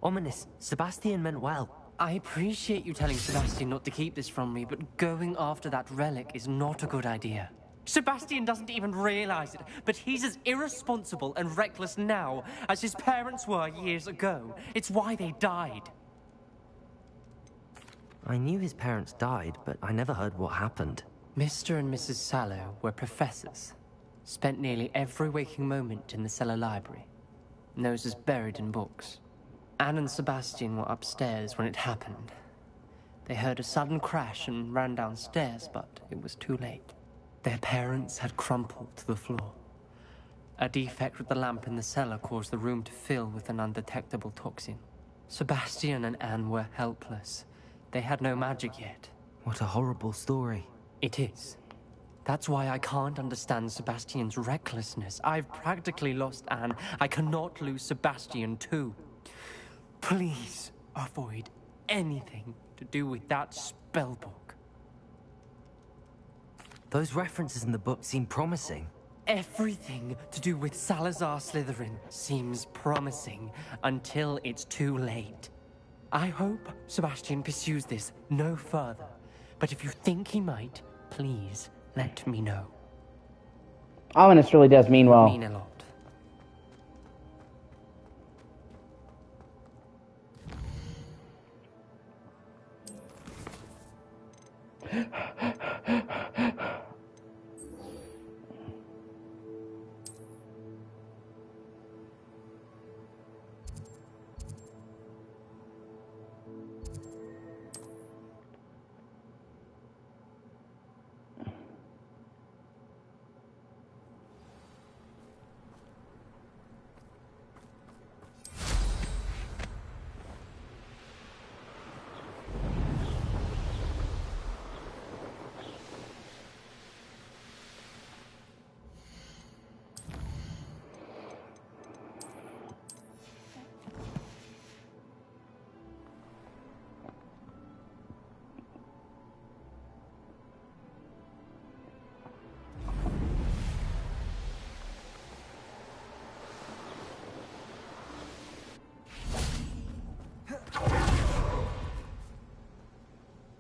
[SPEAKER 6] Ominous, Sebastian meant well.
[SPEAKER 5] I appreciate you telling Sebastian not to keep this from me, but going after that relic is not a good idea. Sebastian doesn't even realize it, but he's as irresponsible and reckless now as his parents were years ago. It's why they died.
[SPEAKER 6] I knew his parents died, but I never heard what happened.
[SPEAKER 5] Mr. and Mrs. Sallow were professors. Spent nearly every waking moment in the cellar library. Noses buried in books. Anne and Sebastian were upstairs when it happened. They heard a sudden crash and ran downstairs, but it was too late. Their parents had crumpled to the floor. A defect with the lamp in the cellar caused the room to fill with an undetectable toxin. Sebastian and Anne were helpless. They had no magic yet.
[SPEAKER 6] What a horrible story.
[SPEAKER 5] It is. That's why I can't understand Sebastian's recklessness. I've practically lost Anne. I cannot lose Sebastian too. Please avoid anything to do with that spellbook.
[SPEAKER 6] Those references in the book seem promising.
[SPEAKER 5] Everything to do with Salazar Slytherin seems promising until it's too late. I hope Sebastian pursues this no further, but if you think he might, please let me know.
[SPEAKER 1] Ominous really does mean well.
[SPEAKER 4] Mean a lot.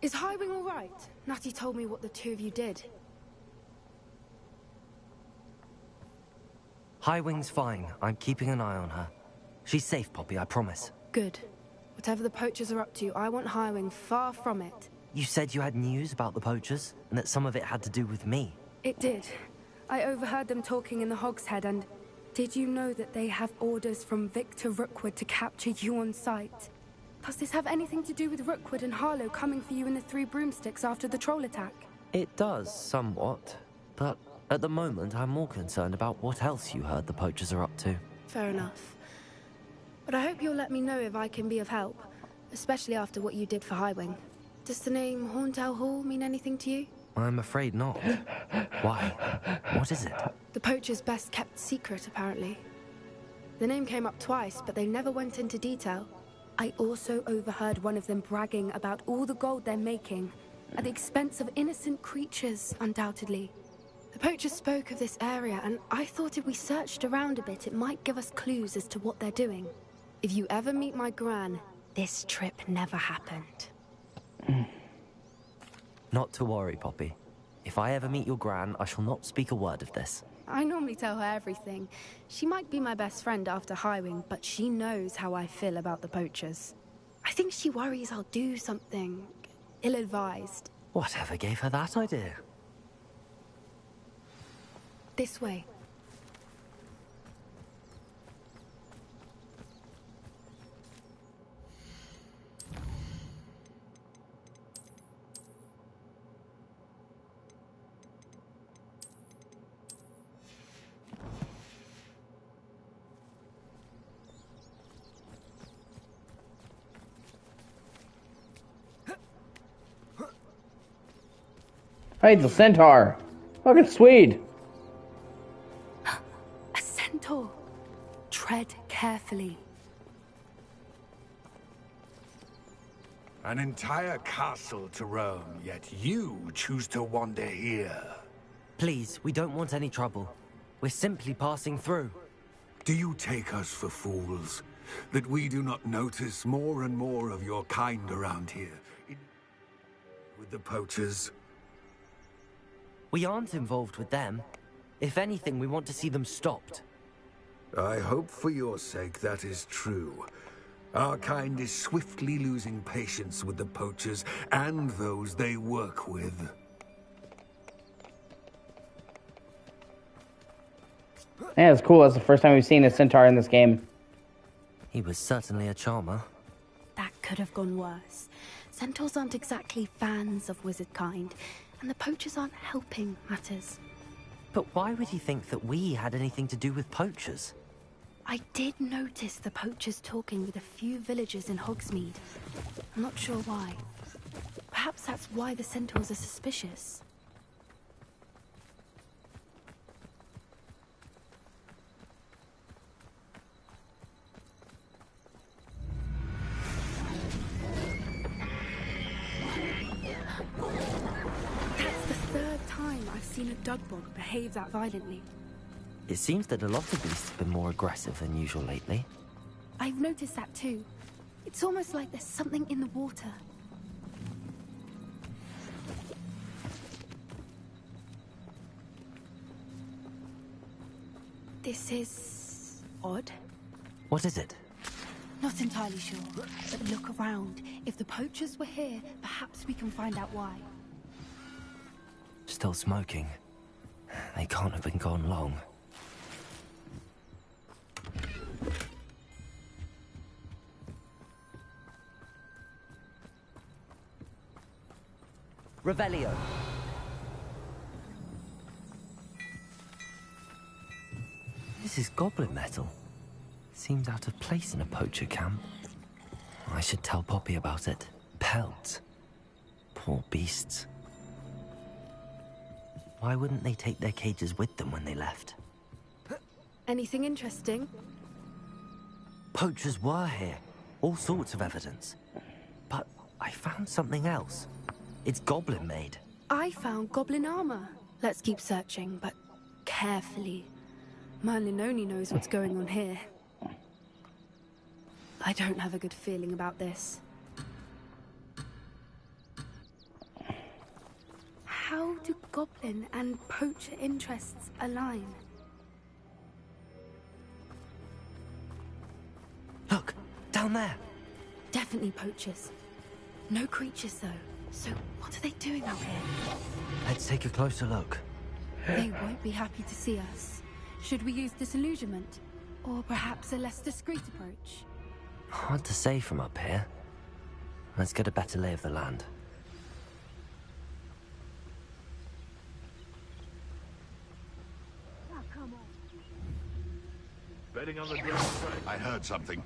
[SPEAKER 3] Is Highwing all right? Natty told me what the two of you did.
[SPEAKER 6] Highwing's fine. I'm keeping an eye on her. She's safe, Poppy, I promise.
[SPEAKER 3] Good. Whatever the poachers are up to, I want Highwing far from it.
[SPEAKER 6] You said you had news about the poachers, and that some of it had to do with me.
[SPEAKER 3] It did. I overheard them talking in the Hogshead, and did you know that they have orders from Victor Rookwood to capture you on sight? Does this have anything to do with Rookwood and Harlow coming for you in the Three Broomsticks after the troll attack?
[SPEAKER 6] It does, somewhat. But at the moment, I'm more concerned about what else you heard the poachers are up to.
[SPEAKER 3] Fair enough. But I hope you'll let me know if I can be of help, especially after what you did for Highwing. Does the name Horntail Hall mean anything to you?
[SPEAKER 6] I'm afraid not. Why? What is it?
[SPEAKER 3] The poachers' best kept secret, apparently. The name came up twice, but they never went into detail. I also overheard one of them bragging about all the gold they're making, at the expense of innocent creatures, undoubtedly. The poachers spoke of this area, and I thought if we searched around a bit, it might give us clues as to what they're doing. If you ever meet my gran, this trip never happened.
[SPEAKER 6] Not to worry, Poppy. If I ever meet your gran, I shall not speak a word of this.
[SPEAKER 3] I normally tell her everything. She might be my best friend after Highwing, but she knows how I feel about the poachers. I think she worries I'll do something ill-advised.
[SPEAKER 6] Whatever gave her that idea?
[SPEAKER 3] This way.
[SPEAKER 1] Hey, it's a centaur. Fucking sweet.
[SPEAKER 3] A centaur. Tread carefully.
[SPEAKER 11] An entire castle to roam, yet you choose to wander here.
[SPEAKER 6] Please, we don't want any trouble. We're simply passing through.
[SPEAKER 11] Do you take us for fools? That we do not notice more and more of your kind around here? With the poachers?
[SPEAKER 6] We aren't involved with them. If anything, we want to see them stopped.
[SPEAKER 11] I hope for your sake that is true. Our kind is swiftly losing patience with the poachers and those they work with.
[SPEAKER 1] Yeah, it's cool. That's the first time we've seen a centaur in this game.
[SPEAKER 6] He was certainly a charmer.
[SPEAKER 3] That could have gone worse. Centaurs aren't exactly fans of wizard kind, and the poachers aren't helping matters.
[SPEAKER 6] But why would he think that we had anything to do with poachers?
[SPEAKER 3] I did notice the poachers talking with a few villagers in Hogsmeade. I'm not sure why. Perhaps that's why the centaurs are suspicious. That's the third time I've seen a dugbog behave that violently.
[SPEAKER 6] It seems that a lot of beasts have been more aggressive than usual lately.
[SPEAKER 3] I've noticed that too. It's almost like there's something in the water. This is odd.
[SPEAKER 6] What is it?
[SPEAKER 3] Not entirely sure, but look around. If the poachers were here, perhaps we can find out why.
[SPEAKER 6] Still smoking. They can't have been gone long. Revelio. This is goblin metal. Seems out of place in a poacher camp. I should tell Poppy about it. Pelts. Poor beasts. Why wouldn't they take their cages with them when they left?
[SPEAKER 3] Anything interesting?
[SPEAKER 6] Poachers were here. All sorts of evidence. But I found something else. It's goblin-made.
[SPEAKER 3] I found goblin armor. Let's keep searching, but carefully. Merlin only knows what's going on here. I don't have a good feeling about this. How do goblin and poacher interests align?
[SPEAKER 6] Look, down there.
[SPEAKER 3] Definitely poachers. No creatures, though. So what are they doing out here?
[SPEAKER 6] Let's take a closer look.
[SPEAKER 3] They won't be happy to see us. Should we use disillusionment? Or perhaps a less discreet approach?
[SPEAKER 6] Hard to say from up here. Let's get a better lay of the land.
[SPEAKER 15] Betting on the dragon strike. I heard something.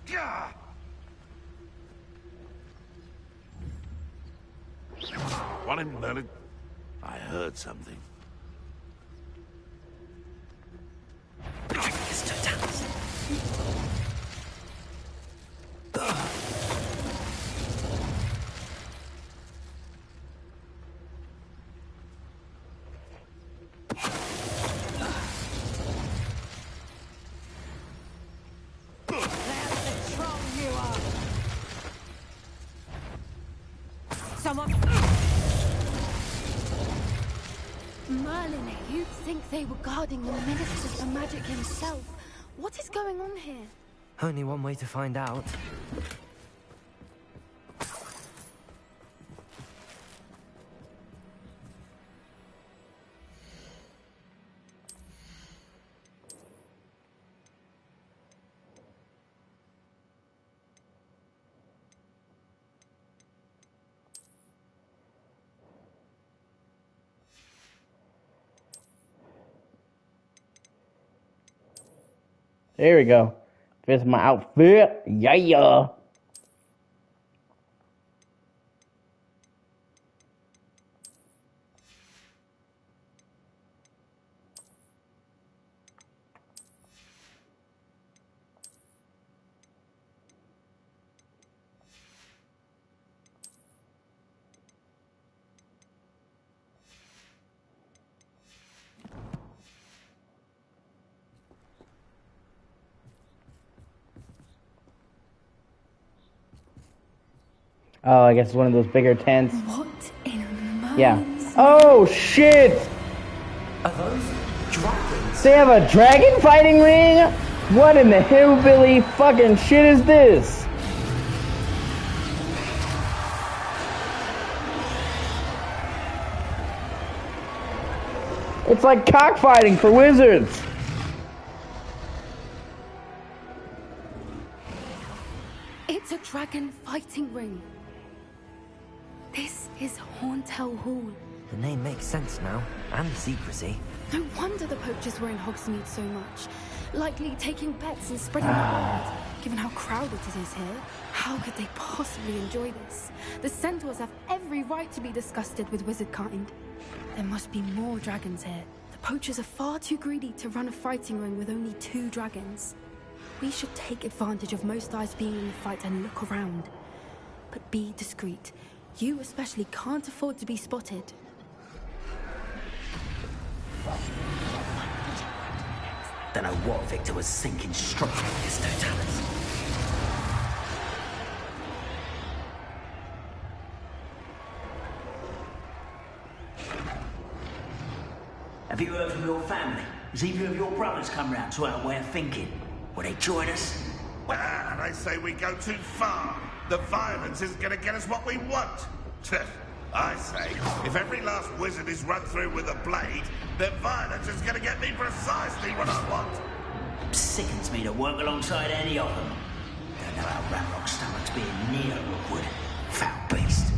[SPEAKER 15] Gah! Want him, Merlin? I heard something.
[SPEAKER 3] Merlin, you'd think they were guarding the Minister for Magic himself. What is going on here?
[SPEAKER 6] Only one way to find out.
[SPEAKER 1] There we go. Fits my outfit. Yeah. Oh, I guess it's one of those bigger tents.
[SPEAKER 3] What in Merlin's
[SPEAKER 1] Yeah. Oh, shit!
[SPEAKER 6] Are those dragons?
[SPEAKER 1] They have a dragon fighting ring? What in the hillbilly fucking shit is this? It's like cockfighting for wizards.
[SPEAKER 3] It's a dragon fighting ring. This is Hauntel Hall.
[SPEAKER 6] The name makes sense now, and the secrecy.
[SPEAKER 3] No wonder the poachers were in Hogsmeade so much. Likely taking bets and spreading the word. Given how crowded it is here, how could they possibly enjoy this? The centaurs have every right to be disgusted with wizard kind. There must be more dragons here. The poachers are far too greedy to run a fighting ring with only 2 dragons. We should take advantage of most eyes being in the fight and look around. But be discreet. You especially can't afford to be spotted.
[SPEAKER 8] Don't know what Victor was thinking struck me with his totality. Have you heard from your family?
[SPEAKER 12] Has either of your brothers come round to our way of thinking? Will they join us?
[SPEAKER 15] Well, I say we go too far. The violence isn't going to get us what we want. I say, if every last wizard is run through with a blade, then violence is going to get me precisely what I want.
[SPEAKER 12] Sickens me to work alongside any of them. Don't know how Ranrock's stomach's being near Rookwood. Foul beast.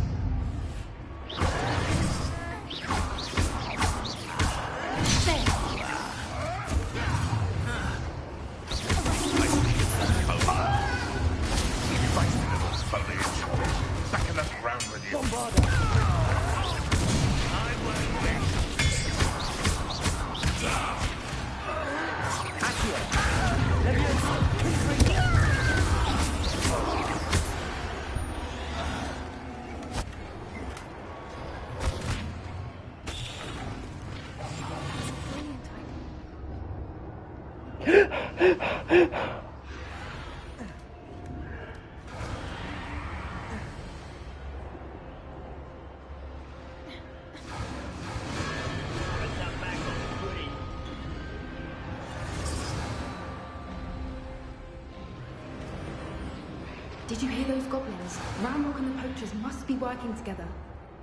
[SPEAKER 3] Did you hear those goblins? Ranrock and the poachers must be working together.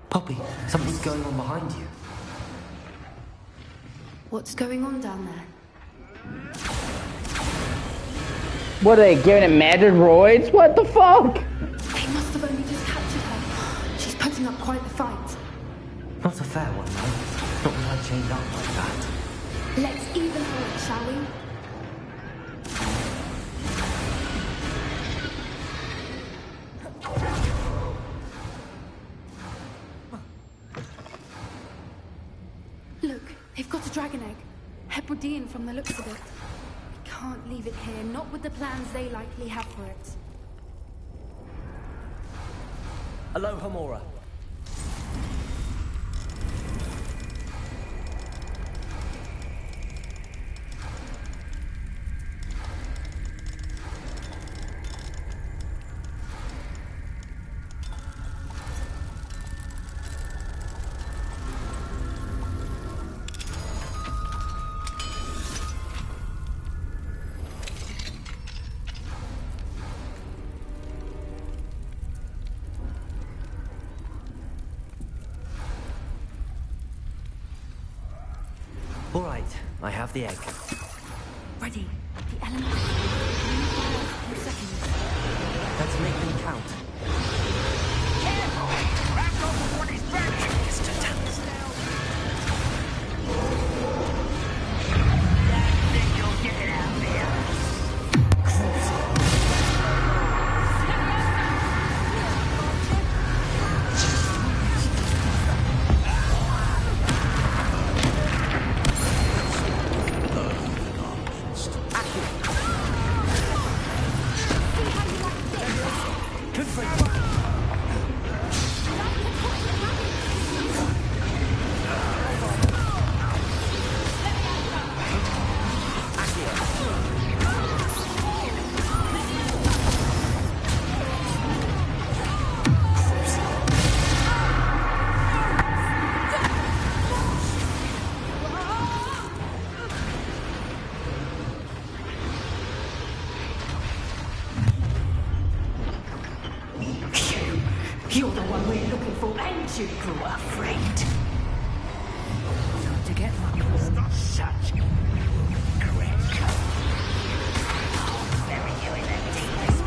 [SPEAKER 6] Poppy, something's going on behind you.
[SPEAKER 3] What's going on down there?
[SPEAKER 1] What are they giving it magic roids? What the fuck?
[SPEAKER 3] They must have only just captured her. She's putting up quite the fight.
[SPEAKER 6] Not a fair one, though. Not when I chained up like that.
[SPEAKER 3] Let's even her it, shall we? Look, they've got a dragon egg. Hebridean from the looks of it. We can't leave it here, not with the plans they likely have for it.
[SPEAKER 6] Aloha, Mora. All right, I have the egg.
[SPEAKER 3] Ready. The elements. 2 seconds.
[SPEAKER 6] Let's make them count.
[SPEAKER 12] Careful! Wrap up with what he's dragging! It's to dance now. I think you'll get it out there.
[SPEAKER 13] You're the one we're looking for, and you grew afraid. Time to get one. Such great cover. Bury you in the deepest.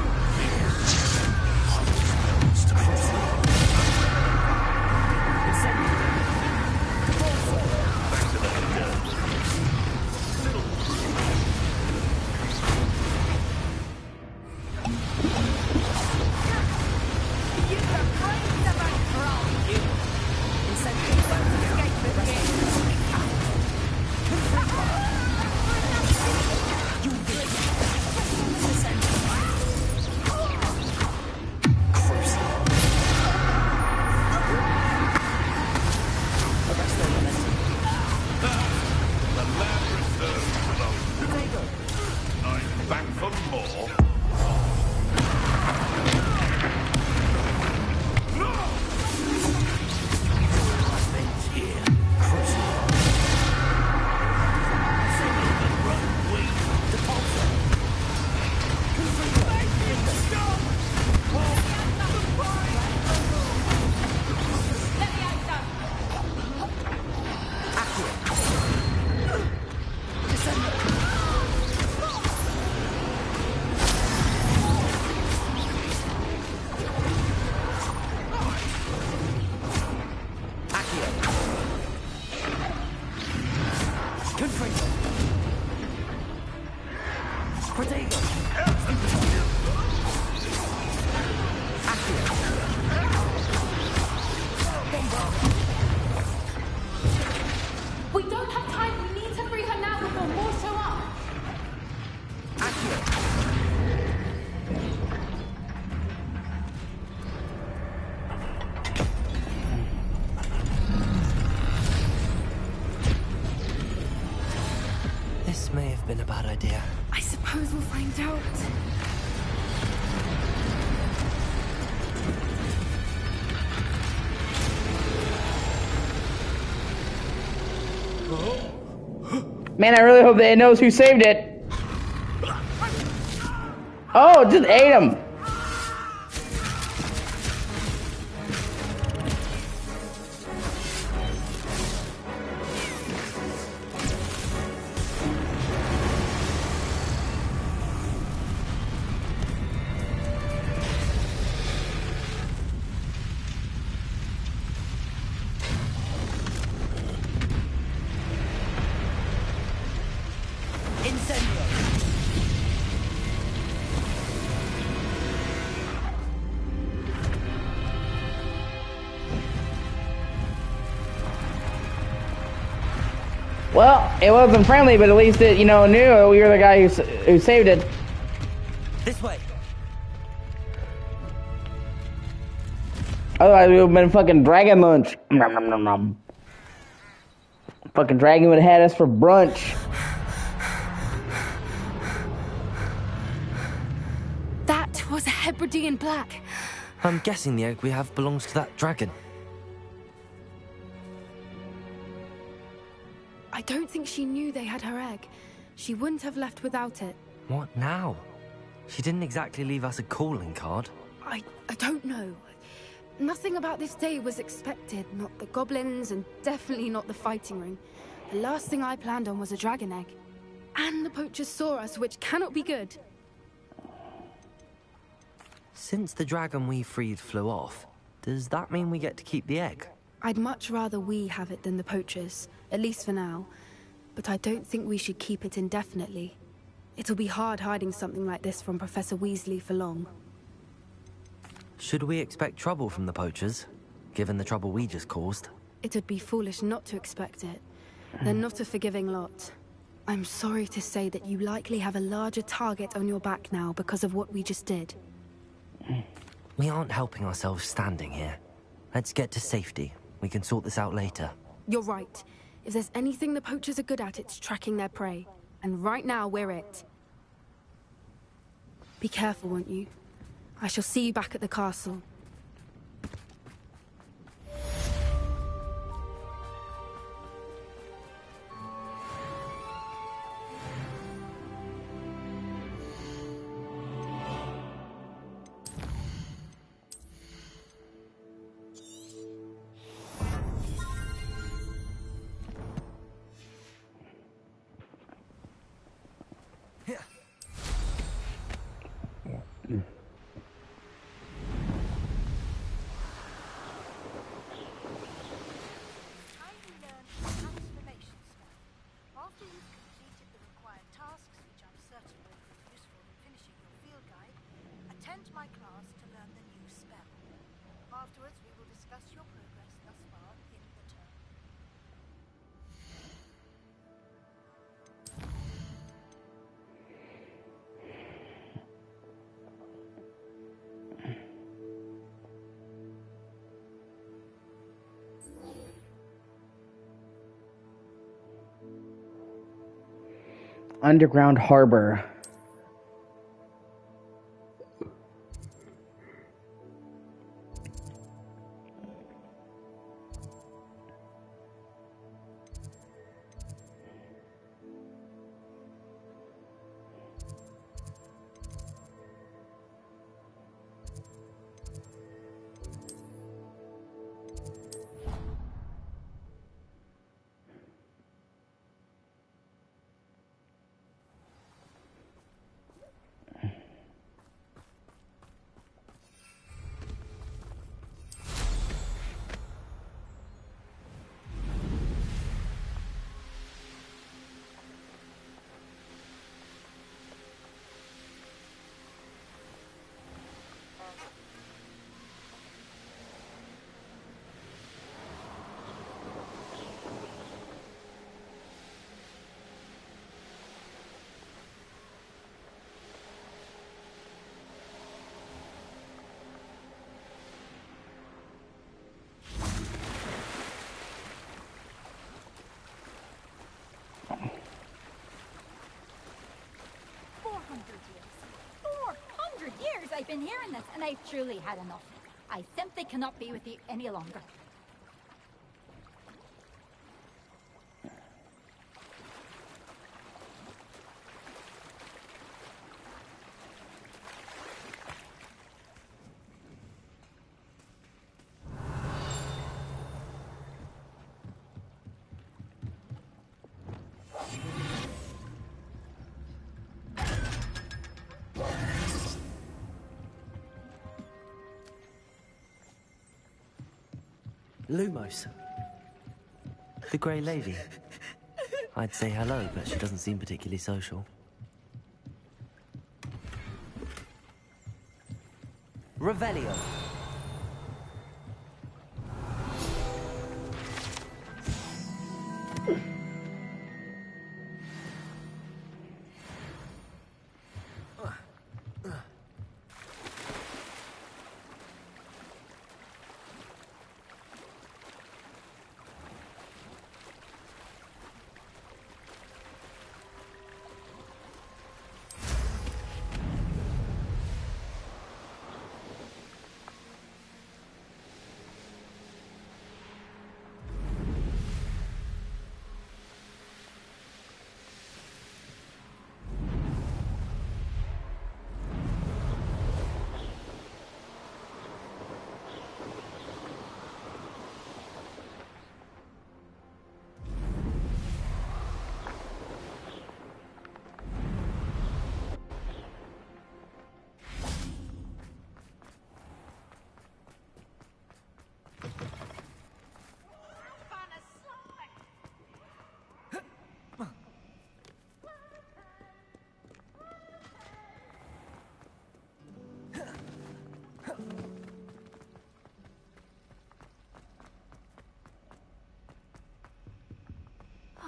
[SPEAKER 6] have been a bad idea.
[SPEAKER 3] I suppose we'll find out.
[SPEAKER 1] Man, I really hope that it knows who saved it. Oh, it just ate him. Well, it wasn't friendly, but at least it, you know, knew we were the guy who saved it.
[SPEAKER 6] This way.
[SPEAKER 1] Otherwise, we would have been fucking dragon lunch. Nom, nom, nom, nom. Fucking dragon would have had us for brunch.
[SPEAKER 3] That was a Hebridean black.
[SPEAKER 6] I'm guessing the egg we have belongs to that dragon.
[SPEAKER 3] I don't think she knew they had her egg. She wouldn't have left without it.
[SPEAKER 6] What now? She didn't exactly leave us a calling card.
[SPEAKER 3] I don't know. Nothing about this day was expected. Not the goblins, and definitely not the fighting ring. The last thing I planned on was a dragon egg. And the poachers saw us, which cannot be good.
[SPEAKER 6] Since the dragon we freed flew off, does that mean we get to keep the egg?
[SPEAKER 3] I'd much rather we have it than the poachers, at least for now. But I don't think we should keep it indefinitely. It'll be hard hiding something like this from Professor Weasley for long.
[SPEAKER 6] Should we expect trouble from the poachers, given the trouble we just caused?
[SPEAKER 3] It'd be foolish not to expect it. They're not a forgiving lot. I'm sorry to say that you likely have a larger target on your back now because of what we just did.
[SPEAKER 6] We aren't helping ourselves standing here. Let's get to safety. We can sort this out later.
[SPEAKER 3] You're right. If there's anything the poachers are good at, it's tracking their prey. And right now, we're it. Be careful, won't you? I shall see you back at the castle.
[SPEAKER 1] Underground harbor.
[SPEAKER 19] I've been hearing this, and I've truly had enough. I simply cannot be with you any longer.
[SPEAKER 6] Lumos. The Grey Lady. I'd say hello, but she doesn't seem particularly social. Revelio.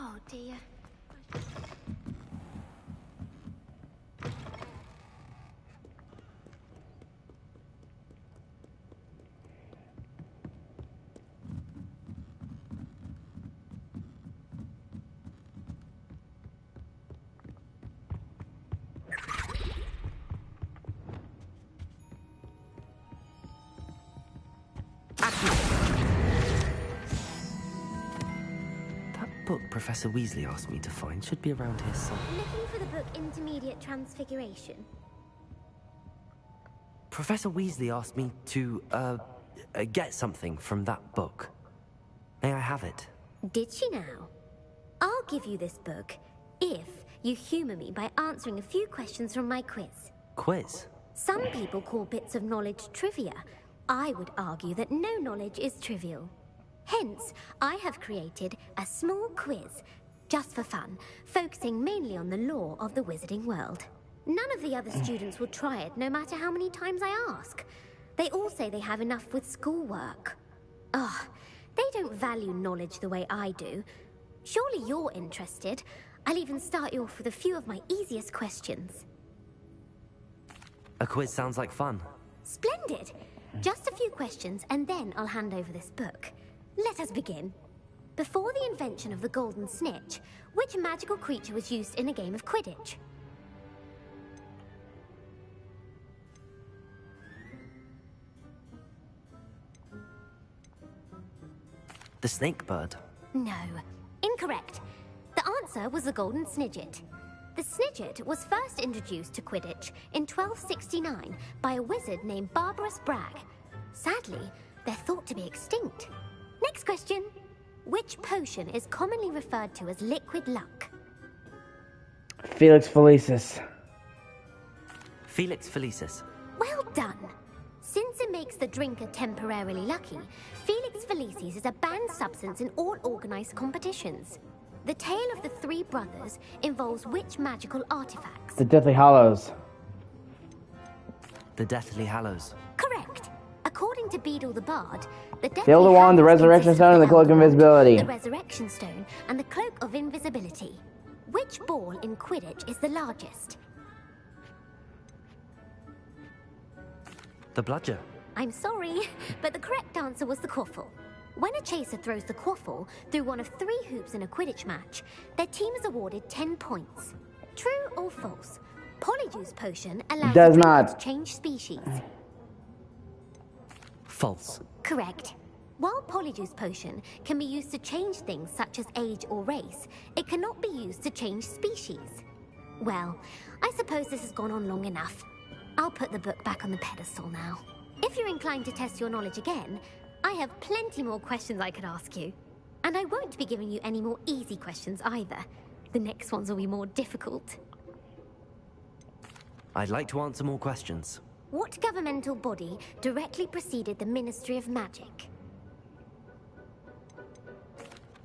[SPEAKER 16] Oh dear.
[SPEAKER 6] Book Professor Weasley asked me to find should be around here somewhere.
[SPEAKER 7] Looking for the book Intermediate Transfiguration?
[SPEAKER 6] Professor Weasley asked me to, get something from that book. May I have it?
[SPEAKER 7] Did she now? I'll give you this book if you humor me by answering a few questions from my quiz.
[SPEAKER 6] Quiz?
[SPEAKER 7] Some people call bits of knowledge trivia. I would argue that no knowledge is trivial. Hence, I have created a small quiz, just for fun, focusing mainly on the lore of the wizarding world. None of the other students will try it, no matter how many times I ask. They all say they have enough with schoolwork. Ugh, they don't value knowledge the way I do. Surely you're interested. I'll even start you off with a few of my easiest questions.
[SPEAKER 6] A quiz sounds like fun.
[SPEAKER 7] Splendid! Just a few questions, and then I'll hand over this book. Let us begin. Before the invention of the golden snitch, which magical creature was used in a game of Quidditch?
[SPEAKER 6] The snake bird.
[SPEAKER 7] No. Incorrect. The answer was the golden snidget. The snidget was first introduced to Quidditch in 1269 by a wizard named Barbarous Bragg. Sadly, they're thought to be extinct. Next question. Which potion is commonly referred to as liquid luck?
[SPEAKER 1] Felix Felicis.
[SPEAKER 6] Felix Felicis.
[SPEAKER 7] Well done. Since it makes the drinker temporarily lucky, Felix Felicis is a banned substance in all organized competitions. The tale of the three brothers involves which magical artifacts?
[SPEAKER 1] The Deathly Hallows.
[SPEAKER 6] The Deathly Hallows.
[SPEAKER 7] Correct. According to Beedle the Bard, the Deathly
[SPEAKER 1] Fill the wand, the
[SPEAKER 7] Hallows
[SPEAKER 1] Resurrection
[SPEAKER 7] consist of
[SPEAKER 1] Stone, and the Cloak of
[SPEAKER 7] Elder Wand,
[SPEAKER 1] Invisibility.
[SPEAKER 7] The Resurrection Stone, and the Cloak of Invisibility. Which ball in Quidditch is the largest?
[SPEAKER 6] The bludger.
[SPEAKER 7] I'm sorry, but the correct answer was the quaffle. When a chaser throws the quaffle through one of 3 hoops in a Quidditch match, their team is awarded 10 points. True or false? Polyjuice Potion allows
[SPEAKER 1] Does
[SPEAKER 7] the
[SPEAKER 1] not.
[SPEAKER 7] drinker to change species.
[SPEAKER 6] False.
[SPEAKER 7] Correct. While Polyjuice Potion can be used to change things such as age or race, it cannot be used to change species. Well, I suppose this has gone on long enough. I'll put the book back on the pedestal now. If you're inclined to test your knowledge again, I have plenty more questions I could ask you. And I won't be giving you any more easy questions either. The next ones will be more difficult.
[SPEAKER 6] I'd like to answer more questions.
[SPEAKER 7] What governmental body directly preceded the Ministry of Magic?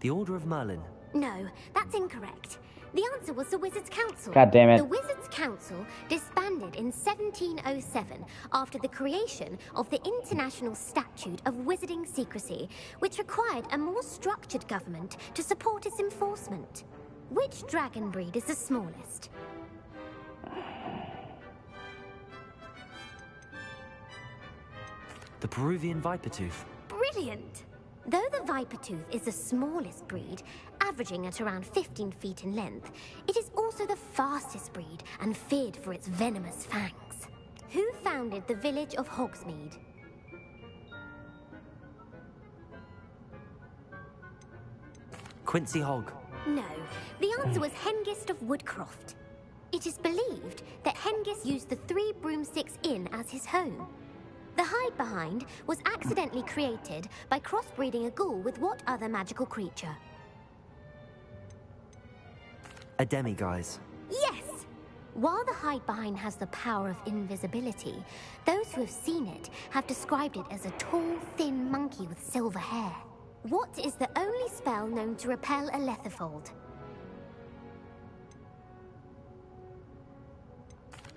[SPEAKER 6] The Order of Merlin.
[SPEAKER 7] No, that's incorrect. The answer was the Wizards' Council.
[SPEAKER 1] God damn it.
[SPEAKER 7] The Wizards' Council disbanded in 1707 after the creation of the International Statute of Wizarding Secrecy, which required a more structured government to support its enforcement. Which dragon breed is the smallest?
[SPEAKER 6] The Peruvian Vipertooth.
[SPEAKER 7] Brilliant! Though the Vipertooth is the smallest breed, averaging at around 15 feet in length, it is also the fastest breed and feared for its venomous fangs. Who founded the village of Hogsmeade?
[SPEAKER 6] Quincy Hogg.
[SPEAKER 7] No, the answer was Hengist of Woodcroft. It is believed that Hengist used the Three Broomsticks Inn as his home. The hide-behind was accidentally created by crossbreeding a ghoul with what other magical creature?
[SPEAKER 6] A demiguise.
[SPEAKER 7] Yes! While the hide-behind has the power of invisibility, those who have seen it have described it as a tall, thin monkey with silver hair. What is the only spell known to repel a lethifold?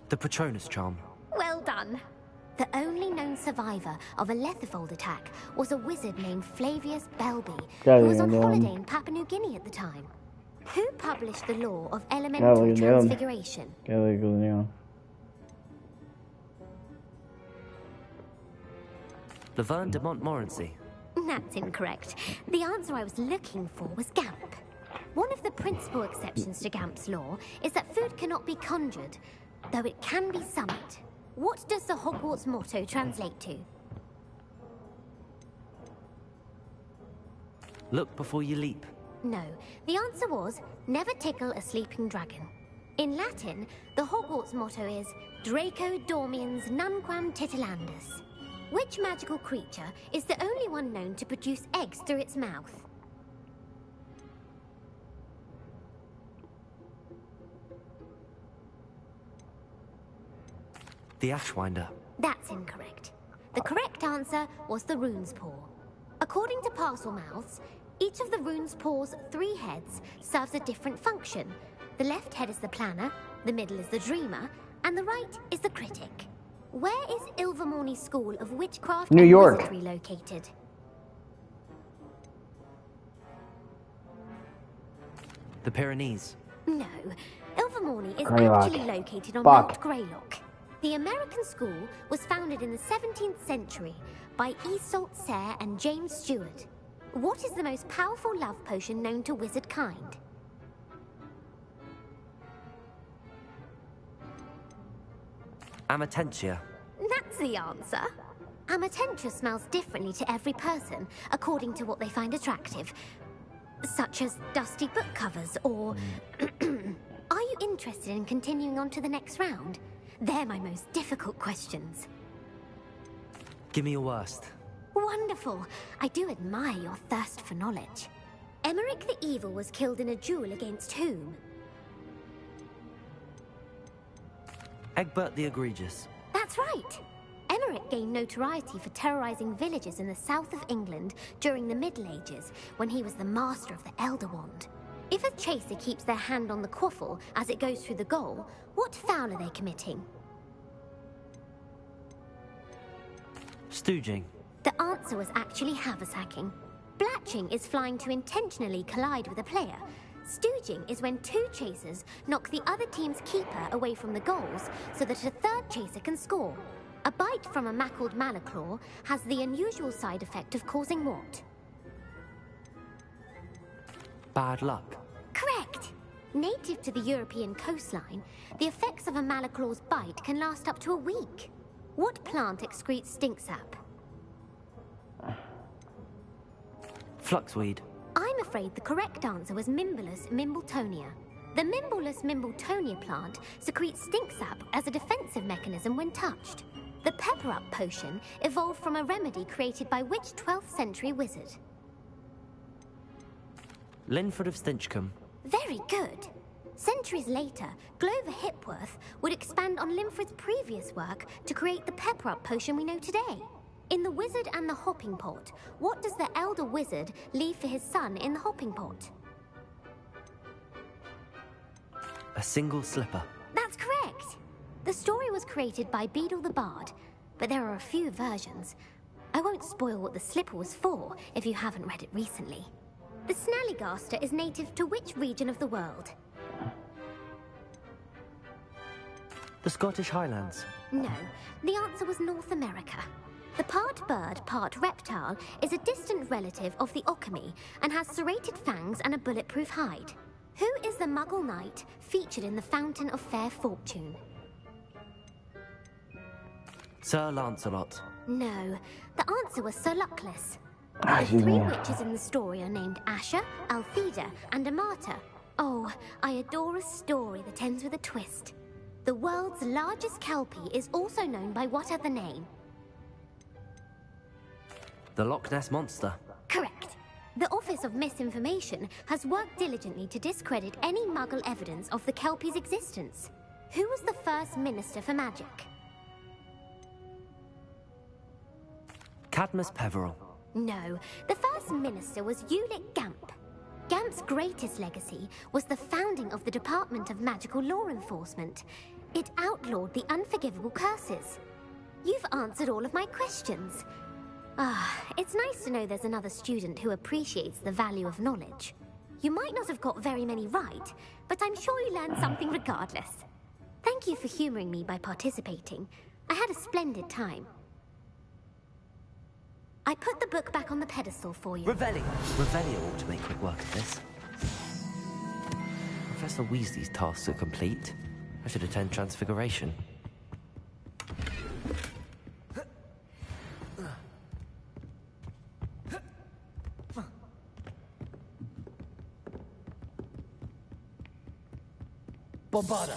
[SPEAKER 6] The Patronus charm.
[SPEAKER 7] Well done. The only known survivor of a lethifold attack was a wizard named Flavius Belby, who was on holiday in Papua New Guinea at the time. Who published the law of elemental transfiguration?
[SPEAKER 6] Laverne de Montmorency.
[SPEAKER 7] That's incorrect. The answer I was looking for was Gamp. One of the principal exceptions to Gamp's law is that food cannot be conjured, though it can be summoned. What does the Hogwarts motto translate to?
[SPEAKER 6] Look before you leap.
[SPEAKER 7] No, the answer was, never tickle a sleeping dragon. In Latin, the Hogwarts motto is, Draco dormiens nunquam titilandus. Which magical creature is the only one known to produce eggs through its mouth?
[SPEAKER 6] The Ashwinder.
[SPEAKER 7] That's incorrect. The correct answer was the Rune's Paw. According to Parselmouths, each of the Rune's Paw's 3 heads serves a different function. The left head is the planner, the middle is the dreamer, and the right is the critic. Where is Ilvermorny School of Witchcraft
[SPEAKER 1] New
[SPEAKER 7] and
[SPEAKER 1] York.
[SPEAKER 7] Wizardry located?
[SPEAKER 6] The Pyrenees.
[SPEAKER 7] No, Ilvermorny is
[SPEAKER 1] Greylock.
[SPEAKER 7] actually located on
[SPEAKER 1] Fuck.
[SPEAKER 7] Mount Greylock. The American school was founded in the 17th century by Iseult Sayre and James Stewart. What is the most powerful love potion known to wizard kind?
[SPEAKER 6] Amatentia.
[SPEAKER 7] That's the answer. Amatentia smells differently to every person, according to what they find attractive. Such as dusty book covers, or... Are you interested in continuing on to the next round? They're my most difficult questions.
[SPEAKER 6] Give me your worst.
[SPEAKER 7] Wonderful. I do admire your thirst for knowledge. Emmerich the Evil was killed in a duel against whom?
[SPEAKER 6] Egbert the Egregious.
[SPEAKER 7] That's right. Emmerich gained notoriety for terrorizing villages in the south of England during the Middle Ages, when he was the master of the Elder Wand. If a chaser keeps their hand on the quaffle as it goes through the goal, what foul are they committing?
[SPEAKER 6] Stooging.
[SPEAKER 7] The answer was actually haversacking. Blatching is flying to intentionally collide with a player. Stooging is when 2 chasers knock the other team's keeper away from the goals so that a 3rd chaser can score. A bite from a mackled Malaclaw has the unusual side effect of causing what?
[SPEAKER 6] Bad luck.
[SPEAKER 7] Correct! Native to the European coastline, the effects of a malaclaw's bite can last up to a week. What plant excretes stink sap?
[SPEAKER 6] Fluxweed.
[SPEAKER 7] I'm afraid the correct answer was Mimbulus mimbletonia. The Mimbulus mimbletonia plant secretes stink sap as a defensive mechanism when touched. The pepper-up potion evolved from a remedy created by which 12th century wizard?
[SPEAKER 6] Linford of Stinchcombe.
[SPEAKER 7] Very good. Centuries later, Glover Hipworth would expand on Linford's previous work to create the pepper-up potion we know today. In The Wizard and the Hopping Pot, what does the elder wizard leave for his son in the hopping pot?
[SPEAKER 6] A single slipper.
[SPEAKER 7] That's correct. The story was created by Beadle the Bard, but there are a few versions. I won't spoil what the slipper was for if you haven't read it recently. The Snallygaster is native to which region of the world?
[SPEAKER 6] The Scottish Highlands.
[SPEAKER 7] No, the answer was North America. The part bird, part reptile is a distant relative of the Occamy and has serrated fangs and a bulletproof hide. Who is the Muggle knight featured in the Fountain of Fair Fortune?
[SPEAKER 6] Sir Lancelot.
[SPEAKER 7] No, the answer was Sir Luckless. The three witches in the story are named Asher, Altheda, and Amata. Oh, I adore a story that ends with a twist. The world's largest kelpie is also known by what other name?
[SPEAKER 6] The Loch Ness Monster.
[SPEAKER 7] Correct. The Office of Misinformation has worked diligently to discredit any Muggle evidence of the kelpie's existence. Who was the first Minister for Magic?
[SPEAKER 6] Cadmus Peveril.
[SPEAKER 7] No, the first minister was Ulick Gamp. Gamp's greatest legacy was the founding of the Department of Magical Law Enforcement. It outlawed the unforgivable curses. You've answered all of my questions. It's nice to know there's another student who appreciates the value of knowledge. You might not have got very many right, but I'm sure you learned something regardless. Thank you for humoring me by participating. I had a splendid time. I put the book back on the pedestal for you.
[SPEAKER 6] Revelio. Revelio ought to make quick work of this. Professor Weasley's tasks are complete. I should attend Transfiguration.
[SPEAKER 12] Bombarda!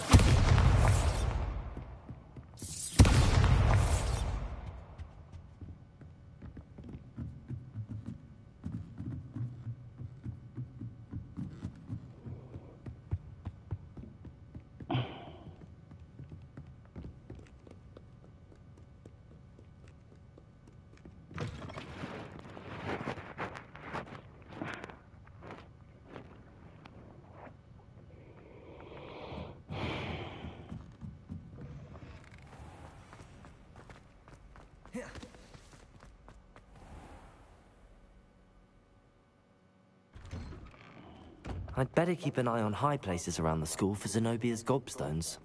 [SPEAKER 6] I'd better keep an eye on high places around the school for Zenobia's gobstones.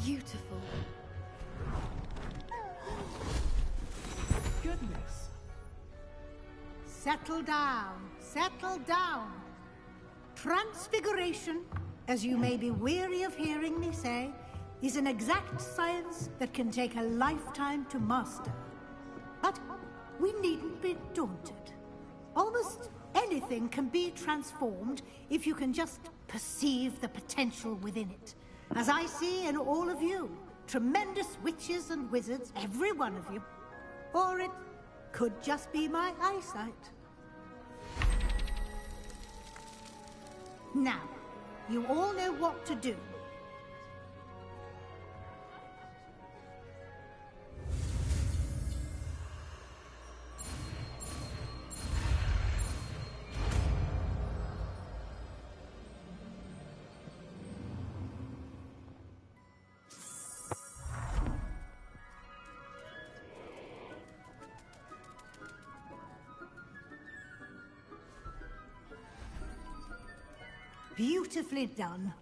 [SPEAKER 3] Beautiful.
[SPEAKER 2] Goodness. Settle down. Settle down. Transfiguration, as you may be weary of hearing me say, is an exact science that can take a lifetime to master. But we needn't be daunted. Almost anything can be transformed if you can just perceive the potential within it. As I see in all of you, tremendous witches and wizards, every one of you. Or it could just be my eyesight. Now, you all know what to do. Beautifully done.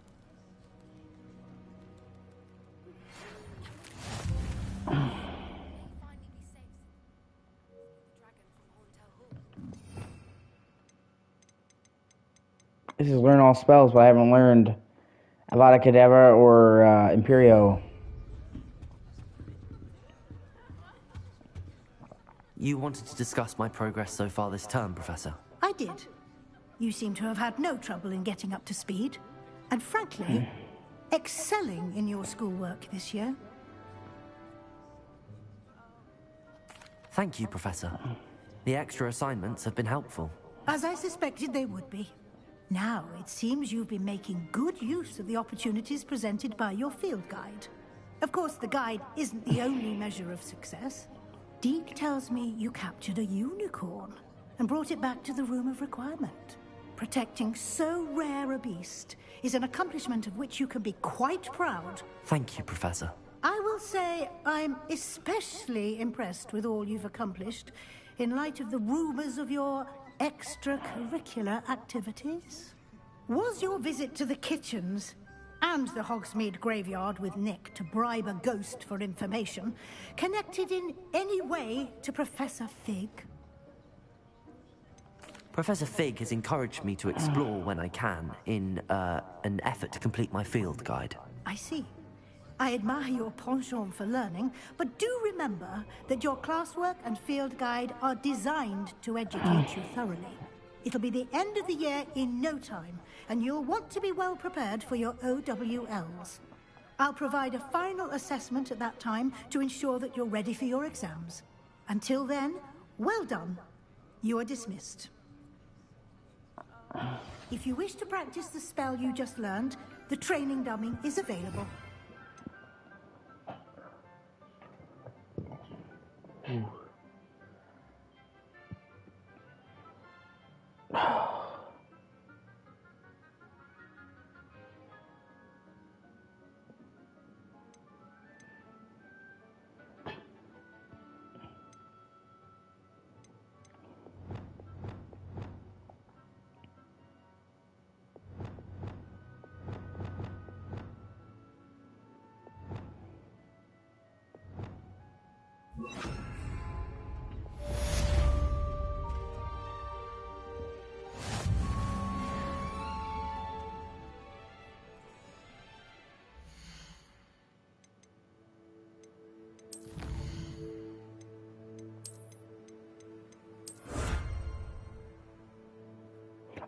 [SPEAKER 1] This is learn all spells, but I haven't learned Avada Kedavra or Imperio.
[SPEAKER 6] You wanted to discuss my progress so far this term, Professor?
[SPEAKER 2] I did. You seem to have had no trouble in getting up to speed. And frankly, excelling in your schoolwork this year.
[SPEAKER 6] Thank you, Professor. The extra assignments have been helpful.
[SPEAKER 2] As I suspected they would be. Now, it seems you've been making good use of the opportunities presented by your field guide. Of course, the guide isn't the only measure of success. Deke tells me you captured a unicorn and brought it back to the Room of Requirement. Protecting so rare a beast is an accomplishment of which you can be quite proud.
[SPEAKER 6] Thank you, Professor.
[SPEAKER 2] I will say I'm especially impressed with all you've accomplished in light of the rumors of your extracurricular activities. Was your visit to the kitchens and the Hogsmeade graveyard with Nick to bribe a ghost for information connected in any way to Professor Fig?
[SPEAKER 6] Professor Fig has encouraged me to explore when I can in an effort to complete my field guide.
[SPEAKER 2] I see. I admire your penchant for learning, but do remember that your classwork and field guide are designed to educate you thoroughly. It'll be the end of the year in no time, and you'll want to be well prepared for your OWLs. I'll provide a final assessment at that time to ensure that you're ready for your exams. Until then, well done. You are dismissed. If you wish to practice the spell you just learned, the training dummy is available.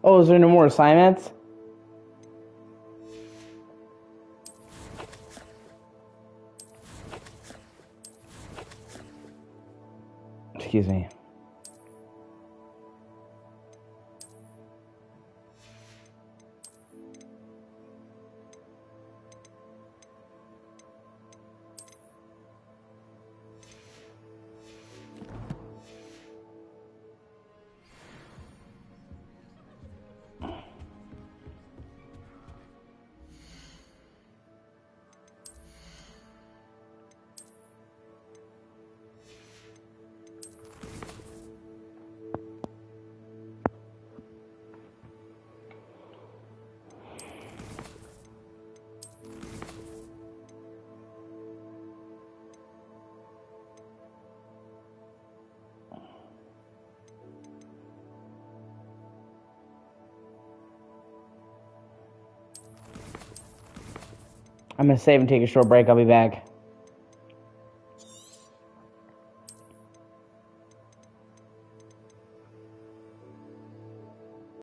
[SPEAKER 1] Oh, is there no more assignments? Excuse me. I'm gonna save and take a short break. I'll be back.